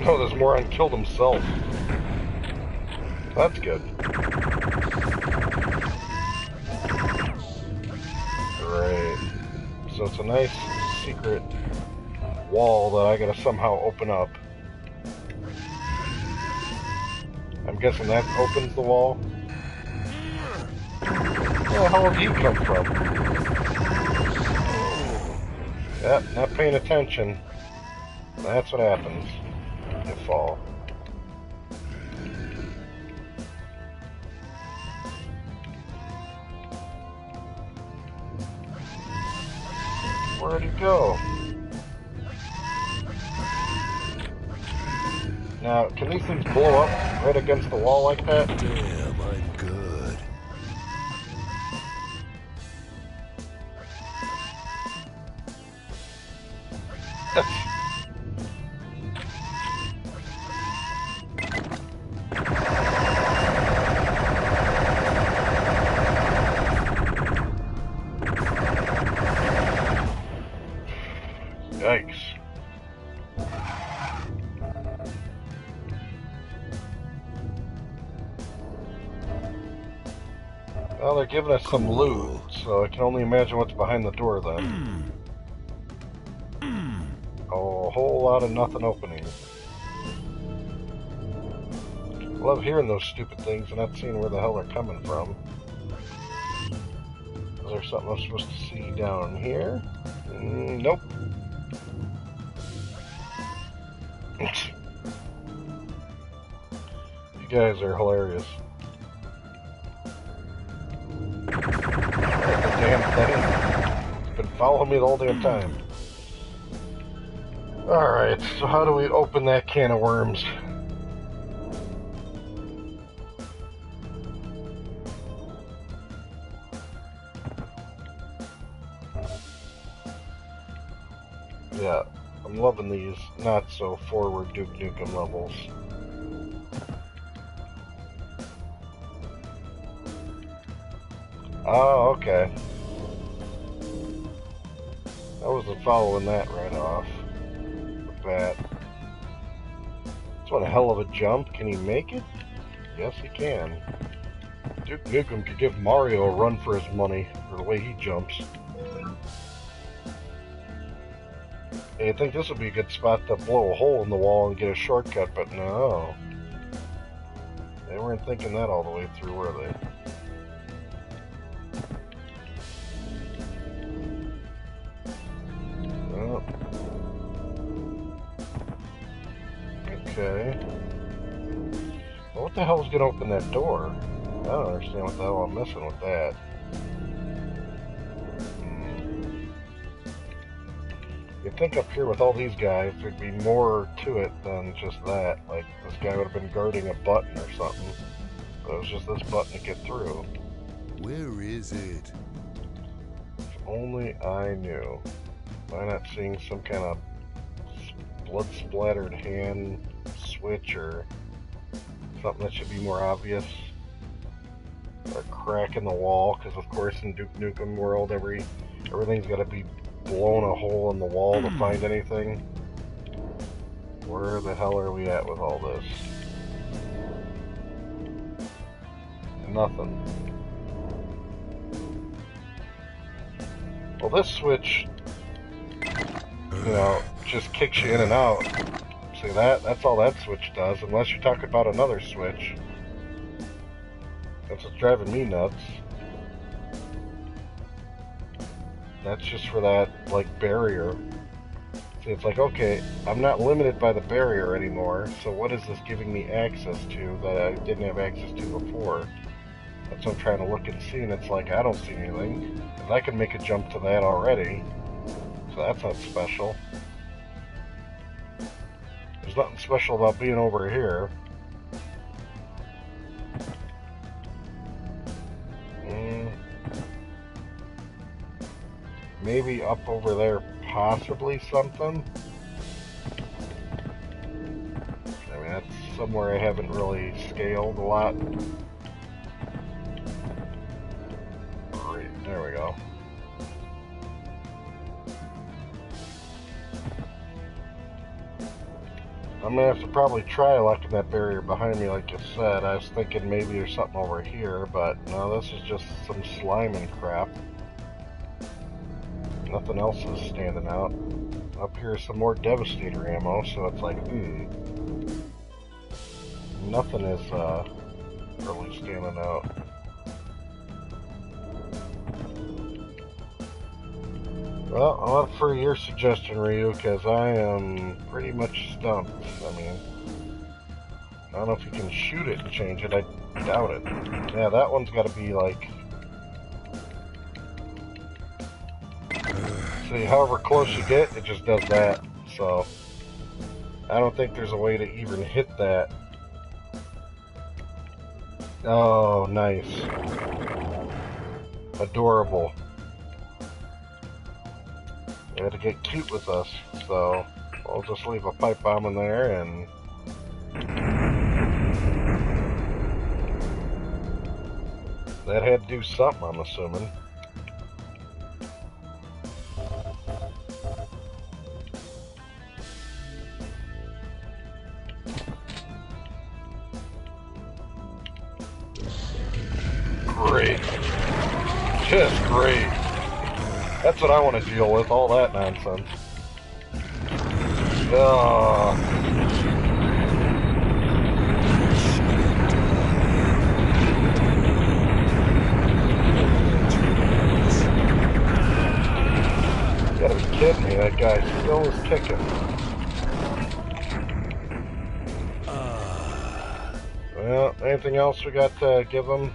Oh, this moron killed himself. That's good. Great. So it's a nice secret wall that I gotta somehow open up. I'm guessing that opens the wall. Where the hell did he come from? Yep, not paying attention. That's what happens. You fall. Where'd he go? Now, can these things blow up right against the wall like that? Damn, I'm good. Yikes. Well, they're giving us some loot, so I can only imagine what's behind the door then. Oh, a whole lot of nothing opening. I love hearing those stupid things and not seeing where the hell they're coming from. Is there something I'm supposed to see down here? Nope. You guys are hilarious. The damn thing. It's been following me the whole damn time. Alright, so how do we open that can of worms? Yeah, I'm loving these not so forward Duke Nukem levels. Oh, okay. I wasn't following that right off the bat. That's one hell of a jump. Can he make it? Yes, he can. Duke Nukem could give Mario a run for his money for the way he jumps. Hey, I think this would be a good spot to blow a hole in the wall and get a shortcut, but no. They weren't thinking that all the way through, were they? Oh. Okay. Well, what the hell is going to open that door? I don't understand what the hell I'm missing with that. You'd think up here with all these guys, there'd be more to it than just that. Like, this guy would have been guarding a button or something. But it was just this button to get through. Where is it? If only I knew. Am I not seeing some kind of blood-splattered hand switch or something that should be more obvious? A crack in the wall, because of course in Duke Nukem world, everything's got to be blown a hole in the wall to find anything. Where the hell are we at with all this? Nothing. Well, this switch, you know, just kicks you in and out. See that's all that switch does, unless you're talking about another switch. That's what's driving me nuts. That's just for that, like, barrier. See, it's like, okay, I'm not limited by the barrier anymore, so what is this giving me access to that I didn't have access to before? That's what I'm trying to look and see, and it's like, I don't see anything. Because I can make a jump to that already, so that's not special. There's nothing special about being over here. Maybe up over there, possibly something. I mean, that's somewhere I haven't really scaled a lot. Great, there we go. I'm gonna have to probably try locking that barrier behind me like you said. I was thinking maybe there's something over here, but no, this is just some slime and crap. Nothing else is standing out. Up here is some more Devastator ammo, so it's like, nothing is really standing out. Well, I'll opt for your suggestion, Ryu, because I am pretty much stumped. I mean, I don't know if you can shoot it and change it. I doubt it. Yeah, that one's got to be like... See, however close you get, it just does that. So, I don't think there's a way to even hit that. Oh, nice. Adorable. They had to get cute with us, so I'll just leave a pipe bomb in there and... That had to do something, I'm assuming. Great. Just great. That's what I want to deal with, all that nonsense. You gotta be kidding me, that guy still is kicking. Well, anything else we got to give him?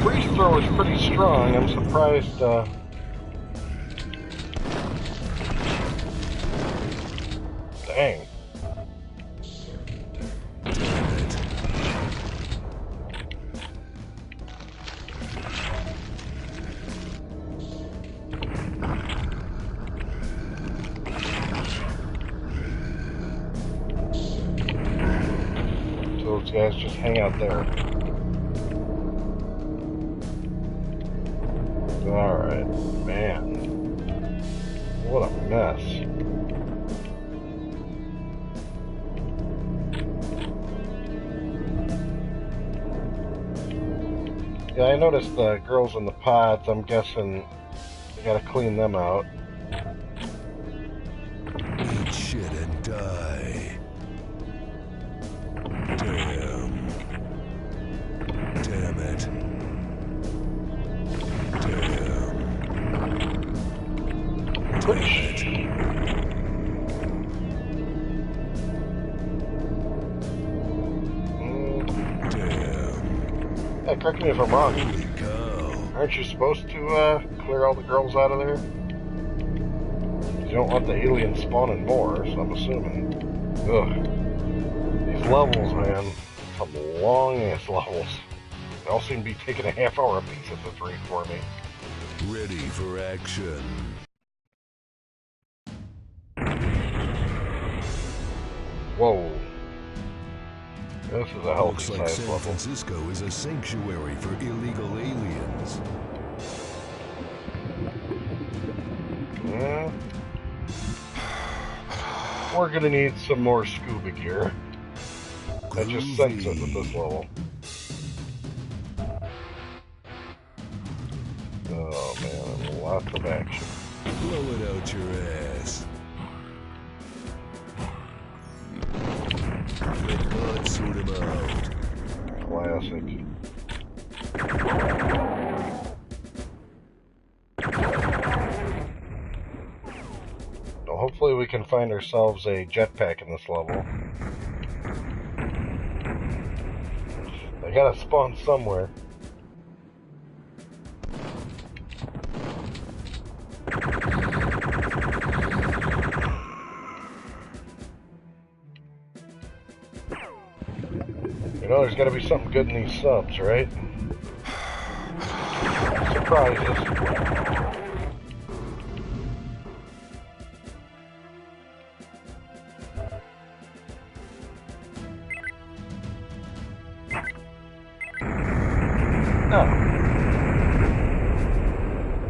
Freeze throw is pretty strong. I'm surprised. Dang. So those guys just hang out there. Alright, man. What a mess. Yeah, I noticed the girls in the pods. I'm guessing you gotta clean them out. Eat shit and die. Damn. Damn it. Damn. Damn it. Damn. Yeah, correct me if I'm wrong. Holy cow. Aren't you supposed to clear all the girls out of there? You don't want the aliens spawning more, so I'm assuming. Ugh. These levels, man. Some long-ass levels. They all seem to be taking a half hour apiece at this rate for me. Ready for action. Whoa. This is a healthy Looks like size San level. Francisco is a sanctuary for illegal aliens. Yeah. We're gonna need some more scuba gear. I just sense it with this level. Oh man, lots of action. Blow it out your ass. Good God, sort him out. Classic. Well, hopefully we can find ourselves a jetpack in this level. I gotta spawn somewhere. You know, there's gotta be something good in these subs, right? Surprises. No.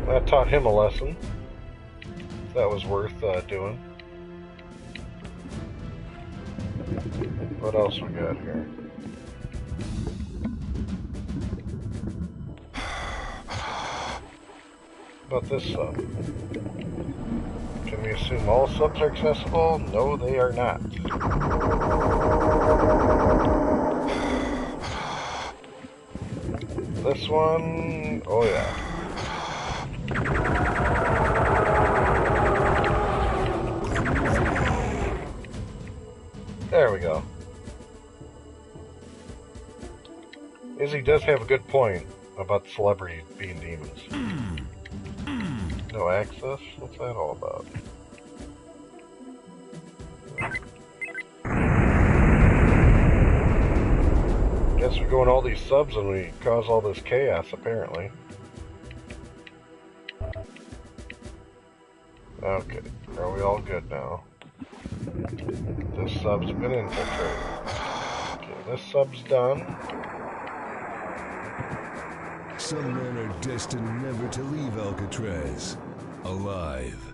That taught him a lesson. That was worth doing. What else we got here? About this sub? Can we assume all subs are accessible? No, they are not. This one, oh yeah. There we go. Izzy does have a good point about celebrities being demons. No access? What's that all about? Guess we go in all these subs and we cause all this chaos, apparently. Okay, are we all good now? This sub's been infiltrated. Okay, this sub's done. Some men are destined never to leave Alcatraz alive.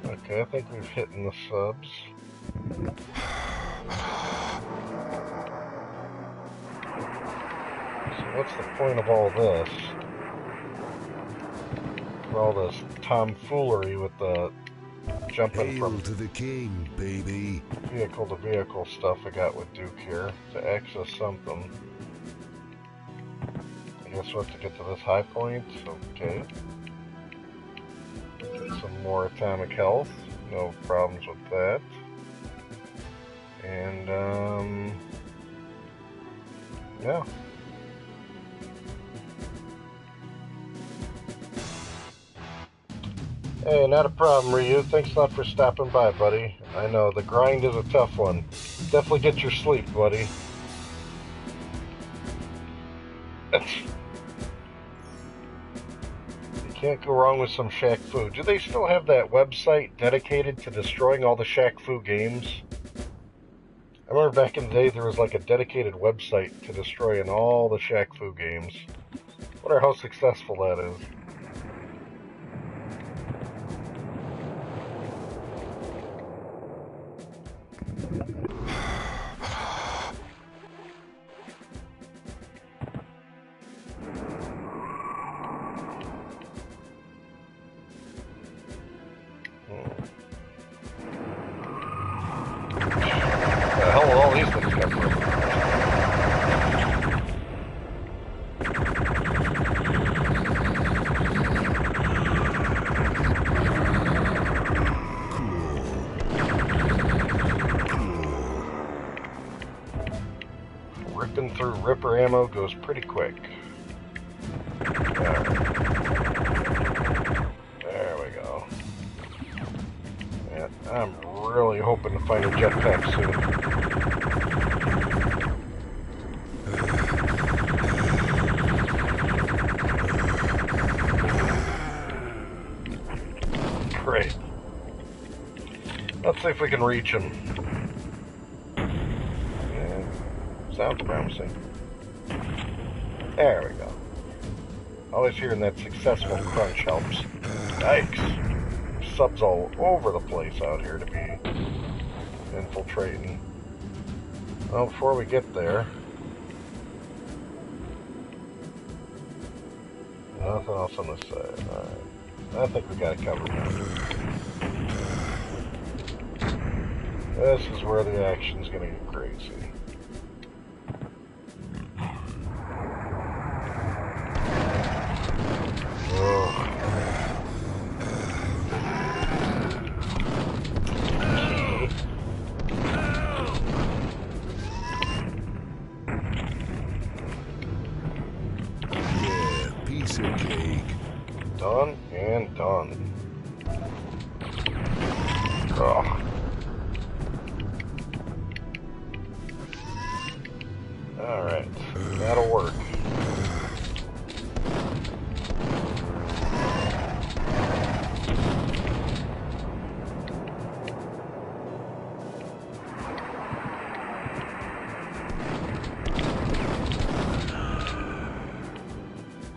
Okay, I think we've hit in the subs. So what's the point of all this? For all this tomfoolery with the jumping Hail from to the king, baby. vehicle to vehicle stuff I got with Duke here to access something. I guess we have to get to this high point. Okay. Get some more atomic health. No problems with that. And, yeah. Hey, not a problem, Ryu. Thanks a lot for stopping by, buddy. I know, the grind is a tough one. Definitely get your sleep, buddy. You can't go wrong with some Shaq Fu. Do they still have that website dedicated to destroying all the Shaq Fu games? I remember back in the day there was like a dedicated website to destroying all the Shaq Fu games. I wonder how successful that is. hell these things come from? Ripping through Ripper ammo goes pretty quick. Alright. There we go. And I'm really hoping to find a jetpack soon. Great. Let's see if we can reach him. Sounds promising. There we go. Always hearing that successful crunch helps. Yikes. Subs all over the place out here to be infiltrating. Well, before we get there... Nothing else on this side. Alright. I think we got it covered now. This is where the action's gonna get crazy. Done and done. Ugh. Alright, that'll work.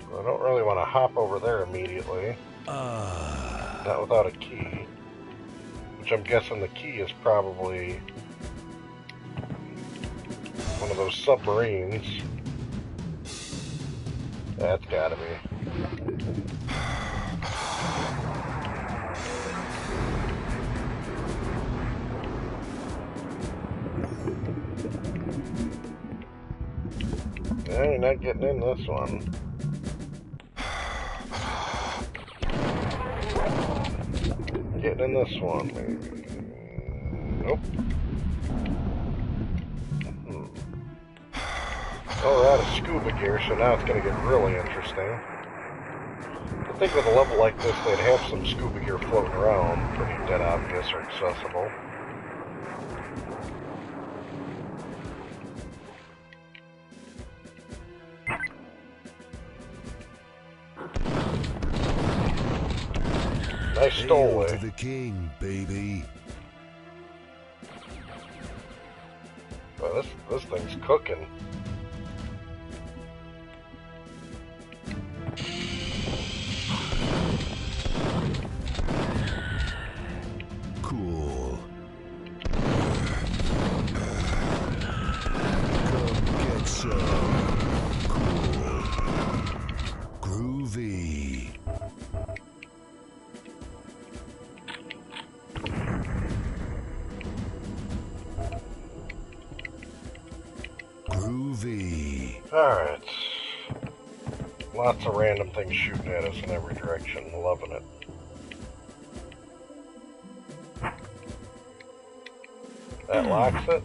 I don't really want to hop over there immediately. Not without a key. Which I'm guessing the key is probably one of those submarines. That's gotta be. Yeah, you're not getting in this one. Getting in this one, maybe. Nope. Oh, we're out of scuba gear, so now it's going to get really interesting. I think with a level like this, they'd have some scuba gear floating around, pretty dead obvious or accessible. Nice stowaway. To the king, baby. Well, this thing's cooking. Cool. Come get some. Cool. Groovy. Groovy. Alright. Lots of random things shooting at us in every direction. Loving it. That locks it.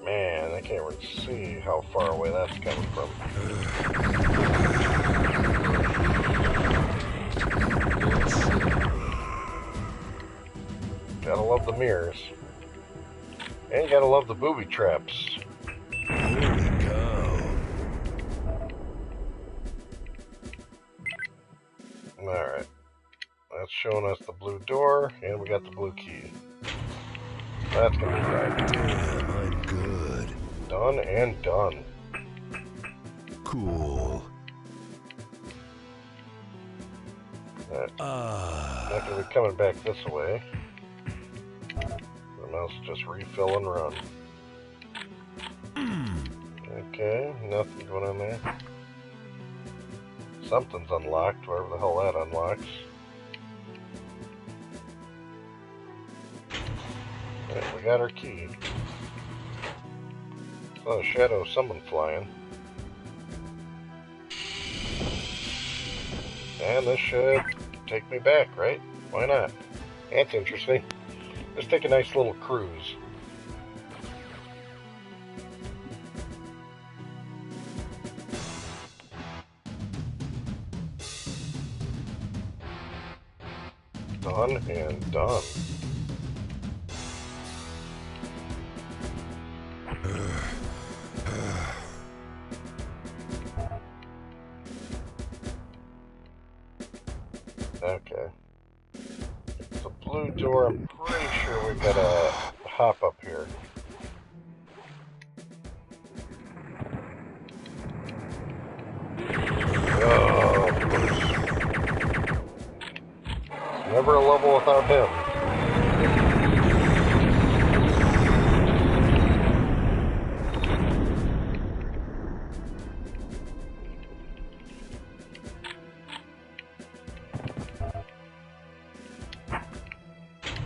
Man, I can't really see how far away that's coming from. Gotta love the mirrors. And gotta love the booby traps. Holy cow. Alright. That's showing us the blue door, and we got the blue key. That's gonna be right. Damn, I'm good. Done and done. Cool. Not gonna be coming back this way. And let's just refill and run. Okay, nothing going on there. Something's unlocked, wherever the hell that unlocks. Alright, we got our key. Saw a shadow of someone flying. And this should take me back, right? Why not? That's interesting. Let's take a nice little cruise. Done and done. Okay. It's a blue door. I'm pretty sure we gotta hop up here. Oh, never a level without him.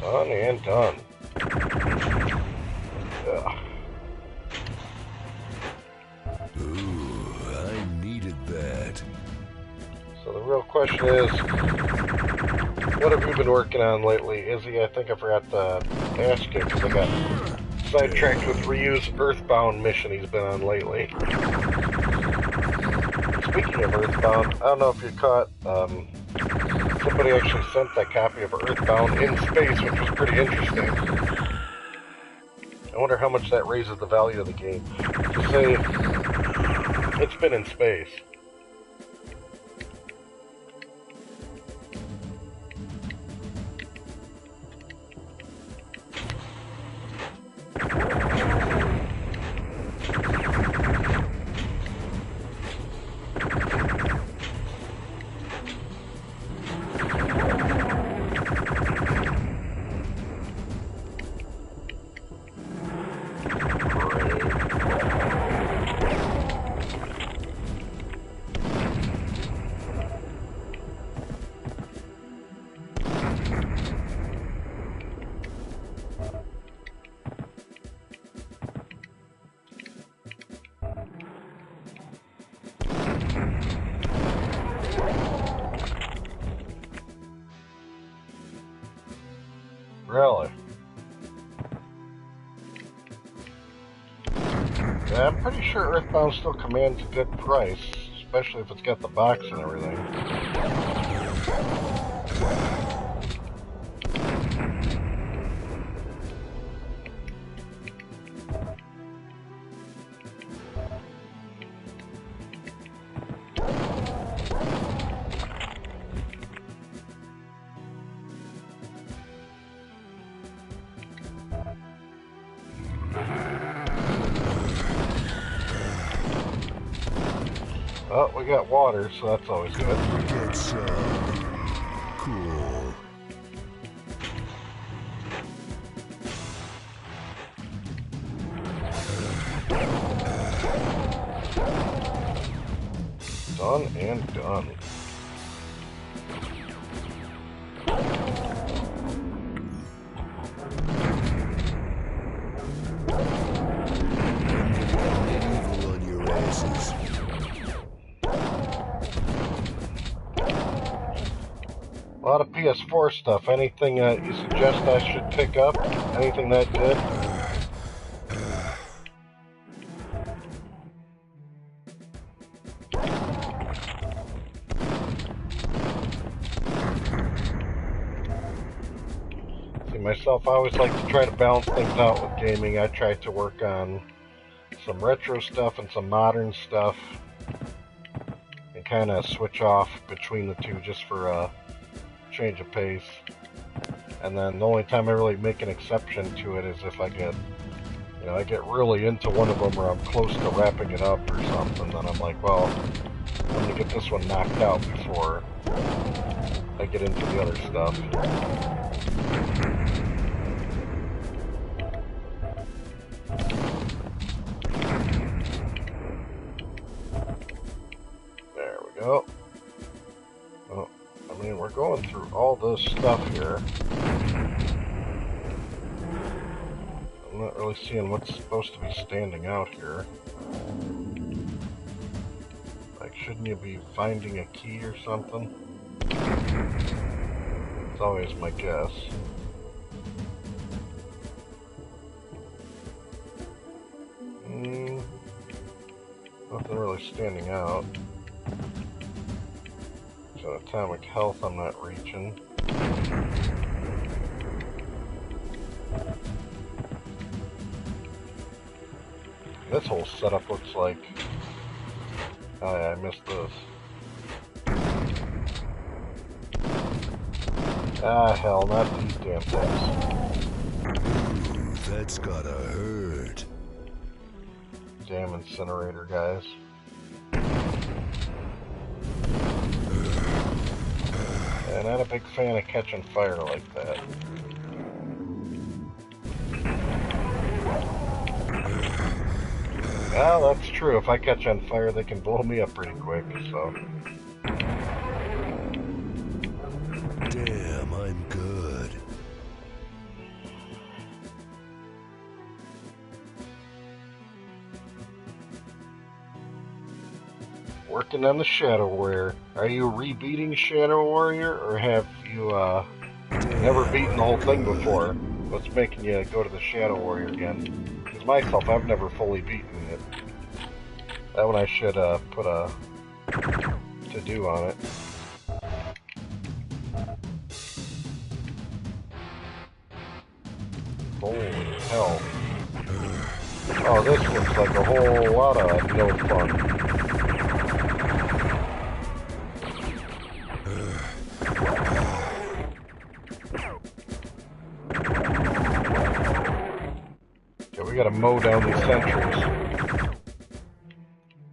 Done and done. Ugh. Ooh, I needed that. So the real question is, what have you been working on lately? Izzy, I think I forgot to ask you because I got sidetracked with Ryu's Earthbound mission he's been on lately. Speaking of Earthbound, I don't know if you caught, somebody actually sent that copy of Earthbound in space, which was pretty interesting. I wonder how much that raises the value of the game. To say it's been in space. Really? Yeah, I'm pretty sure Earthbound still commands a good price, especially if it's got the box and everything. Oh, we got water, so that's always good. That's cool. Done and done. Medieval on your asses. A lot of PS4 stuff. Anything you suggest I should pick up? Anything that good? See, myself, I always like to try to balance things out with gaming. I try to work on some retro stuff and some modern stuff and kind of switch off between the two just for a change of pace. And then the only time I really make an exception to it is if I get, you know, I get really into one of them or I'm close to wrapping it up or something, then I'm like, well, I'm gonna get this one knocked out before I get into the other stuff. There we go. Oh, I mean, we're going through all this stuff here. I'm not really seeing what's supposed to be standing out here. Like, shouldn't you be finding a key or something? It's always my guess. Nothing really standing out. So atomic health I'm not reaching. This whole setup looks like... Oh yeah, I missed this. Ah, hell, not these damn things. Ooh, that's gotta hurt. Damn incinerator guys. Yeah, not a big fan of catching fire like that. Well, that's true. If I catch on fire, they can blow me up pretty quick, so... Damn, I'm good. Working on the Shadow Warrior. Are you rebeating Shadow Warrior, or have you, never beaten the whole thing before? What's making you go to the Shadow Warrior again? Because myself, I've never fully beaten it. That one I should, put a to-do on it. Holy hell. Oh, this looks like a whole lot of no fun. Okay, we gotta mow down these sentries.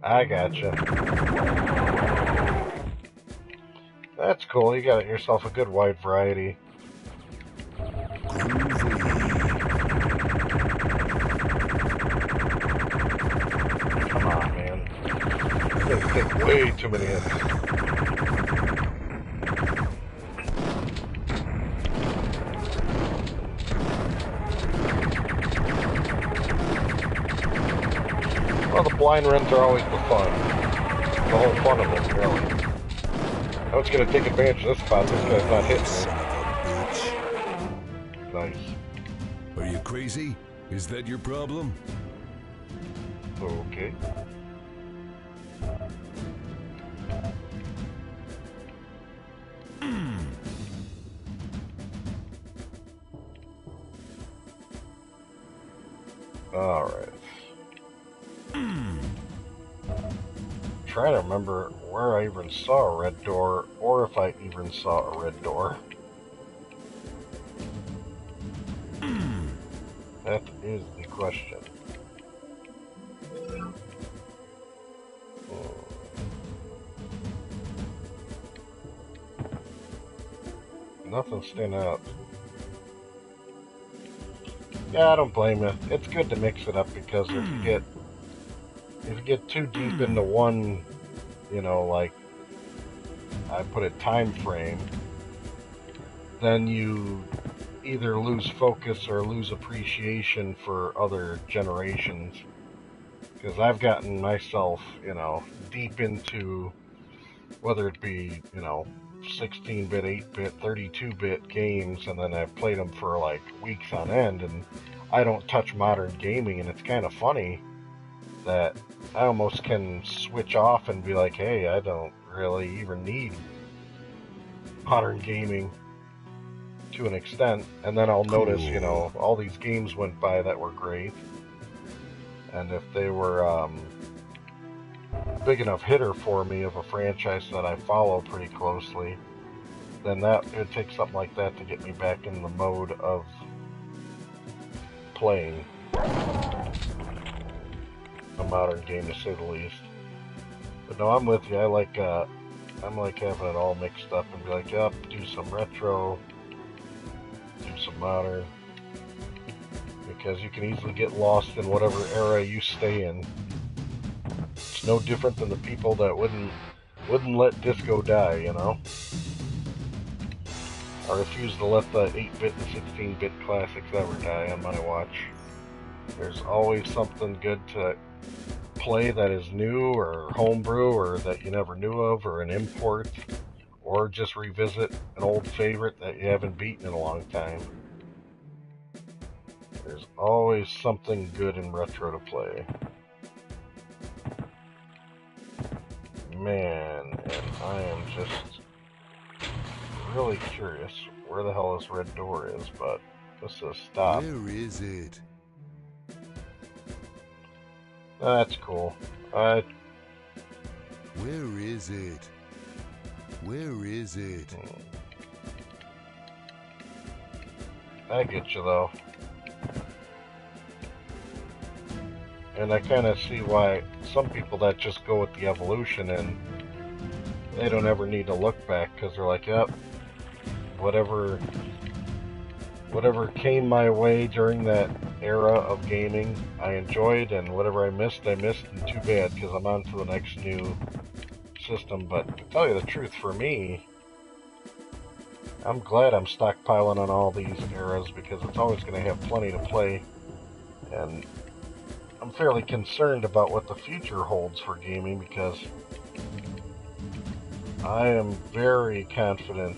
I gotcha. That's cool, you got yourself a good wide variety. Come on, man. You're gonna take way too many hits. Well, the blind runs are always the fun. The whole fun of it, really. Now it's gonna take advantage of this spot. This guy's not hitting me. Nice. Are you crazy? Is that your problem? Okay. Alright. Trying to remember where I even saw a red door, or if I even saw a red door. That is the question. Nothing standing out. Yeah, I don't blame you. It's good to mix it up because if you get too deep into one, you know, like I put it time frame, then you either lose focus or lose appreciation for other generations. Because I've gotten myself, you know, deep into whether it be, you know, 16-bit, 8-bit, 32-bit games, and then I've played them for like weeks on end, and I don't touch modern gaming, and it's kind of funny that I almost can switch off and be like, hey, I don't really even need modern gaming to an extent, and then I'll notice, you know, all these games went by that were great, and if they were big enough hitter for me of a franchise that I follow pretty closely, then that it would take something like that to get me back in the mode of playing a modern game, to say the least. But no, I'm with you. I'm like having it all mixed up and be like, yep, do some retro, do some modern, because you can easily get lost in whatever era you stay in. It's no different than the people that wouldn't let disco die, you know? I refuse to let the 8-bit and 16-bit classics ever die on my watch. There's always something good to play that is new or homebrew or that you never knew of, or an import, or just revisit an old favorite that you haven't beaten in a long time. There's always something good in retro to play. Man, and I am just really curious where the hell this red door is, but this says stop. Where is it? That's cool. Where is it? Where is it? I get you though. And I kind of see why some people that just go with the evolution and they don't ever need to look back, because they're like, yep, whatever came my way during that era of gaming, I enjoyed, and whatever I missed, and too bad, because I'm on to the next new system. But to tell you the truth, for me, I'm glad I'm stockpiling on all these eras, because it's always going to have plenty to play, and I'm fairly concerned about what the future holds for gaming, because I am very confident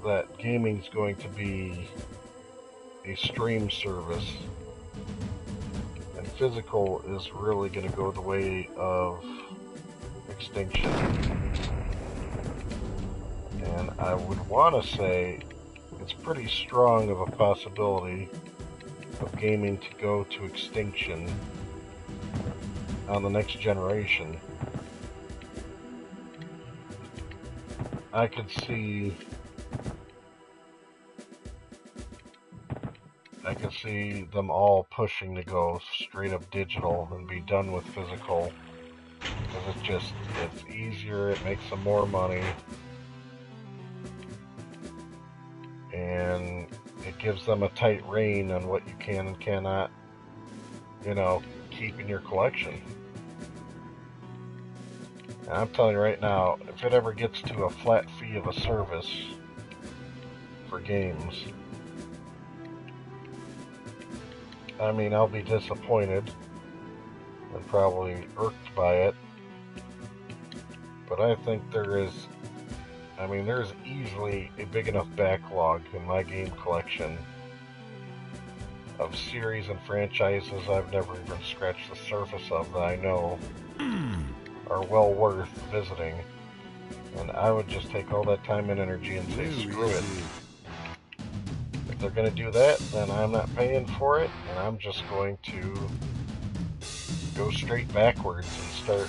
that gaming's going to be a stream service, and physical is really going to go the way of extinction. And I would want to say it's pretty strong of a possibility of gaming to go to extinction on the next generation. I could see them all pushing to go straight up digital and be done with physical, because it's easier, it makes them more money, and it gives them a tight rein on what you can and cannot, keep in your collection. And I'm telling you right now, if it ever gets to a flat fee of a service for games, I'll be disappointed and probably irked by it. But I think there's easily a big enough backlog in my game collection of series and franchises I've never even scratched the surface of that I know are well worth visiting. And I would just take all that time and energy and say, screw it. If they're going to do that, then I'm not paying for it, and I'm just going to go straight backwards and start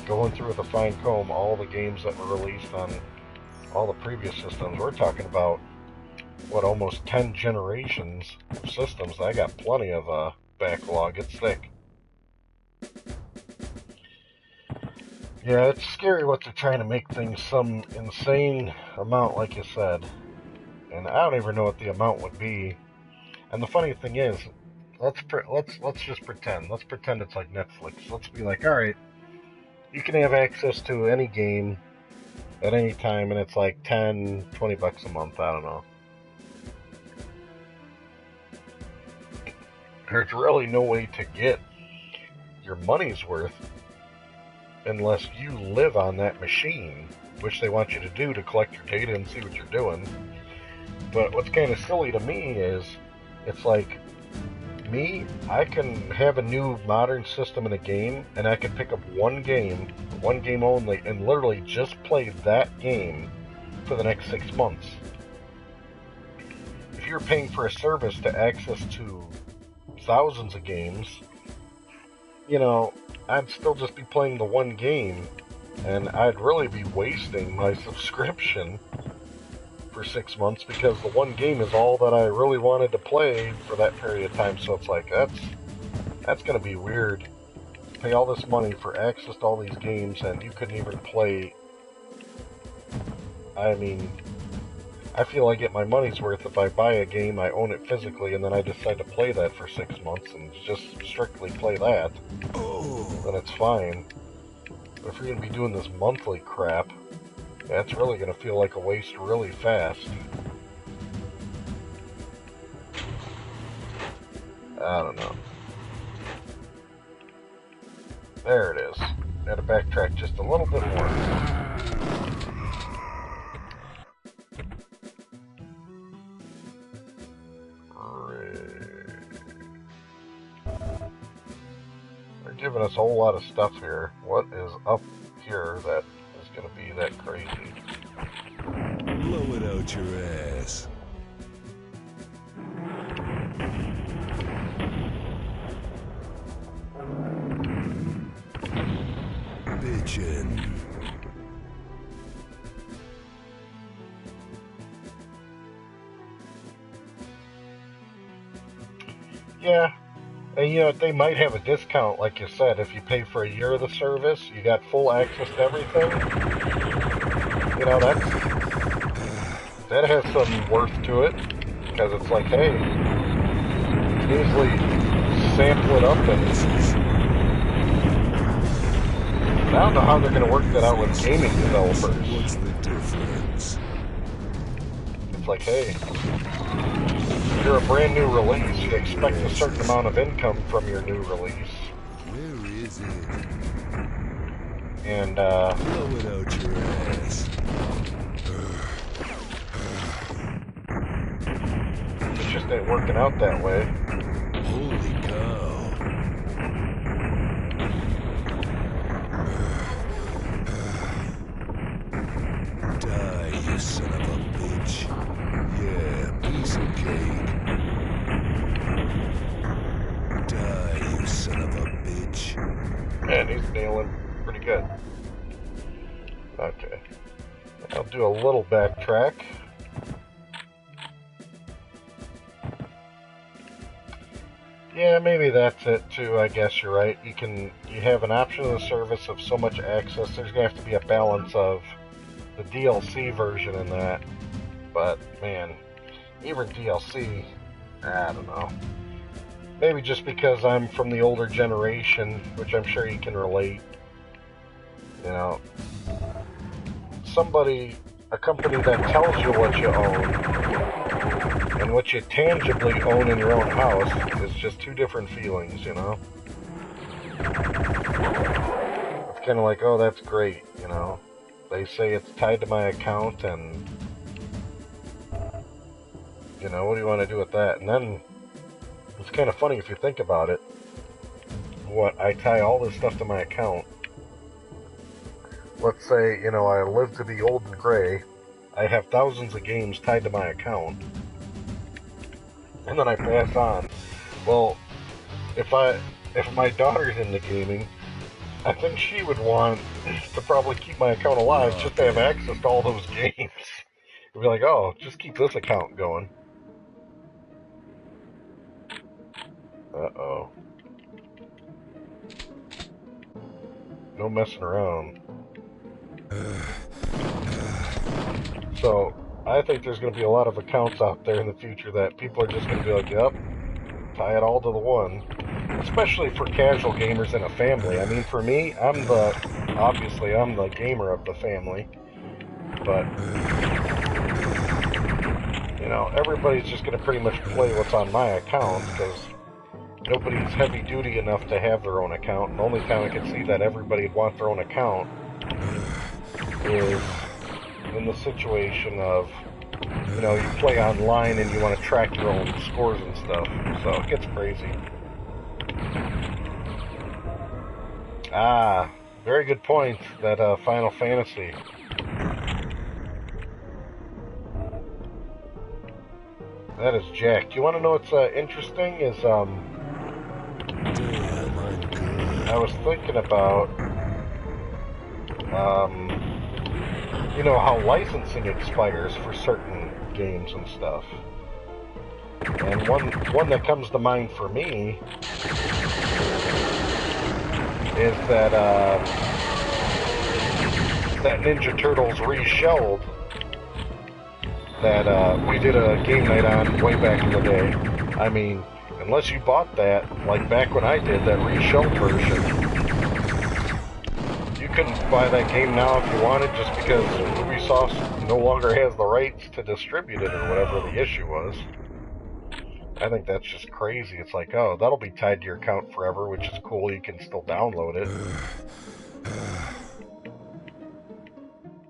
going through with a fine comb all the games that were released on all the previous systems. We're talking about, almost 10 generations of systems. I got plenty of backlog. It's thick. Yeah, it's scary what they're trying to make things some insane amount, like you said. And I don't even know what the amount would be. And the funny thing is, let's just pretend. Let's pretend it's like Netflix. Let's be like, all right, you can have access to any game at any time, and it's like $10, $20 a month. I don't know. There's really no way to get your money's worth unless you live on that machine, which they want you to do to collect your data and see what you're doing. But what's kind of silly to me is, it's like, I can have a new modern system in a game, and I can pick up one game only, and literally just play that game for the next 6 months. If you're paying for a service to access to thousands of games, I'd still just be playing the one game, and I'd really be wasting my subscription for 6 months, because the one game is all that I really wanted to play for that period of time. So it's like, that's going to be weird. Pay all this money for access to all these games, and you couldn't even play. I feel I get my money's worth if I buy a game, I own it physically, and then I decide to play that for 6 months and just strictly play that. Then it's fine. But if you're going to be doing this monthly crap, that's really going to feel like a waste really fast. I don't know. There it is. Got to backtrack just a little bit more. They're giving us a whole lot of stuff here. What is up here that is going to be that crazy? Blow it out your ass. Bitchin'. Yeah, and you know, they might have a discount, like you said, if you pay for a year of the service, you got full access to everything. You know, that has some worth to it, because it's like, hey, you can easily sample it up, and I don't know how they're going to work that out with gaming developers. What's the difference? It's like, hey, you're a brand new release, you expect a certain amount of income from your new release. Where is it? And, blow it out your ass. It just ain't working out that way. Holy cow. Die, you son of a bitch. Yeah, piece of cake. Die, you son of a bitch. Man, he's nailing pretty good. Okay. I'll do a little backtrack. Yeah, maybe that's it too. I guess you're right. You have an option of the service of so much access. There's gonna have to be a balance of the DLC version in that. But man, even DLC, I don't know. Maybe just because I'm from the older generation, which I'm sure you can relate. You know, a company that tells you what you own and what you tangibly own in your own house is just two different feelings, you know? It's kind of like, oh, that's great, you know? They say it's tied to my account, and, you know, what do you want to do with that? And then, it's kind of funny if you think about it. I tie all this stuff to my account. Let's say, you know, I live to be old and gray. I have thousands of games tied to my account. And then I pass on. Well, if my daughter's into gaming, I think she would want to probably keep my account alive just to have access to all those games. It'd be like, oh, just keep this account going. Uh-oh. No messing around. So, I think there's going to be a lot of accounts out there in the future that people are just going to be like, yep, tie it all to the one. Especially for casual gamers in a family. I mean, for me, I'm the gamer of the family. But, you know, everybody's just going to pretty much play what's on my account, because nobody's heavy duty enough to have their own account. And the only time I can see that everybody would want their own account is in the situation of, you know, you play online and you want to track your own scores and stuff. So it gets crazy. Ah, very good point, that Final Fantasy. That is Jack. You want to know what's interesting is, I was thinking about, you know, how licensing expires for certain games and stuff. And one that comes to mind for me is that Ninja Turtles reshelled that we did a game night on way back in the day. I mean, unless you bought that, like back when I did, that reshelled version, you couldn't buy that game now if you wanted, just because Ubisoft no longer has the rights to distribute it, or whatever the issue was. I think that's just crazy. It's like, oh, that'll be tied to your account forever, which is cool. You can still download it.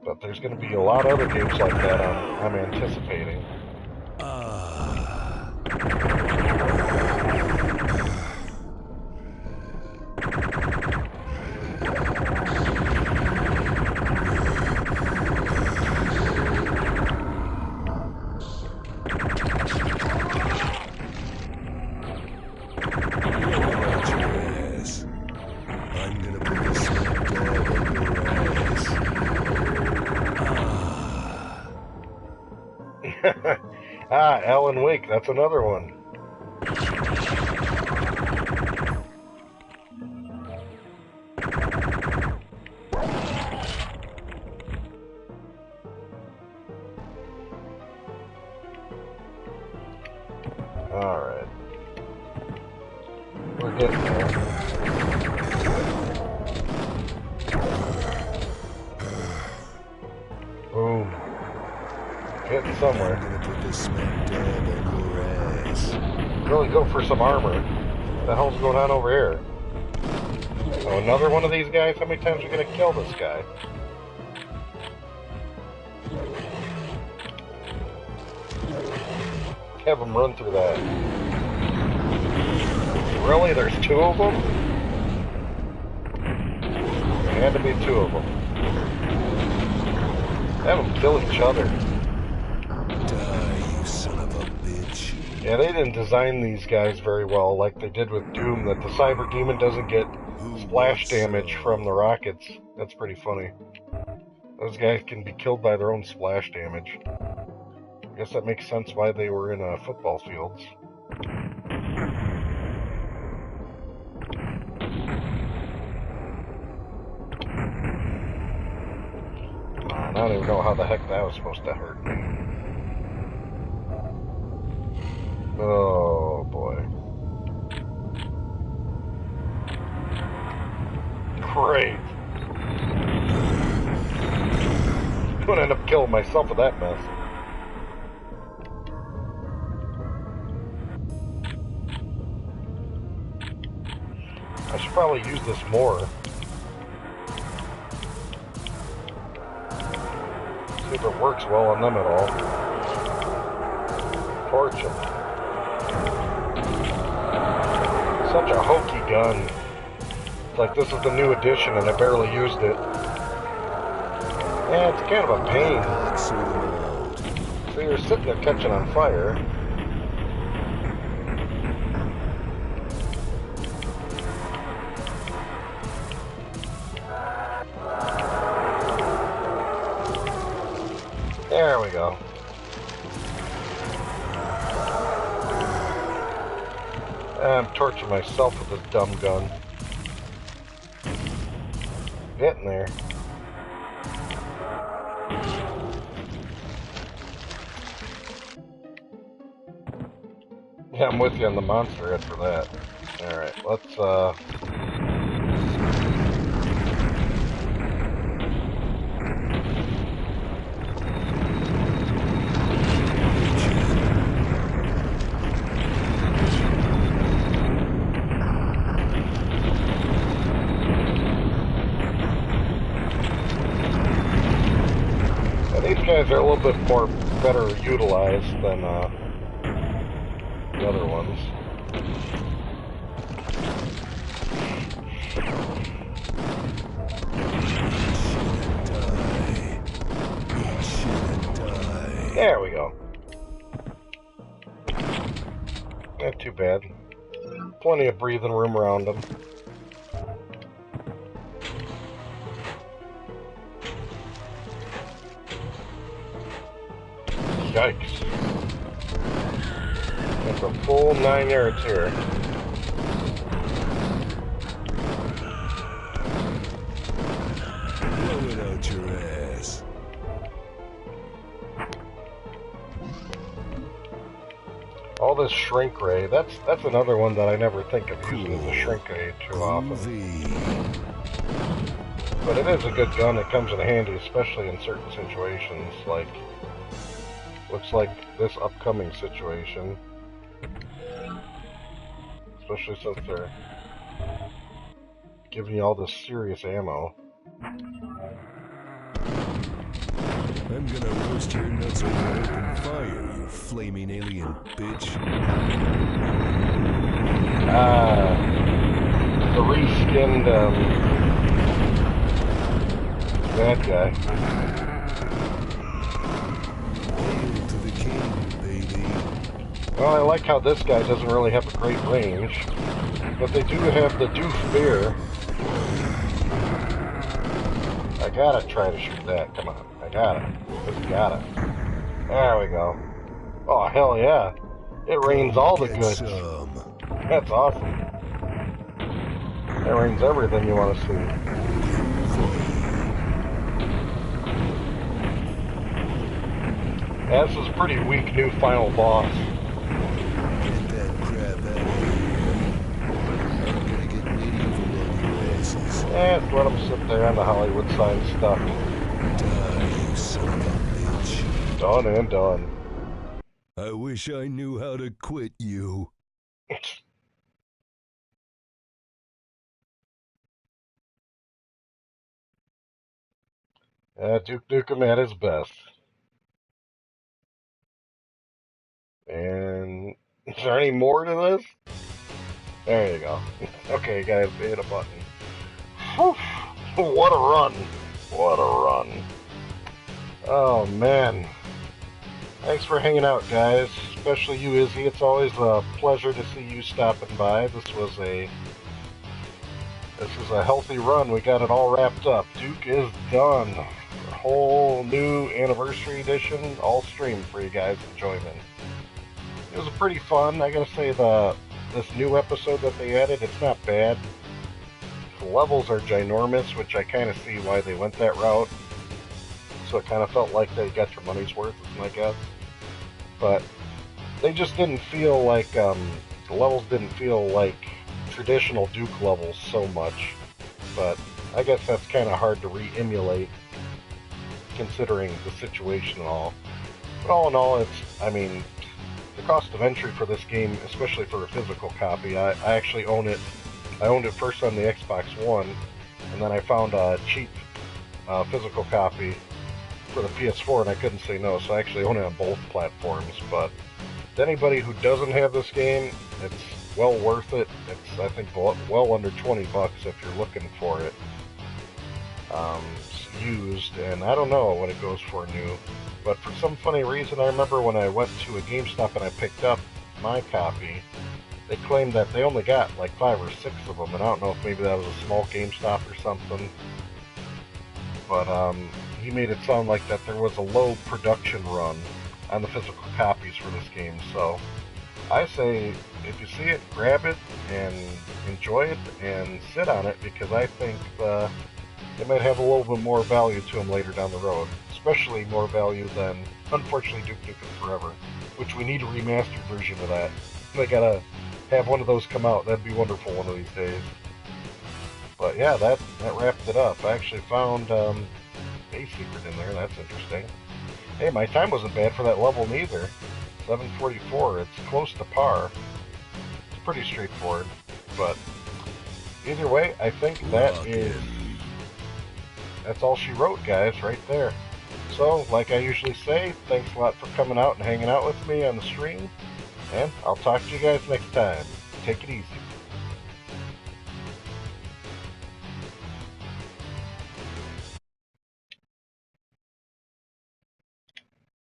But there's going to be a lot of other games like that I'm anticipating. Alan Wake, that's another one. Alright. We're getting there. Boom. Getting somewhere. I'm gonna put this smack dab on your ass. Really go for some armor. What the hell's going on over here? Oh, another one of these guys? How many times are we gonna kill this guy? Have him run through that. Really? There's two of them? There had to be two of them. Have them kill each other. Die, you son of a bitch. Yeah, they didn't design these guys very well like they did with Doom, that the Cyber Demon doesn't get splash damage from the rockets. That's pretty funny. Those guys can be killed by their own splash damage. I guess that makes sense why they were in football fields. Come on, I don't even know how the heck that was supposed to hurt me. Oh boy. Great. I'm gonna end up killing myself with that mess. I should probably use this more. See if it works well on them at all. Torch them. Such a hokey gun. It's like this is the new edition and I barely used it. Yeah, it's kind of a pain. So you're sitting there catching on fire. There we go. I'm torturing myself with this dumb gun. Getting there. Yeah, I'm with you on the monster head for that. Alright, let's these guys are a little bit more better utilized than the other ones. There we go. Not too bad. Plenty of breathing room around them. Yikes. That's a full 9 yards here. Blow it out your ass. All this shrink ray, that's another one that I never think of using the shrink ray too often. But it is a good gun, it comes in handy, especially in certain situations, like looks like this upcoming situation. Especially since they're giving you all this serious ammo. I'm gonna roast your nuts over open fire, you flaming alien bitch. The reskinned, bad guy. Hail to the king, baby. Well, I like how this guy doesn't really have a great range, but they do have the doof beer. I gotta try to shoot that, come on, I gotta. Just gotta. There we go. Oh, hell yeah. It rains all the goods. That's awesome. It rains everything you want to see. Yeah, this is a pretty weak new final boss. Get that crap out of here. I'm gonna get medieval on your asses. Just let them sit there on the Hollywood sign stuff. Die, you son of a bitch. Done and done. I wish I knew how to quit you. Duke Nukem at his best. And is there any more to this? There you go. Okay, guys, hit a button. Whew. What a run. What a run. Oh, man. Thanks for hanging out, guys. Especially you, Izzy. It's always a pleasure to see you stopping by. This is a healthy run. We got it all wrapped up. Duke is done. A whole new anniversary edition, all streamed for you guys' enjoyment. It was pretty fun. I gotta say, this new episode that they added, it's not bad. The levels are ginormous, which I kind of see why they went that route. So it kind of felt like they got their money's worth, is my guess. But they just didn't feel like, the levels didn't feel like traditional Duke levels so much. But I guess that's kind of hard to re-emulate, considering the situation and all. But all in all, I mean, the cost of entry for this game, especially for a physical copy, I actually own it. I owned it first on the Xbox One, and then I found a cheap physical copy for the PS4, and I couldn't say no, so I actually own it on both platforms. But to anybody who doesn't have this game, it's well worth it. It's, I think, well under 20 bucks if you're looking for it used, and I don't know what it goes for new. But for some funny reason, I remember when I went to a GameStop and I picked up my copy, they claimed that they only got like 5 or 6 of them, and I don't know if maybe that was a small GameStop or something. But he made it sound like that there was a low production run on the physical copies for this game. So I say, if you see it, grab it and enjoy it and sit on it, because I think it might have a little bit more value to them later down the road. Especially more value than, unfortunately, Duke Nukem Forever, which we need a remastered version of that. They gotta have one of those come out. That'd be wonderful one of these days. But yeah, that wrapped it up. I actually found a secret in there. That's interesting. Hey, my time wasn't bad for that level neither. 7:44. It's close to par. It's pretty straightforward. But either way, I think that's all she wrote, guys, right there. So, like I usually say, thanks a lot for coming out and hanging out with me on the stream, and I'll talk to you guys next time. Take it easy.